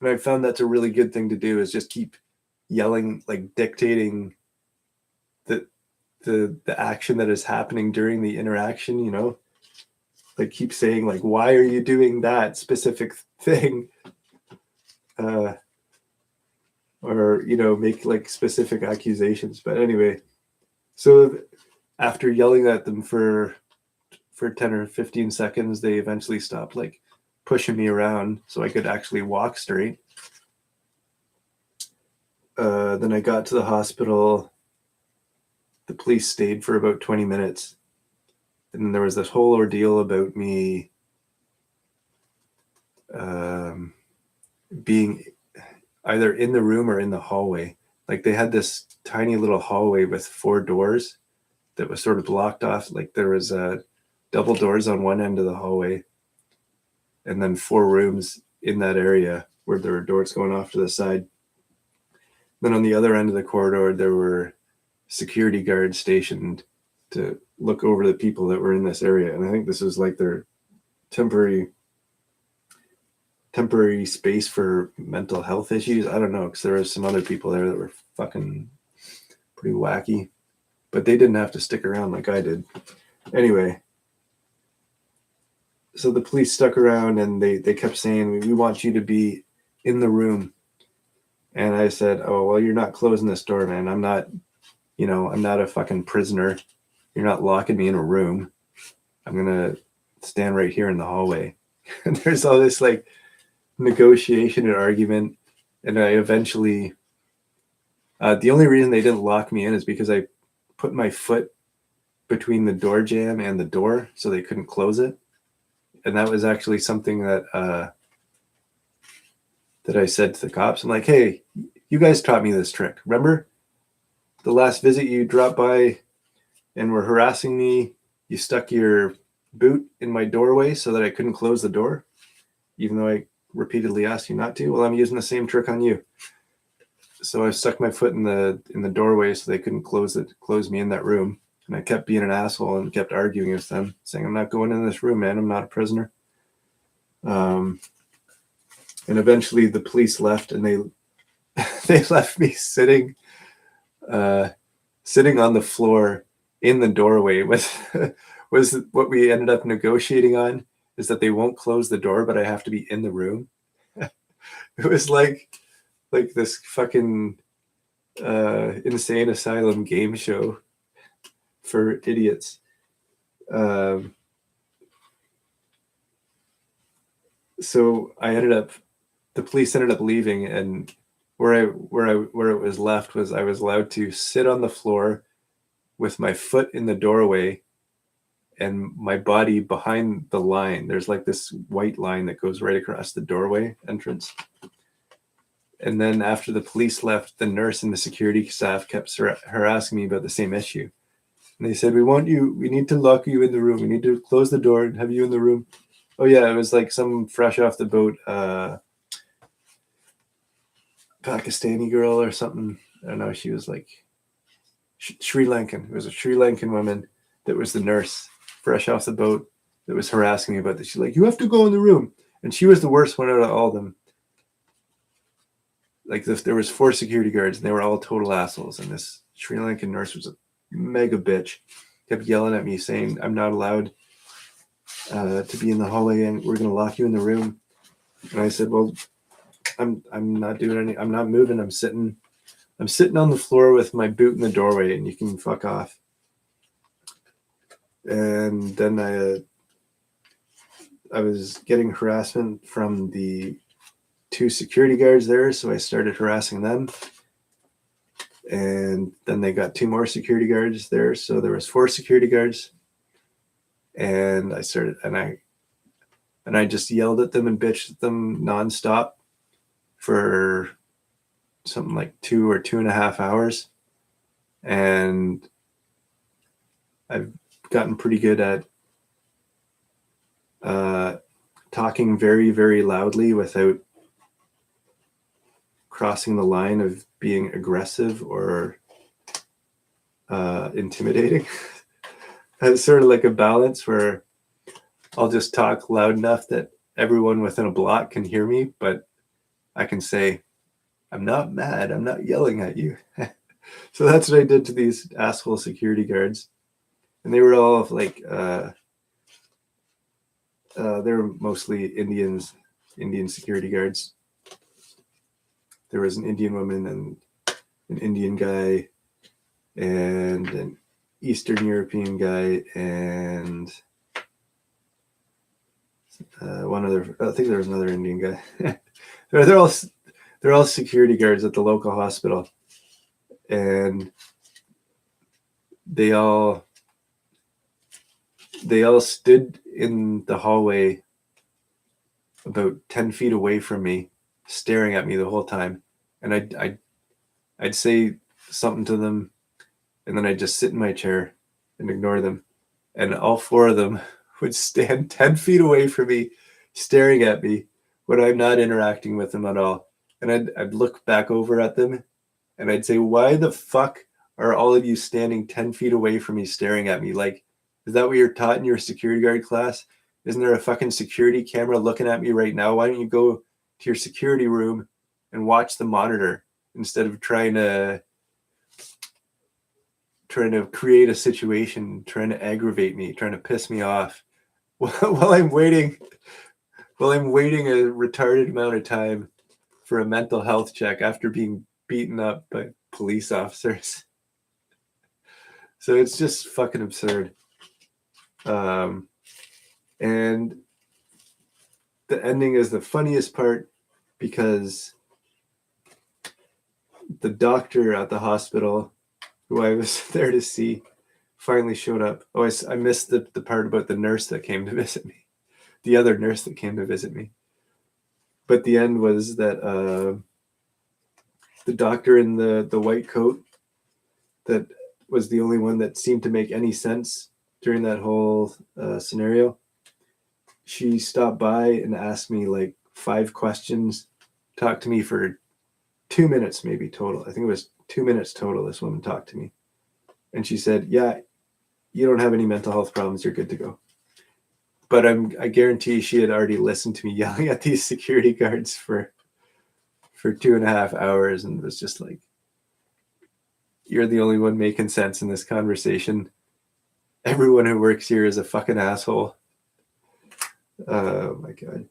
And I found that's a really good thing to do, is just keep yelling, like dictating the action that is happening during the interaction, like keep saying like, why are you doing that specific thing? Or make like specific accusations. But anyway, so after yelling at them for 10 or 15 seconds, they eventually stopped like pushing me around so I could actually walk straight. Then I got to the hospital. The police stayed for about 20 minutes. And then there was this whole ordeal about me being either in the room or in the hallway. Like they had this tiny little hallway with 4 doors that was sort of blocked off. Like there was double doors on one end of the hallway and then 4 rooms in that area where there were doors going off to the side. Then on the other end of the corridor, there were security guards stationed to look over the people that were in this area. And I think this was like their temporary temporary space for mental health issues. I don't know, because there was some other people there that were fucking pretty wacky, but they didn't have to stick around like I did. Anyway, so the police stuck around and they kept saying, we want you to be in the room. And I said, oh, well, you're not closing this door, man. I'm not a fucking prisoner. You're not locking me in a room. I'm going to stand right here in the hallway. And there's all this like negotiation and argument. And I eventually, the only reason they didn't lock me in is because I put my foot between the door jamb and the door so they couldn't close it. And that was actually something that I said to the cops. I'm like, hey, you guys taught me this trick. Remember the last visit you dropped by and were harassing me? You stuck your boot in my doorway so that I couldn't close the door, even though I repeatedly asked you not to. Well, I'm using the same trick on you. So I stuck my foot in the doorway so they couldn't close me in that room. And I kept being an asshole and kept arguing with them, saying, I'm not going in this room, man. I'm not a prisoner. And eventually the police left, and they left me sitting on the floor in the doorway. Was what we ended up negotiating on, is that they won't close the door, but I have to be in the room. It was like this fucking insane asylum game show for idiots. So the police ended up leaving, and where it was left was I was allowed to sit on the floor with my foot in the doorway and my body behind the line. There's like this white line that goes right across the doorway entrance. And then after the police left, the nurse and the security staff kept harassing me about the same issue. And they said, we need to lock you in the room. We need to close the door and have you in the room. Oh yeah, it was like some fresh off the boat Pakistani girl or something. I don't know. She was like Sri Lankan. It was a Sri Lankan woman that was the nurse, fresh off the boat, that was harassing me about this. She's like, you have to go in the room. And she was the worst one out of all of them. Like there was 4 security guards, and they were all total assholes. And this Sri Lankan nurse was a mega bitch. Kept yelling at me, saying, I'm not allowed to be in the hallway, and we're going to lock you in the room. And I said, well, I'm not doing any. I'm not moving. I'm sitting on the floor with my boot in the doorway, and you can fuck off. And then I was getting harassment from the 2 security guards there, so I started harassing them. And then they got 2 more security guards there, so there was 4 security guards. And I just yelled at them and bitched at them nonstop for something like 2 or 2.5 hours. And I've gotten pretty good at talking very, very loudly without crossing the line of being aggressive or intimidating. It's sort of like a balance where I'll just talk loud enough that everyone within a block can hear me, but I can say, I'm not mad. I'm not yelling at you. So that's what I did to these asshole security guards. And they were all like, they were mostly Indian security guards. There was an Indian woman and an Indian guy and an Eastern European guy and one other. I think there was another Indian guy. They're all security guards at the local hospital, and they all stood in the hallway about 10 feet away from me, staring at me the whole time. And I'd say something to them, and then I'd just sit in my chair and ignore them. And all 4 of them would stand 10 feet away from me, staring at me when I'm not interacting with them at all. And I'd look back over at them, and I'd say, why the fuck are all of you standing 10 feet away from me, staring at me? Like, is that what you're taught in your security guard class? Isn't there a fucking security camera looking at me right now? Why don't you go to your security room and watch the monitor instead of trying to create a situation, trying to aggravate me, trying to piss me off while I'm waiting a retarded amount of time for a mental health check after being beaten up by police officers. So it's just fucking absurd. And the ending is the funniest part because the doctor at the hospital, who I was there to see, finally showed up. Oh, I missed the part about the nurse that came to visit me. The other nurse that came to visit me. But the end was that the doctor in the white coat that was the only one that seemed to make any sense during that whole scenario. She stopped by and asked me like 5 questions, talked to me for 2 minutes maybe total. I think it was 2 minutes total this woman talked to me. And she said, yeah, you don't have any mental health problems. You're good to go. But I guarantee she had already listened to me yelling at these security guards for 2.5 hours and was just like, you're the only one making sense in this conversation. Everyone who works here is a fucking asshole. Oh my God.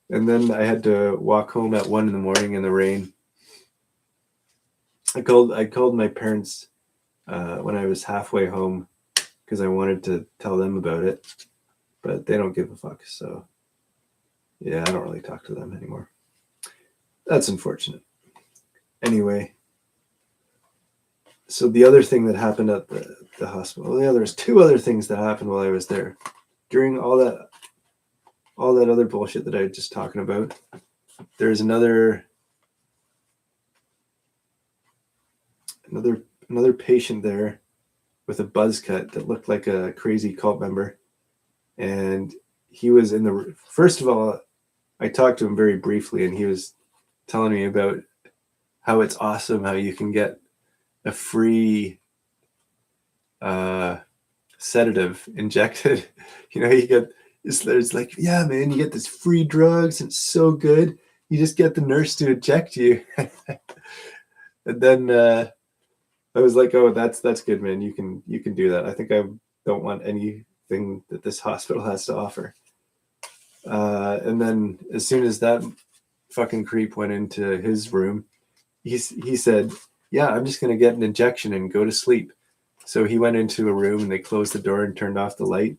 And then I had to walk home at 1 a.m. in the rain. I called my parents when I was halfway home because I wanted to tell them about it, but they don't give a fuck. So yeah, I don't really talk to them anymore. That's unfortunate. Anyway, so the other thing that happened at the hospital, yeah, there's 2 other things that happened while I was there. During all that other bullshit that I was just talking about, there's another patient there with a buzz cut that looked like a crazy cult member. And he was in the, first of all, I talked to him very briefly and he was telling me about how it's awesome how you can get a free sedative injected. You know, you get, it's like, yeah, man, you get this free drugs and it's so good. You just get the nurse to inject you. And then I was like, oh, that's good, man. You can do that. I think I don't want anything that this hospital has to offer. And then as soon as that fucking creep went into his room, he said, yeah, I'm just going to get an injection and go to sleep. So he went into a room and they closed the door and turned off the light.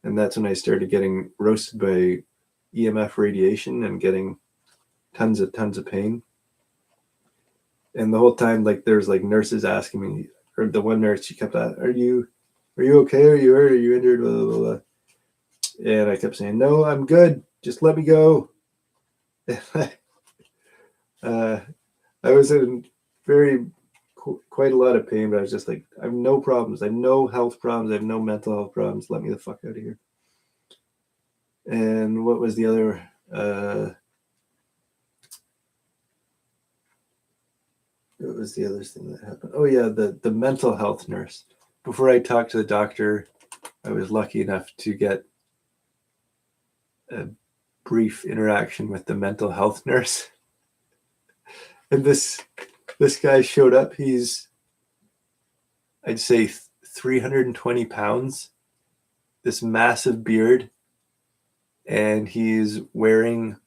And that's when I started getting roasted by EMF radiation and getting tons of pain. And the whole time, like, there's like nurses asking me, or the one nurse, she kept asking, are you okay? Are you hurt? Are you injured? Blah, blah, blah. And I kept saying, no, I'm good. Just let me go. I was in quite a lot of pain, but I was just like, I have no problems. I have no health problems. I have no mental health problems. Let me the fuck out of here. And what was the other? What was the other thing that happened? Oh yeah, the mental health nurse. Before I talked to the doctor, I was lucky enough to get a brief interaction with the mental health nurse. And this guy showed up. He's, I'd say 320 pounds, this massive beard, and he's wearing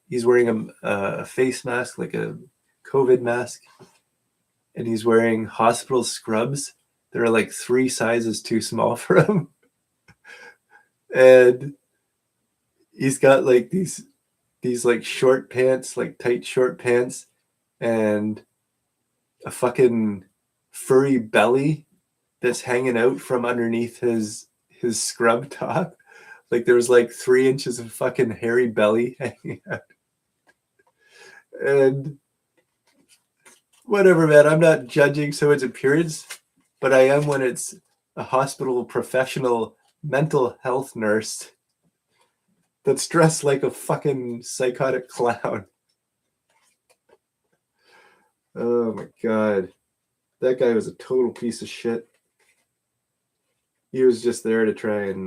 he's wearing a face mask, like a COVID mask, and he's wearing hospital scrubs that are like 3 sizes too small for him. And he's got like these like short pants, like tight short pants, and a fucking furry belly that's hanging out from underneath his scrub top. Like there was like 3 inches of fucking hairy belly hanging out. And whatever, man, I'm not judging someone's appearance, but I am when it's a hospital professional mental health nurse that's dressed like a fucking psychotic clown. Oh my God. That guy was a total piece of shit. was just there to try and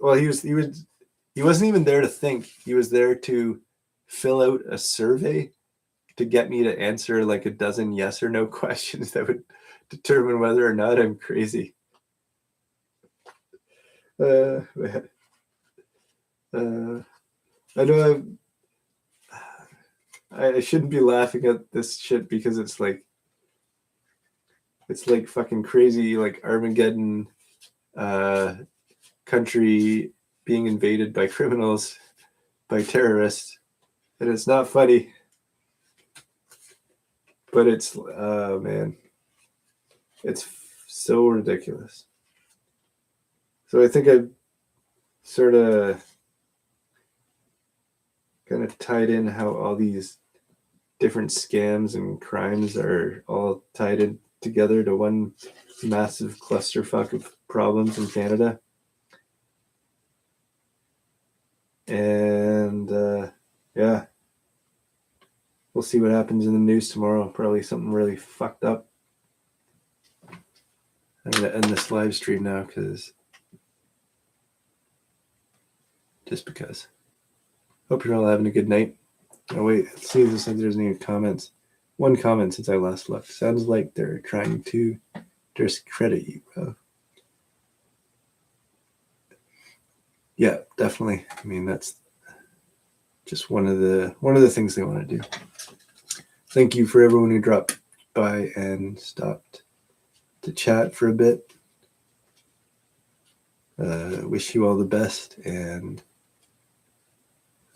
well, he wasn't even there to think. He was there to fill out a survey to get me to answer like a dozen yes or no questions that would determine whether or not I'm crazy. I know I shouldn't be laughing at this shit because it's like fucking crazy, like Armageddon country being invaded by criminals, by terrorists, and it's not funny, but it's man, it's so ridiculous. So I think I've sort of kind of tied in how all these different scams and crimes are all tied in together to one massive clusterfuck of problems in Canada. And yeah, we'll see what happens in the news tomorrow. Probably something really fucked up. I'm going to end this live stream now just because. Hope you're all having a good night. Oh wait, let's see if there's any comments. One comment since I last looked. Sounds like they're trying to discredit you, bro. Yeah, definitely. I mean, that's just one of the things they want to do. Thank you for everyone who dropped by and stopped to chat for a bit. Wish you all the best, and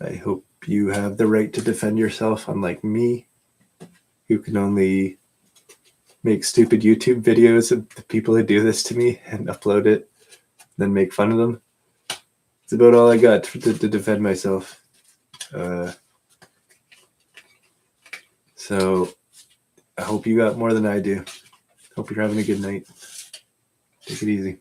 I hope you have the right to defend yourself, unlike me, who can only make stupid YouTube videos of the people who do this to me and upload it, then make fun of them. It's about all I got to defend myself. So I hope you got more than I do. Hope you're having a good night. Take it easy.